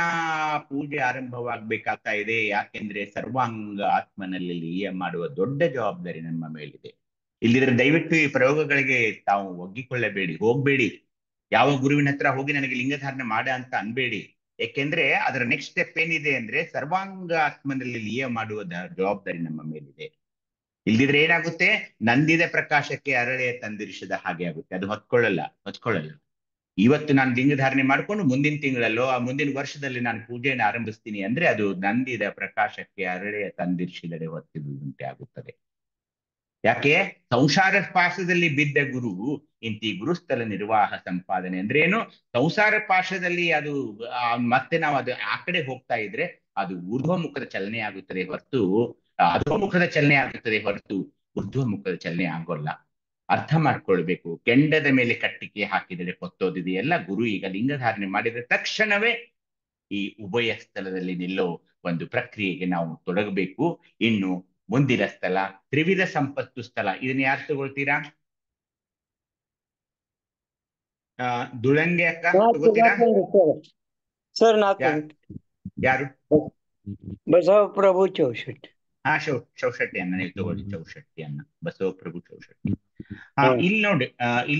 ಪೂಜೆ ಆರಂಭವಾಗ್ಬೇಕಾಗ್ತಾ ಇದೆ. ಯಾಕೆಂದ್ರೆ ಸರ್ವಾಂಗ ಆತ್ಮನಲ್ಲಿ ಲೀಯ ಮಾಡುವ ದೊಡ್ಡ ಜವಾಬ್ದಾರಿ ನಮ್ಮ ಮೇಲಿದೆ. ಇಲ್ಲಿದ್ರೆ ದಯವಿಟ್ಟು ಈ ಪ್ರಯೋಗಗಳಿಗೆ ತಾವು ಒಗ್ಗಿಕೊಳ್ಳಬೇಡಿ, ಹೋಗ್ಬೇಡಿ. ಯಾವ ಗುರುವಿನ ಹತ್ರ ಹೋಗಿ ನನಗೆ ಲಿಂಗಧಾರಣೆ ಮಾಡ ಅಂತ ಅನ್ಬೇಡಿ. ಯಾಕೆಂದ್ರೆ ಅದರ ನೆಕ್ಸ್ಟ್ ಸ್ಟೆಪ್ ಏನಿದೆ ಅಂದ್ರೆ ಸರ್ವಾಂಗ ಆತ್ಮನಲ್ಲಿ ಲೀಯ ಮಾಡುವ ಜವಾಬ್ದಾರಿ ನಮ್ಮ ಮೇಲಿದೆ. ಇಲ್ದಿದ್ರೆ ಏನಾಗುತ್ತೆ? ನಂದಿದ ಪ್ರಕಾಶಕ್ಕೆ ಅರಳೆಯ ತಂದಿರಿಸಿದ ಹಾಗೆ ಆಗುತ್ತೆ, ಅದು ಹೊತ್ಕೊಳ್ಳಲ್ಲ. ಇವತ್ತು ನಾನು ಲಿಂಗಧಾರಣೆ ಮಾಡ್ಕೊಂಡು ಮುಂದಿನ ತಿಂಗಳಲ್ಲೋ ಆ ಮುಂದಿನ ವರ್ಷದಲ್ಲಿ ನಾನು ಪೂಜೆಯನ್ನು ಆರಂಭಿಸ್ತೀನಿ ಅಂದ್ರೆ ಅದು ನಂದಿದ ಪ್ರಕಾಶಕ್ಕೆ ಅರಳೆಯ ತಂದಿರಿಸಿದರೆ ಹೊತ್ತಿದುದಂತೆ ಆಗುತ್ತದೆ. ಯಾಕೆ? ಸಂಸಾರ ಪಾಶದಲ್ಲಿ ಬಿದ್ದ ಗುರು ಇಂತಿ ಗುರುಸ್ಥಳ ನಿರ್ವಾಹ ಸಂಪಾದನೆ ಅಂದ್ರೆ ಏನು? ಸಂಸಾರ ಪಾಶದಲ್ಲಿ ಅದು ಮತ್ತೆ ನಾವು ಅದು ಆ ಕಡೆ ಹೋಗ್ತಾ ಇದ್ರೆ ಅದು ಊರ್ಧ್ವಮುಖದ ಚಲನೆ ಆಗುತ್ತದೆ ಹೊರತು ಅಧೋಮುಖದ ಚಲನೆ ಆಗುತ್ತದೆ ಹೊರತು ಊರ್ಧ್ವಮುಖದ ಚಲನೆ ಆಗೋಲ್ಲ. ಅರ್ಥ ಮಾಡ್ಕೊಳ್ಬೇಕು. ಕೆಂಡದ ಮೇಲೆ ಕಟ್ಟಿಗೆ ಹಾಕಿದರೆ ಹೊತ್ತೋದಿದೆಯಲ್ಲ, ಗುರು ಈಗ ಲಿಂಗಧಾರಣೆ ಮಾಡಿದ ತಕ್ಷಣವೇ ಈ ಉಭಯ ಸ್ಥಳದಲ್ಲಿ ನಿಲ್ಲೋ ಒಂದು ಪ್ರಕ್ರಿಯೆಗೆ ನಾವು ತೊಡಗಬೇಕು. ಇನ್ನು ಮುಂದಿನ ಸ್ಥಳ ತ್ರಿವಿಧ ಸಂಪತ್ತು ಸ್ಥಳ. ಇದನ್ನ ಯಾರು ತಗೊಳ್ತೀರಾ? ದುಳಂಗೆ ಅಕ್ಕ ತಗೋತೀರಾ? ಸರ್ ಯಾರು? ಬಸವಪ್ರಭು ಚೌಶೆಟ್ಟಿ. ಚೌಶೆಟ್ಟಿ ಅನ್ನ ನೀವು ತಗೊಳ್ಳಿ. ಚೌಶೆಟ್ಟಿ ಅನ್ನ, ಬಸವಪ್ರಭು ಚೌಶೆಟ್ಟಿ. ಇಲ್ಲಿ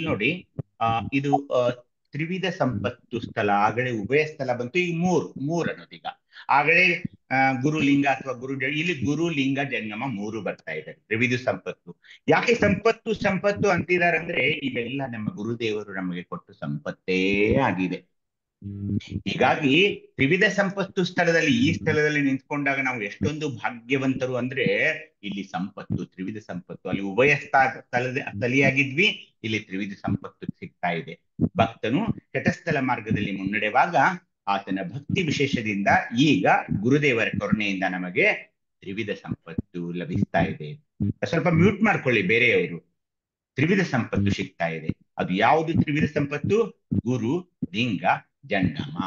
ನೋಡಿ ಇದು ತ್ರಿವಿಧ ಸಂಪತ್ತು ಸ್ಥಳ. ಆಗಲೇ ಉಭಯ ಸ್ಥಳ ಬಂತು. ಈಗ ಮೂರು ಅನ್ನೋದು. ಈಗ ಆಗಲೇ ಗುರುಲಿಂಗ ಅಥವಾ ಇಲ್ಲಿ ಗುರುಲಿಂಗ ಜಂಗಮ ಮೂರು ಬರ್ತಾ ಇದೆ. ತ್ರಿವಿಧ ಸಂಪತ್ತು. ಯಾಕೆ ಸಂಪತ್ತು ಅಂತಿದ್ದಾರೆ ಅಂದ್ರೆ ಇವೆಲ್ಲ ನಮ್ಮ ಗುರುದೇವರು ನಮಗೆ ಕೊಟ್ಟು ಸಂಪತ್ತೇ ಆಗಿದೆ. ಹೀಗಾಗಿ ತ್ರಿವಿಧ ಸಂಪತ್ತು ಸ್ಥಳದಲ್ಲಿ, ಈ ಸ್ಥಳದಲ್ಲಿ ನಿಂತ್ಕೊಂಡಾಗ ನಾವು ಎಷ್ಟೊಂದು ಭಾಗ್ಯವಂತರು ಅಂದ್ರೆ ಇಲ್ಲಿ ಸಂಪತ್ತು, ತ್ರಿವಿಧ ಸಂಪತ್ತು. ಅಲ್ಲಿ ಉಭಯ ಸ್ಥಳಿಯಾಗಿದ್ವಿ, ಇಲ್ಲಿ ತ್ರಿವಿಧ ಸಂಪತ್ತು ಸಿಗ್ತಾ ಇದೆ. ಭಕ್ತನು ಶತಸ್ಥಲ ಮಾರ್ಗದಲ್ಲಿ ಮುನ್ನಡೆವಾಗ ಆತನ ಭಕ್ತಿ ವಿಶೇಷದಿಂದ ಈಗ ಗುರುದೇವರ ಕರುಣೆಯಿಂದ ನಮಗೆ ತ್ರಿವಿಧ ಸಂಪತ್ತು ಲಭಿಸ್ತಾ ಇದೆ. ಸ್ವಲ್ಪ ಮ್ಯೂಟ್ ಮಾಡ್ಕೊಳ್ಳಿ ಬೇರೆಯವರು. ತ್ರಿವಿಧ ಸಂಪತ್ತು ಸಿಗ್ತಾ ಇದೆ. ಅದು ಯಾವುದು ತ್ರಿವಿಧ ಸಂಪತ್ತು? ಗುರು, ಲಿಂಗ, ಜಂಗಮ.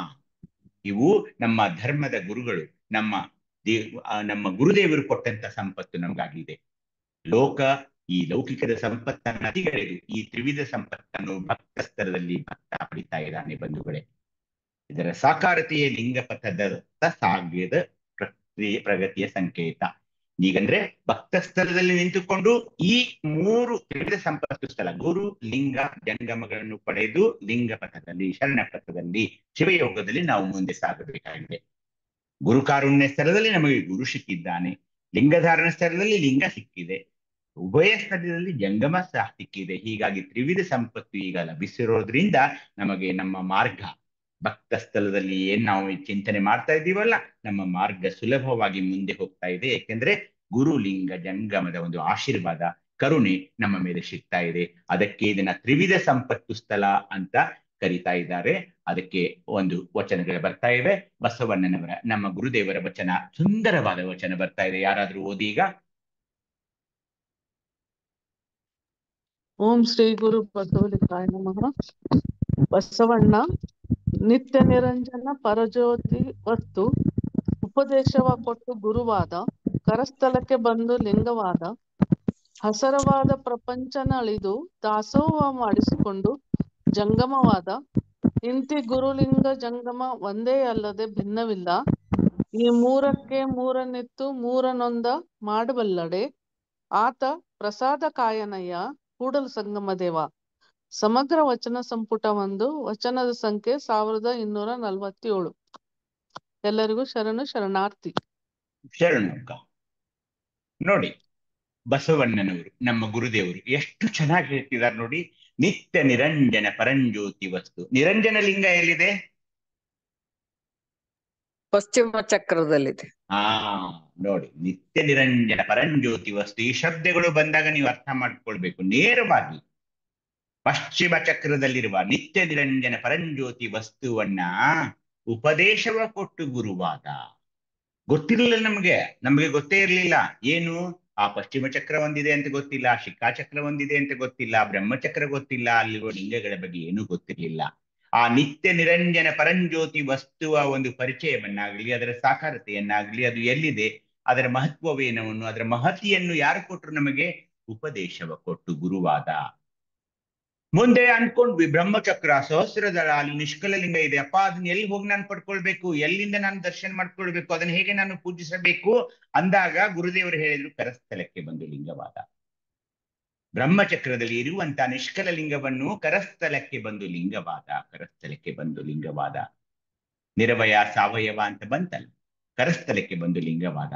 ಇವು ನಮ್ಮ ಧರ್ಮದ ಗುರುಗಳು, ನಮ್ಮ ಗುರುದೇವರು ಕೊಟ್ಟಂತ ಸಂಪತ್ತು ನಮಗಾಗಿದೆ. ಈ ಲೌಕಿಕದ ಸಂಪತ್ತನ್ನು ಅತಿಗಳೆದು ಈ ತ್ರಿವಿಧ ಸಂಪತ್ತನ್ನು ಭಕ್ತ ಸ್ತರದಲ್ಲಿ ಭಕ್ತ ಪಡಿತಾ ಇದ್ದಾನೆ ಬಂಧುಗಳೇ. ಇದರ ಸಾಕಾರತೆಯೇ ಲಿಂಗಪಥದತ್ತ ಸಾಗ್ಯದ ಪ್ರಗತಿಯ ಸಂಕೇತ. ಈಗಂದ್ರೆ ಭಕ್ತ ಸ್ಥಳದಲ್ಲಿ ನಿಂತುಕೊಂಡು ಈ ಮೂರು ತ್ರಿವಿಧ ಸಂಪತ್ತು ಸ್ಥಳ ಗುರು, ಲಿಂಗ, ಜಂಗಮಗಳನ್ನು ಪಡೆದು ಲಿಂಗ ಪಥದಲ್ಲಿ, ಶರಣ ಪಥದಲ್ಲಿ, ಶಿವಯೋಗದಲ್ಲಿ ನಾವು ಮುಂದೆ ಸಾಗಬೇಕಾಗಿದೆ. ಗುರುಕಾರುಣ್ಯ ಸ್ಥಳದಲ್ಲಿ ನಮಗೆ ಗುರು ಸಿಕ್ಕಿದ್ದಾನೆ. ಲಿಂಗಧಾರಣ ಸ್ಥಳದಲ್ಲಿ ಲಿಂಗ ಸಿಕ್ಕಿದೆ. ಉಭಯ ಸ್ಥಳದಲ್ಲಿ ಜಂಗಮ ಸಿಕ್ಕಿದೆ. ಹೀಗಾಗಿ ತ್ರಿವಿಧ ಸಂಪತ್ತು ಈಗ ಲಭಿಸಿರೋದ್ರಿಂದ ನಮಗೆ ನಮ್ಮ ಮಾರ್ಗ, ಭಕ್ತ ಸ್ಥಳದಲ್ಲಿ ಏನ್ ನಾವು ಚಿಂತನೆ ಮಾಡ್ತಾ ಇದ್ದೀವಲ್ಲ, ನಮ್ಮ ಮಾರ್ಗ ಸುಲಭವಾಗಿ ಮುಂದೆ ಹೋಗ್ತಾ ಇದೆ. ಯಾಕೆಂದ್ರೆ ಗುರು, ಲಿಂಗ, ಜಂಗಮದ ಒಂದು ಆಶೀರ್ವಾದ, ಕರುಣೆ ನಮ್ಮ ಮೇಲೆ ಸಿಗ್ತಾ ಇದೆ. ಅದಕ್ಕೆ ಇದನ್ನ ತ್ರಿವಿಧ ಸಂಪತ್ತು ಸ್ಥಳ ಅಂತ ಕರೀತಾ ಇದ್ದಾರೆ. ಅದಕ್ಕೆ ಒಂದು ವಚನಗಳು ಬರ್ತಾ ಇವೆ. ಬಸವಣ್ಣನವರ, ನಮ್ಮ ಗುರುದೇವರ ವಚನ, ಸುಂದರವಾದ ವಚನ ಬರ್ತಾ ಇದೆ. ಯಾರಾದ್ರೂ ಓದೀಗ. ಓಂ ಶ್ರೀ ಗುರು ಬಸವಲಿಂಗಾಯ ನಮಃ. ಬಸವಣ್ಣ ನಿತ್ಯ ನಿರಂಜನ ಪರಜ್ಯೋತಿ ವಸ್ತು ಉಪದೇಶವ ಕೊಟ್ಟು ಗುರುವಾದ, ಕರಸ್ಥಲಕ್ಕೆ ಬಂದು ಲಿಂಗವಾದ, ಹಸರವಾದ ಪ್ರಪಂಚನ ಅಳಿದು ದಾಸೋಹ ಮಾಡಿಸಿಕೊಂಡು ಜಂಗಮವಾದ. ಇಂತಿ ಗುರುಲಿಂಗ ಜಂಗಮ ಒಂದೇ ಅಲ್ಲದೆ ಭಿನ್ನವಿಲ್ಲ. ಈ ಮೂರಕ್ಕೆ ಮೂರನಿತ್ತು ಮೂರನೊಂದ ಮಾಡಬಲ್ಲಡೆ. ಆತ ಪ್ರಸಾದ ಕಾಯನಯ್ಯ ಕೂಡಲ ಸಂಗಮ ದೇವ. ಸಮಗ್ರ ವಚನ ಸಂಪುಟ 1, ವಚನದ ಸಂಖ್ಯೆ 1247. ಎಲ್ಲರಿಗೂ ಶರಣಾರ್ಥಿ. ಶರಣಕ್ಕ. ನೋಡಿ, ಬಸವಣ್ಣನವರು ನಮ್ಮ ಗುರುದೇವರು ಎಷ್ಟು ಚೆನ್ನಾಗಿ ಹೇಳ್ತಿದ್ದಾರೆ ನೋಡಿ. ನಿತ್ಯ ನಿರಂಜನ ಪರಂಜ್ಯೋತಿ ವಸ್ತು. ನಿರಂಜನ ಲಿಂಗ ಎಲ್ಲಿದೆ? ಪಶ್ಚಿಮ ಚಕ್ರದಲ್ಲಿದೆ. ನೋಡಿ, ನಿತ್ಯ ನಿರಂಜನ ಪರಂಜ್ಯೋತಿ ವಸ್ತು. ಈ ಶಬ್ದಗಳು ಬಂದಾಗ ನೀವು ಅರ್ಥ ಮಾಡ್ಕೊಳ್ಬೇಕು. ನೇರವಾಗಿ ಪಶ್ಚಿಮ ಚಕ್ರದಲ್ಲಿರುವ ನಿತ್ಯ ನಿರಂಜನ ಪರಂಜ್ಯೋತಿ ವಸ್ತುವನ್ನ ಉಪದೇಶವ ಕೊಟ್ಟು ಗುರುವಾದ. ಗೊತ್ತಿರಲಿಲ್ಲ ನಮಗೆ ಗೊತ್ತೇ ಇರಲಿಲ್ಲ. ಏನು? ಆ ಪಶ್ಚಿಮ ಚಕ್ರ ಒಂದಿದೆ ಅಂತ ಗೊತ್ತಿಲ್ಲ, ಶಿಖಾಚಕ್ರ ಒಂದಿದೆ ಅಂತ ಗೊತ್ತಿಲ್ಲ, ಬ್ರಹ್ಮಚಕ್ರ ಗೊತ್ತಿಲ್ಲ, ಅಲ್ಲಿರುವ ಲಿಂಗಗಳ ಬಗ್ಗೆ ಏನೂ ಗೊತ್ತಿರಲಿಲ್ಲ. ಆ ನಿತ್ಯ ನಿರಂಜನ ಪರಂಜ್ಯೋತಿ ವಸ್ತುವ ಒಂದು ಪರಿಚಯವನ್ನಾಗ್ಲಿ, ಅದರ ಸಾಕಾರತೆಯನ್ನಾಗ್ಲಿ, ಅದು ಎಲ್ಲಿದೆ, ಅದರ ಮಹತ್ವವೇನವನ್ನು, ಅದರ ಮಹತಿಯನ್ನು ಯಾರು ಕೊಟ್ಟರು ನಮಗೆ? ಉಪದೇಶವ ಕೊಟ್ಟು ಗುರುವಾದ. ಮುಂದೆ ಅನ್ಕೊಂಡ್ವಿ, ಬ್ರಹ್ಮಚಕ್ರ, ಸಹಸ್ರದಳ, ಅಲ್ಲಿ ನಿಷ್ಕಲ ಲಿಂಗ ಇದೆ. ಅಪ್ಪ, ಅದನ್ನ ಎಲ್ಲಿ ಹೋಗಿ ನಾನು ಪಡ್ಕೊಳ್ಬೇಕು? ಎಲ್ಲಿಂದ ನಾನು ದರ್ಶನ ಮಾಡ್ಕೊಳ್ಬೇಕು? ಅದನ್ನ ಹೇಗೆ ನಾನು ಪೂಜಿಸಬೇಕು ಅಂದಾಗ ಗುರುದೇವರು ಹೇಳಿದ್ರು, ಕರಸ್ಥಲಕ್ಕೆ ಬಂದು ಲಿಂಗವಾದ. ಬ್ರಹ್ಮಚಕ್ರದಲ್ಲಿ ಇರುವಂತಹ ನಿಷ್ಕಲ ಲಿಂಗವನ್ನು ಕರಸ್ಥಲಕ್ಕೆ ಬಂದು ಲಿಂಗವಾದ. ಕರಸ್ಥಲಕ್ಕೆ ಬಂದು ಲಿಂಗವಾದ. ನಿರವಯ ಸಾವಯವ ಅಂತ ಬಂತಲ್ಲ, ಕರಸ್ಥಲಕ್ಕೆ ಬಂದು ಲಿಂಗವಾದ.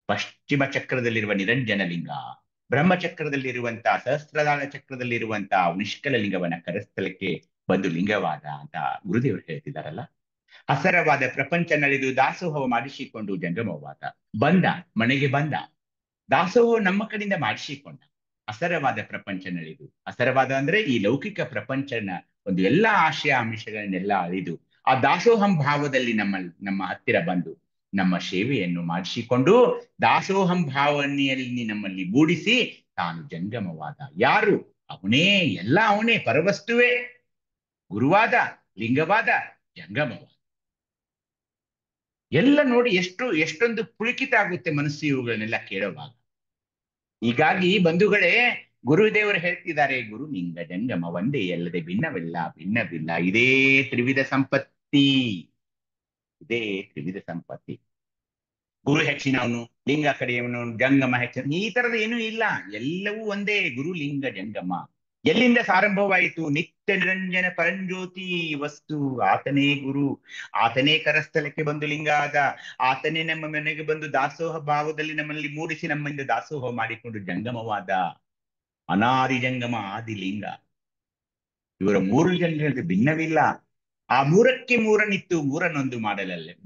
ಪಶ್ಚಿಮ ಚಕ್ರದಲ್ಲಿರುವ ನಿರಂಜನ ಲಿಂಗ, ಬ್ರಹ್ಮಚಕ್ರದಲ್ಲಿರುವಂತಹ, ಸಹಸ್ರದಾಳ ಚಕ್ರದಲ್ಲಿರುವಂತಹ ನಿಷ್ಕಲ ಲಿಂಗವನ್ನ ಕರಸ್ಥಲಕ್ಕೆ ಬಂದು ಲಿಂಗವಾದ ಅಂತ ಗುರುದೇವರು ಹೇಳ್ತಿದಾರಲ್ಲ. ಹಸರವಾದ ಪ್ರಪಂಚ ನಡೆದು ದಾಸೋಹ ಮಾಡಿಸಿಕೊಂಡು ಜಂಗಮವಾದ. ಬಂದ, ಮನೆಗೆ ಬಂದ, ದಾಸೋಹ ನಮ್ಮ ಕಡೆಯಿಂದ ಮಾಡಿಸಿಕೊಂಡ. ಹಸರವಾದ ಪ್ರಪಂಚ ನಡೆದು, ಹಸರವಾದ ಅಂದ್ರೆ ಈ ಲೌಕಿಕ ಪ್ರಪಂಚನ ಒಂದು ಎಲ್ಲಾ ಆಶಯ ಆಮಿಷಗಳನ್ನೆಲ್ಲ ಅಳಿದು ಆ ದಾಸೋಹಂ ಭಾವದಲ್ಲಿ ನಮ್ಮ ಹತ್ತಿರ ಬಂದು ನಮ್ಮ ಸೇವೆಯನ್ನು ಮಾಡಿಸಿಕೊಂಡು ದಾಸೋಹಂ ಭಾವನೆಯಲ್ಲಿ ನಮ್ಮಲ್ಲಿ ಮೂಡಿಸಿ ತಾನು ಜಂಗಮವಾದ. ಯಾರು? ಅವನೇ, ಎಲ್ಲ ಅವನೇ, ಪರವಸ್ತುವೇ. ಗುರುವಾದ, ಲಿಂಗವಾದ, ಜಂಗಮವಾದ. ಎಲ್ಲ ನೋಡಿ ಎಷ್ಟೊಂದು ಪುಳಿಕಿತ ಆಗುತ್ತೆ ಮನಸ್ಸು ಇವುಗಳನ್ನೆಲ್ಲ ಕೇಳುವಾಗ. ಹೀಗಾಗಿ ಬಂಧುಗಳೇ, ಗುರುದೇವರು ಹೇಳ್ತಿದ್ದಾರೆ, ಗುರು ಲಿಂಗ ಜಂಗಮ ಒಂದೇ ಅಲ್ಲದೆ ಭಿನ್ನವಿಲ್ಲ. ಇದೇ ತ್ರಿವಿಧ ಸಂಪತ್ತಿ. ಗುರು ಹೆಚ್ಚಿನವನು, ಲಿಂಗ ಕಡೆಯವನು, ಜಂಗಮ ಹೆಚ್ಚಿನ, ಈ ತರದ ಏನೂ ಇಲ್ಲ. ಎಲ್ಲವೂ ಒಂದೇ. ಗುರು ಲಿಂಗ ಜಂಗಮ ಎಲ್ಲಿಂದ ಪ್ರಾರಂಭವಾಯಿತು? ನಿತ್ಯ ನಿರಂಜನ ಪರಂಜ್ಯೋತಿ ವಸ್ತು. ಆತನೇ ಗುರು, ಆತನೇ ಕರಸ್ಥಲಕ್ಕೆ ಬಂದು ಲಿಂಗ ಆದ, ಆತನೇ ನಮ್ಮ ಮನೆಗೆ ಬಂದು ದಾಸೋಹ ಭಾವದಲ್ಲಿ ನಮ್ಮಲ್ಲಿ ಮೂಡಿಸಿ ನಮ್ಮಿಂದ ದಾಸೋಹ ಮಾಡಿಕೊಂಡು ಜಂಗಮವಾದ. ಅನಾದಿ ಜಂಗಮ, ಆದಿ ಲಿಂಗ. ಇವರ ಮೂರು ಜನರಿಗೆ ಭಿನ್ನವಿಲ್ಲ. ಆ ಮೂರಕ್ಕೆ ಮೂರನಿತ್ತು, ಮೂರನ್ನೊಂದು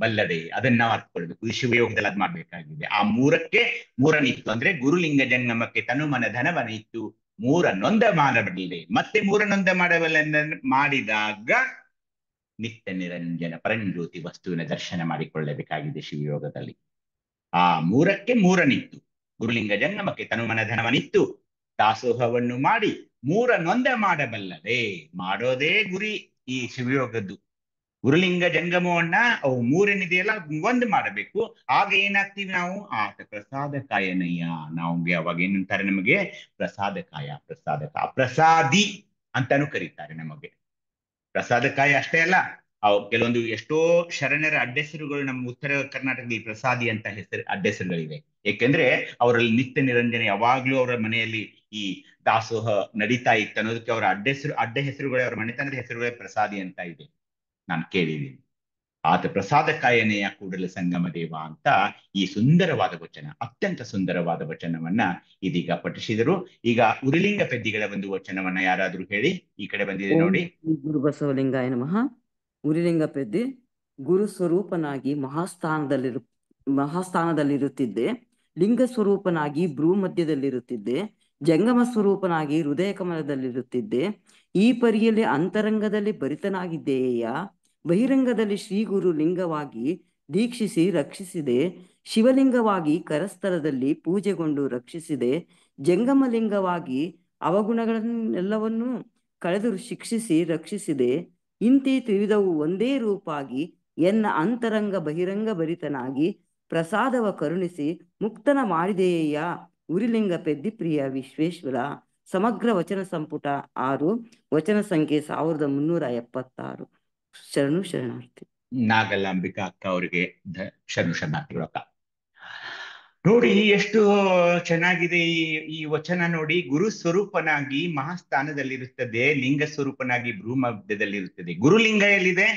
ಬಲ್ಲದೆ. ಅದನ್ನ ನಾವು ಅರ್ಥಕೊಳ್ಬೇಕು. ಈ ಶಿವಯೋಗದಲ್ಲಿ ಅದ್ ಮಾಡ್ಬೇಕಾಗಿದೆ. ಆ ಮೂರಕ್ಕೆ ಮೂರನಿತ್ತು ಅಂದ್ರೆ ಗುರುಲಿಂಗ ಜಂಗಮಕ್ಕೆ ತನು ಮನ ಧನವನಿತ್ತು, ಮೂರನ್ನೊಂದ ಮಾಡಬಲ್ಲದೆ. ಮತ್ತೆ ಮೂರನ್ನೊಂದ ಮಾಡಿದಾಗ ನಿತ್ಯ ನಿರಂಜನ ಪರಂಜ್ಯೋತಿ ವಸ್ತುವಿನ ದರ್ಶನ ಮಾಡಿಕೊಳ್ಳಬೇಕಾಗಿದೆ ಶಿವಯೋಗದಲ್ಲಿ. ಆ ಮೂರಕ್ಕೆ ಮೂರನಿತ್ತು, ಗುರುಲಿಂಗ ಜಂಗಮಕ್ಕೆ ತನು ಮನ ಧನವನಿತ್ತು, ದಾಸೋಹವನ್ನು ಮಾಡಿ ಮೂರನ್ನೊಂದ ಮಾಡಬಲ್ಲದೆ. ಮಾಡೋದೇ ಗುರಿ ಈ ಶಿವಯೋಗದ್ದು. ಗುರುಲಿಂಗ ಜಂಗಮವನ್ನ ಅವು ಮೂರೇನಿದೆಯಲ್ಲ ಒಂದು ಮಾಡಬೇಕು. ಆಗ ಏನಾಗ್ತೀವಿ ನಾವು? ಆತ ಪ್ರಸಾದ ಕಾಯನಯ್ಯ. ನಾವು ಅವಾಗ ಏನಂತಾರೆ ನಮಗೆ? ಪ್ರಸಾದಕಾಯ. ಪ್ರಸಾದಿ ಅಂತಾನು ಕರೀತಾರೆ ನಮಗೆ. ಪ್ರಸಾದಕಾಯ ಅಷ್ಟೇ ಅಲ್ಲ, ಅವು ಕೆಲವೊಂದು ಎಷ್ಟೋ ಶರಣರ ಅಡ್ಡೆಸರುಗಳು ನಮ್ಮ ಉತ್ತರ ಕರ್ನಾಟಕದಲ್ಲಿ ಪ್ರಸಾದಿ ಅಂತ ಅಡ್ಡೆಸರುಗಳಿವೆ. ಏಕೆಂದ್ರೆ ಅವರಲ್ಲಿ ನಿತ್ಯ ನಿರಂಜನೆ ಯಾವಾಗ್ಲೂ ಅವರ ಮನೆಯಲ್ಲಿ ಈ ದಾಸೋಹ ನಡೀತಾ ಇತ್ತು ಅನ್ನೋದಕ್ಕೆ ಅವರ ಅಡ್ಡ ಹೆಸರುಗಳೇ, ಅವರ ಮನೆತನದ ಹೆಸರುಗಳೇ ಪ್ರಸಾದಿ ಅಂತ ಇದೆ. ನಾನು ಕೇಳಿದ್ದೀನಿ. ಆತ ಪ್ರಸಾದಕಾಯನೆಯ ಕೂಡಲ ಸಂಗಮ ದೇವ ಅಂತ ಈ ಸುಂದರವಾದ ವಚನ, ಅತ್ಯಂತ ಸುಂದರವಾದ ವಚನವನ್ನ ಇದೀಗ ಪಠಿಸಿದರು. ಈಗ ಉರಿಲಿಂಗ ಪೆದ್ದಿಗಳ ಒಂದು ವಚನವನ್ನ ಯಾರಾದ್ರೂ ಹೇಳಿ. ಈ ಕಡೆ ಬಂದಿದೆ ನೋಡಿ. ಗುರು ಬಸವಲಿಂಗಾಯ ನಮಃ. ಉರಿಲಿಂಗ ಪೆದ್ದಿ. ಗುರು ಸ್ವರೂಪನಾಗಿ ಮಹಾಸ್ಥಾನದಲ್ಲಿರುತ್ತಿದ್ದೆ, ಲಿಂಗ ಸ್ವರೂಪನಾಗಿ ಭ್ರೂ ಮಧ್ಯದಲ್ಲಿರುತ್ತಿದ್ದೆ, ಜಂಗಮ ಸ್ವರೂಪನಾಗಿ ಹೃದಯ ಕಮಲದಲ್ಲಿರುತ್ತಿದ್ದೆ. ಈ ಪರಿಯಲ್ಲಿ ಅಂತರಂಗದಲ್ಲಿ ಭರಿತನಾಗಿದ್ದೇಯ, ಬಹಿರಂಗದಲ್ಲಿ ಶ್ರೀ ಗುರು ಲಿಂಗವಾಗಿ ದೀಕ್ಷಿಸಿ ರಕ್ಷಿಸಿದೆ, ಶಿವಲಿಂಗವಾಗಿ ಕರಸ್ಥಲದಲ್ಲಿ ಪೂಜೆಗೊಂಡು ರಕ್ಷಿಸಿದೆ, ಜಂಗಮಲಿಂಗವಾಗಿ ಅವಗುಣಗಳನ್ನೆಲ್ಲವನ್ನೂ ಕಳೆದು ಶಿಕ್ಷಿಸಿ ರಕ್ಷಿಸಿದೆ. ಇಂತಿ ತ್ರಿವಿಧವು ಒಂದೇ ರೂಪಾಗಿ ಎನ್ನ ಅಂತರಂಗ ಬಹಿರಂಗ ಭರಿತನಾಗಿ ಪ್ರಸಾದವ ಕರುಣಿಸಿ ಮುಕ್ತನ ಮಾಡಿದೆಯ, ಉರಿಲಿಂಗ ಪೆದ್ದಿ ಪ್ರಿಯ ವಿಶ್ವೇಶ್ವರ. ಸಮಗ್ರ ವಚನ ಸಂಪುಟ 6, ವಚನ ಸಂಖ್ಯೆ 1376. ಶರಣು ಶರಣಾರ್ಥಿ. ನಾಗಲಾಂಬಿಕಾ ಅಕ್ಕ ಅವರಿಗೆ ಶರಣು ಶರಣಾರ್ಥಿಗಳು ಅಕ್ಕ. ನೋಡಿ ಎಷ್ಟು ಚೆನ್ನಾಗಿದೆ ಈ ವಚನ ನೋಡಿ. ಗುರು ಸ್ವರೂಪನಾಗಿ ಮಹಾಸ್ಥಾನದಲ್ಲಿರುತ್ತದೆ, ಲಿಂಗ ಸ್ವರೂಪನಾಗಿ ಭ್ರೂ ಮಧ್ಯದಲ್ಲಿರುತ್ತದೆ. ಗುರುಲಿಂಗ ಎಲ್ಲಿದೆ?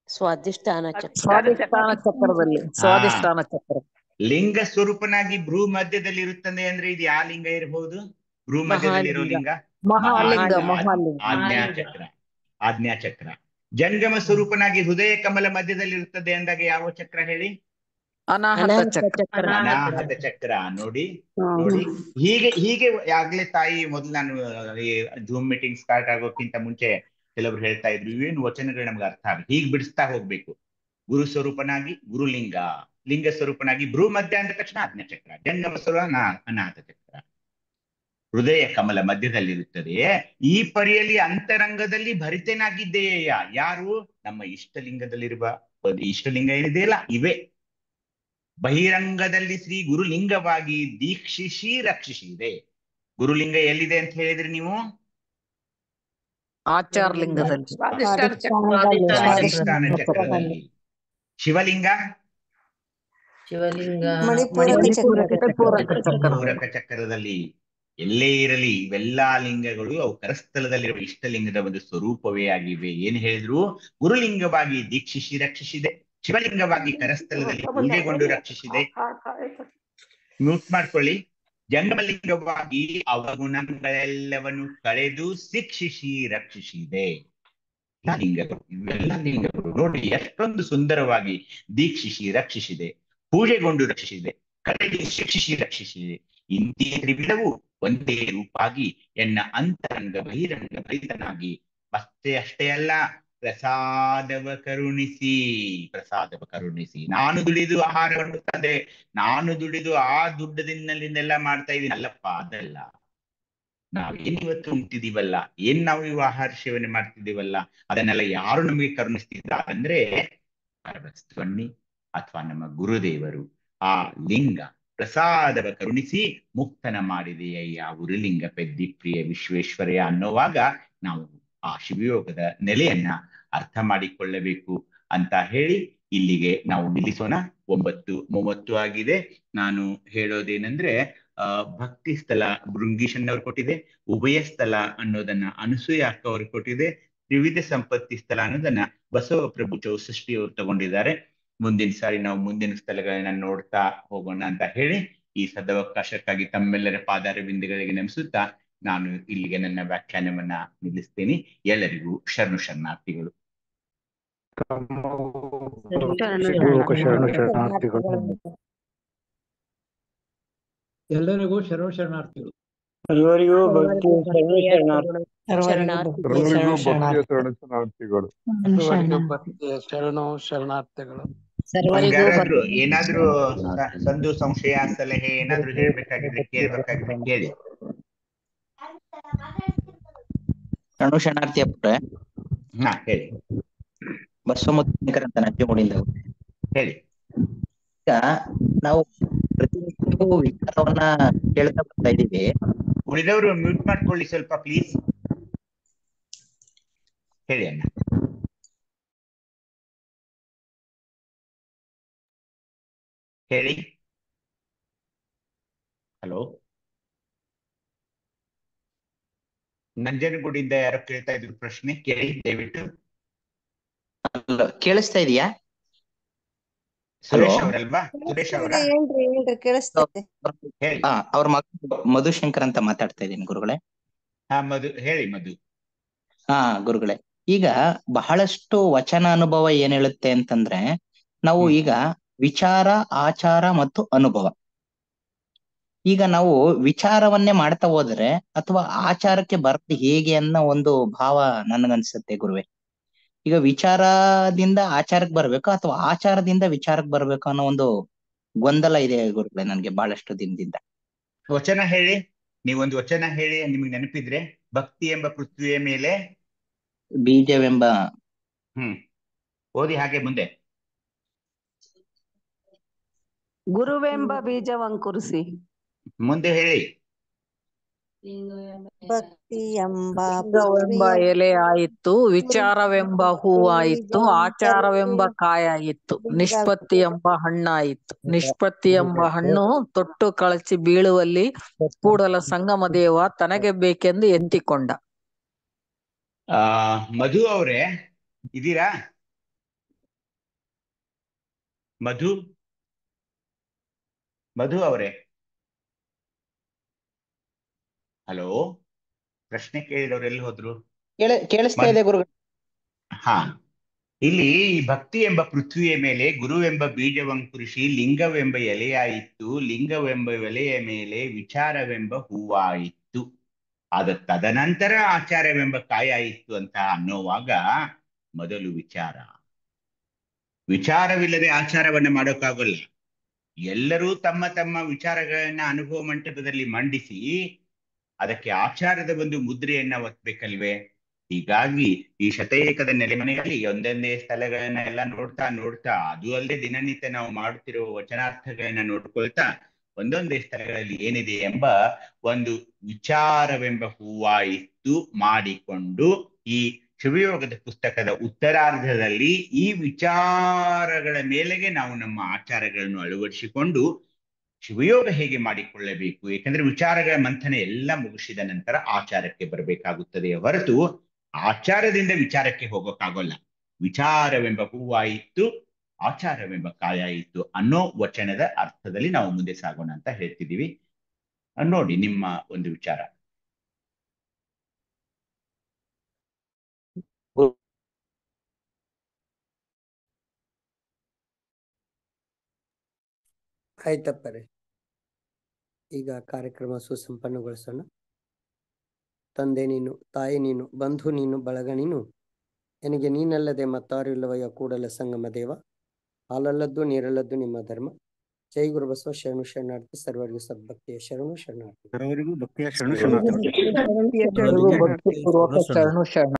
ಸ್ವಾಧಿಷ್ಠಾನ ಚಕ್ರದಲ್ಲಿ. ಸ್ವಾಧಿಷ್ಠಾನ ಚಕ್ರ. ಲಿಂಗ ಸ್ವರೂಪನಾಗಿ ಭ್ರೂ ಮಧ್ಯದಲ್ಲಿರುತ್ತದೆ ಅಂದ್ರೆ ಇದು ಯಾವ ಲಿಂಗ ಇರಬಹುದು? ಭ್ರೂ ಮಧ್ಯದಲ್ಲಿರೋ ಲಿಂಗ ಆಜ್ಞಾ ಚಕ್ರ. ಜಂಗಮ ಸ್ವರೂಪನಾಗಿ ಹೃದಯ ಕಮಲ ಮಧ್ಯದಲ್ಲಿರುತ್ತದೆ ಅಂದಾಗ ಯಾವ ಚಕ್ರ ಹೇಳಿ? ಅನಾಹತ ಚಕ್ರ. ನೋಡಿ ಹೀಗೆ ಆಗ್ಲೇ ತಾಯಿ ಮೊದಲು ನಾನು ಜೂಮ್ ಮೀಟಿಂಗ್ ಸ್ಟಾರ್ಟ್ ಆಗೋಕ್ಕಿಂತ ಮುಂಚೆ ಕೆಲವರು ಹೇಳ್ತಾ ಇದ್ರು, ಇವೇನು ವಚನಗಳು ನಮ್ಗೆ ಅರ್ಥ ಆಗ, ಹೀಗೆ ಬಿಡಿಸ್ತಾ ಹೋಗ್ಬೇಕು. ಗುರು ಸ್ವರೂಪನಾಗಿ ಗುರುಲಿಂಗ, ಲಿಂಗ ಸ್ವರೂಪನಾಗಿ ಭ್ರೂ ಮಧ್ಯ ಅಂದ ತಕ್ಷಣ ಆಜ್ಞಾ ಚಕ್ರ, ಜಂಗಮ ಸ್ವರೂಪ ಅನಾಹತ ಚಕ್ರ, ಹೃದಯ ಕಮಲ ಮಧ್ಯದಲ್ಲಿರುತ್ತದೆ. ಈ ಪರಿಯಲ್ಲಿ ಅಂತರಂಗದಲ್ಲಿ ಭರಿತನಾಗಿದ್ದೇಯ. ಯಾರು? ನಮ್ಮ ಇಷ್ಟಲಿಂಗದಲ್ಲಿರುವ ಇಷ್ಟಲಿಂಗ ಏನಿದೆಯಲ್ಲ ಇವೇ. ಬಹಿರಂಗದಲ್ಲಿ ಶ್ರೀ ಗುರುಲಿಂಗವಾಗಿ ದೀಕ್ಷಿಸಿ ರಕ್ಷಿಸಿದೆ. ಗುರುಲಿಂಗ ಎಲ್ಲಿದೆ ಅಂತ ಹೇಳಿದ್ರಿ ನೀವು? ಆಚಾರಲಿಂಗದಲ್ಲಿ, ಸ್ವಾಧಿಷ್ಠಾನ ಚಕ್ರದಲ್ಲಿ. ಶಿವಲಿಂಗ ಪೂರಕ ಚಕ್ರದಲ್ಲಿ. ಎಲ್ಲೇ ಇರಲಿ ಇವೆಲ್ಲಾ ಲಿಂಗಗಳು ಅವು ಕರಸ್ಥಲದಲ್ಲಿರುವ ಇಷ್ಟಲಿಂಗದ ಒಂದು ಸ್ವರೂಪವೇ ಆಗಿವೆ. ಏನ್ ಹೇಳಿದ್ರು? ಗುರುಲಿಂಗವಾಗಿ ದೀಕ್ಷಿಸಿ ರಕ್ಷಿಸಿದೆ, ಶಿವಲಿಂಗವಾಗಿ ಕರಸ್ಥಲದಲ್ಲಿ ಪೂಜೆಗೊಂಡು ರಕ್ಷಿಸಿದೆ. ಮ್ಯೂಟ್ ಮಾಡ್ಕೊಳ್ಳಿ. ಜಂಗಮಲಿಂಗವಾಗಿ ಅವಗುಣಗಳೆಲ್ಲವನ್ನು ಕಳೆದು ಶಿಕ್ಷಿಸಿ ರಕ್ಷಿಸಿದೆ. ಇವೆಲ್ಲ ಲಿಂಗಗಳು ನೋಡಿ ಎಷ್ಟೊಂದು ಸುಂದರವಾಗಿ ದೀಕ್ಷಿಸಿ ರಕ್ಷಿಸಿದೆ, ಪೂಜೆಗೊಂಡು ರಕ್ಷಿಸಿದೆ, ಕಳೆದು ಶಿಕ್ಷಿಸಿ ರಕ್ಷಿಸಿದೆ. ಇಂತಿ ತ್ರಿವಿಧವು ಒಂದೇ ರೂಪಾಗಿ ಎನ್ನ ಅಂತರಂಗ ಬಹಿರಂಗ ಭರಿತನಾಗಿ ಅಷ್ಟೇ ಅಲ್ಲ, ಪ್ರಸಾದವ ಕರುಣಿಸಿ. ನಾನು ದುಡಿದು ಆಹಾರವನ್ನು ತಂದೆ, ನಾನು ದುಡಿದು ಆ ದುಡ್ಡದಿಂದಲಿಂದೆಲ್ಲ ಮಾಡ್ತಾ ಇದ್ದೀನಿ ಅಲ್ಲಪ್ಪ, ಅದಲ್ಲ. ನಾವೇನ್ ಇವತ್ತು ಉಂಟಿದೀವಲ್ಲ, ಏನ್ ನಾವು ಇವು ಆಹಾರ ಸೇವನೆ ಮಾಡ್ತಿದ್ದೀವಲ್ಲ, ಅದನ್ನೆಲ್ಲ ಯಾರು ನಮಗೆ ಕರುಣಿಸ್ತಿದ್ದಾರೆ ಅಂದ್ರೆ ಪರಬಸವಣ್ಣಿ ಅಥವಾ ನಮ್ಮ ಗುರುದೇವರು. ಆ ಲಿಂಗ ಪ್ರಸಾದವ ಕರುಣಿಸಿ ಮುಕ್ತನ ಮಾಡಿದೆಯಯ್ಯ ಉರುಲಿಂಗ ಪೆದ್ದಿ ಪ್ರಿಯ ವಿಶ್ವೇಶ್ವರಯ್ಯ ಅನ್ನೋವಾಗ ನಾವು ಆ ಶಿವಯೋಗದ ನೆಲೆಯನ್ನ ಅರ್ಥ ಮಾಡಿಕೊಳ್ಳಬೇಕು ಅಂತ ಹೇಳಿ ಇಲ್ಲಿಗೆ ನಾವು ನಿಲ್ಲಿಸೋಣ. 9:30 ಆಗಿದೆ. ನಾನು ಹೇಳೋದೇನೆಂದ್ರೆ ಭಕ್ತಿ ಸ್ಥಳ ಭೃಂಗೀಶನ್ ಅವ್ರು ಕೊಟ್ಟಿದೆ, ಉಭಯ ಸ್ಥಳ ಅನ್ನೋದನ್ನ ಅನಸೂಯ ಅಕ್ಕ ಅವ್ರು ಕೊಟ್ಟಿದೆ, ತ್ರಿವಿಧ ಸಂಪತ್ತಿ ಸ್ಥಳ ಅನ್ನೋದನ್ನ ಬಸವಪ್ರಭು ಚೌಸೃಷ್ಟಿ ಅವರು ತಗೊಂಡಿದ್ದಾರೆ. ಮುಂದಿನ ಸಾರಿ ನಾವು ಮುಂದಿನ ಸ್ಥಳಗಳನ್ನ ನೋಡ್ತಾ ಹೋಗೋಣ ಅಂತ ಹೇಳಿ ಈ ಸದವಕಾಶಕ್ಕಾಗಿ ತಮ್ಮೆಲ್ಲರ ಪಾದಾರವಿಂದಗಳಿಗೆ ನಮಿಸುತ್ತಾ ನಾನು ಇಲ್ಲಿಗೆ ನನ್ನ ವ್ಯಾಖ್ಯಾನವನ್ನ ನಿಲ್ಲಿಸ್ತೇನೆ. ಎಲ್ಲರಿಗೂ ಶರಣು ಶರಣಾರ್ಥಿಗಳು. ಎಲ್ಲರಿಗೂ ಶರಣು ಶರಣಾರ್ಥಿಗಳು. ಸರ್ವರಿಗೂ ಭಕ್ತಿಯ ಶರಣು ಶರಣಾರ್ಥಿಗಳು. ಯಾರಾದ್ರೂ ಏನಾದ್ರೂ ಸಂದು ಸಂಶಯ ಸಲಹೆ ಏನಾದ್ರೂ ಹೇಳ್ಬೇಕಾಗಿದ್ರೆ ಕೇಳ್ಬೇಕಾಗಿದ್ರೆ ಕೇಳಿ. ಶರಣು ಶರಣಾರ್ಥಿಯಪ್ಪ. ಹಾ ಹೇಳಿ. ಬಸವಮುತ್ತೇಕರ್ ಅಂತ ನಂಜನಗೂಡಿಂದ ಹೇಳಿ. ಈಗ ನಾವು ಪ್ರತಿನಿತ್ಯವೂ ವಿಚಾರವನ್ನ ಕೇಳ್ತಾ ಬರ್ತಾ ಇದ್ದೀವಿ. ಉಳಿದವರು ಮ್ಯೂಟ್ ಮಾಡ್ಕೊಳ್ಳಿ ಸ್ವಲ್ಪ ಪ್ಲೀಸ್. ಹೇಳಿ ಅಣ್ಣ. ಹೇಳಿ. ಹಲೋ, ನಂಜನಗೂಡಿಂದ ಯಾರೋ ಕೇಳ್ತಾ ಇದ್ರು ಪ್ರಶ್ನೆ, ಕೇಳಿ ದಯವಿಟ್ಟು. ಕೇಳಿಸ್ತಾ ಇದೆಯಾ? ಸುರೇಶ್ ಅವರಲ್ವಾ? ಸುರೇಶ್ ಅವರ ಅವ್ರ ಮಗ ಮಧುಶಂಕರ್ ಅಂತ ಮಾತಾಡ್ತಾ ಇದ್ದೀನಿ ಗುರುಗಳೇ. ಹಾ ಮಧು, ಹೇಳಿ ಮಧು. ಹಾ ಗುರುಗಳೇ, ಈಗ ಬಹಳಷ್ಟು ವಚನ ಅನುಭವ ಏನ್ ಹೇಳುತ್ತೆ ಅಂತಂದ್ರೆ, ನಾವು ಈಗ ವಿಚಾರ, ಆಚಾರ ಮತ್ತು ಅನುಭವ, ಈಗ ನಾವು ವಿಚಾರವನ್ನೇ ಮಾಡ್ತಾ ಹೋದ್ರೆ ಅಥವಾ ಆಚಾರಕ್ಕೆ ಬರ್ತಿ ಹೇಗೆ ಅನ್ನೋ ಒಂದು ಭಾವ ನನ್ಗನ್ಸುತ್ತೆ ಗುರುವೆ. ಈಗ ವಿಚಾರದಿಂದ ಆಚಾರಕ್ಕೆ ಬರ್ಬೇಕು ಅಥವಾ ಆಚಾರದಿಂದ ವಿಚಾರಕ್ಕೆ ಬರ್ಬೇಕು ಅನ್ನೋ ಒಂದು ಗೊಂದಲ ಇದೆ ಗುರುಗಳೇ ನನ್ಗೆ ಬಹಳಷ್ಟು ದಿನದಿಂದ. ವಚನ ಹೇಳಿ, ನೀವೊಂದು ವಚನ ಹೇಳಿ ನಿಮ್ಗೆ ನೆನಪಿದ್ರೆ. ಭಕ್ತಿ ಎಂಬ ಪೃಥ್ವಿಯ ಮೇಲೆ ಬೀಜವೆಂಬ. ಓದಿ ಹಾಗೆ ಮುಂದೆ. ಗುರುವೆಂಬ ಬೀಜವಂಕುರಿಸಿ. ಮುಂದೆ ಹೇಳಿ. ಭಕ್ತಿಯೆಂಬ ಎಲೆ ಆಯಿತು, ವಿಚಾರವೆಂಬ ಹೂವಾಯಿತು, ಆಚಾರವೆಂಬ ಕಾಯಾಯಿತು, ನಿಷ್ಪತ್ತಿ ಎಂಬ ಹಣ್ಣಾಯಿತು. ನಿಷ್ಪತ್ತಿ ಎಂಬ ಹಣ್ಣು ತೊಟ್ಟು ಕಳಚಿ ಬೀಳುವಲ್ಲಿ ಕೂಡಲ ಸಂಗಮ ದೇವ ತನಗೆ ಬೇಕೆಂದು ಎತ್ತಿಕೊಂಡ. ಮಧು ಅವರೇ ಇದೀರಾ? ಮಧು ಅವರೇ, ಹಲೋ, ಪ್ರಶ್ನೆ ಕೇಳಿದವ್ರು ಎಲ್ಲಿ ಹೋದ್ರು? ಕೇಳಿಸ್ತಾ ಇದೆ ಗುರು. ಹಾ, ಇಲ್ಲಿ ಈ ಭಕ್ತಿ ಎಂಬ ಪೃಥ್ವಿಯ ಮೇಲೆ ಗುರುವೆಂಬ ಬೀಜವಂಕುರಿಸಿ ಲಿಂಗವೆಂಬ ಎಲೆಯಾಯಿತು, ಲಿಂಗವೆಂಬ ಎಲೆಯ ಮೇಲೆ ವಿಚಾರವೆಂಬ ಹೂವಾಯಿತು, ತದನಂತರ ಆಚಾರವೆಂಬ ಕಾಯಾಯಿತು ಅಂತ ಅನ್ನೋವಾಗ ಮೊದಲು ವಿಚಾರವಿಲ್ಲದೆ ಆಚಾರವನ್ನ ಮಾಡೋಕ್ಕಾಗಲ್ಲ. ಎಲ್ಲರೂ ತಮ್ಮ ತಮ್ಮ ವಿಚಾರಗಳನ್ನ ಅನುಭವ ಮಂಟಪದಲ್ಲಿ ಮಂಡಿಸಿ ಅದಕ್ಕೆ ಆಚಾರದ ಒಂದು ಮುದ್ರೆಯನ್ನ ಒತ್ತಬೇಕಲ್ವೇ? ಹೀಗಾಗಿ ಈ ಶತೇಕದ ನೆಲೆಮನೆಯಲ್ಲಿ ಒಂದೊಂದೇ ಸ್ಥಳಗಳನ್ನ ಎಲ್ಲ ನೋಡ್ತಾ ಅದು ಅಲ್ಲದೆ ದಿನನಿತ್ಯ ನಾವು ಮಾಡುತ್ತಿರುವ ವಚನಾರ್ಥಗಳನ್ನ ನೋಡ್ಕೊಳ್ತಾ ಒಂದೊಂದೇ ಸ್ಥಳಗಳಲ್ಲಿ ಏನಿದೆ ಎಂಬ ಒಂದು ವಿಚಾರವೆಂಬ ಹೂವಾಯಿತು ಮಾಡಿಕೊಂಡು ಈ ಶಿವಯೋಗದ ಪುಸ್ತಕದ ಉತ್ತರಾರ್ಧದಲ್ಲಿ ಈ ವಿಚಾರಗಳ ಮೇಲೆಗೆ ನಾವು ನಮ್ಮ ಆಚಾರಗಳನ್ನು ಅಳವಡಿಸಿಕೊಂಡು ಶಿವಯೋಗ ಹೇಗೆ ಮಾಡಿಕೊಳ್ಳಬೇಕು. ಏಕೆಂದ್ರೆ ವಿಚಾರಗಳ ಮಂಥನ ಎಲ್ಲ ಮುಗಿಸಿದ ನಂತರ ಆಚಾರಕ್ಕೆ ಬರಬೇಕಾಗುತ್ತದೆ ಹೊರತು ಆಚಾರದಿಂದ ವಿಚಾರಕ್ಕೆ ಹೋಗೋಕ್ಕಾಗೋಲ್ಲ. ವಿಚಾರವೆಂಬ ಹೂವಾಯಿತು, ಆಚಾರವೆಂಬ ಕಾಯಾಯಿತು ಅನ್ನೋ ವಚನದ ಅರ್ಥದಲ್ಲಿ ನಾವು ಮುಂದೆ ಸಾಗೋಣ ಅಂತ ಹೇಳ್ತಿದ್ದೀವಿ. ನೋಡಿ ನಿಮ್ಮ ಒಂದು ವಿಚಾರ. ಆಯ್ತಪ್ಪರೇ, ಈಗ ಕಾರ್ಯಕ್ರಮ ಸುಸಂಪನ್ನಗೊಳಿಸೋಣ. ತಂದೆ ನೀನು, ತಾಯಿ ನೀನು, ಬಂಧು ನೀನು, ಬಳಗ ನೀನು, ನನಗೆ ನೀನಲ್ಲದೆ ಮತ್ತಾರು ಇಲ್ಲವಯ್ಯ ಕೂಡಲ ಸಂಗಮ ದೇವ. ಹಾಲಲ್ಲದ್ದು ನೀರಲ್ಲದ್ದು ನಿಮ್ಮ ಧರ್ಮ, ಜೈ ಗುರು ಬಸವ ಶರಣು ಶರಣಾರ್ಥಿ. ಸರ್ವರಿಗೂ ಸದ್ಭಕ್ತಿಯ ಶರಣು ಶರಣಾರ್ಥಿ. ಸರ್ವರಿಗೂ ಭಕ್ತಿಯ ಶರಣು ಸರ್ವರಿಗೂ ಶರಣಾರ್ಥಿ. ಭಕ್ತಿಪೂರ್ವಕ ಶರಣು ಶರಣ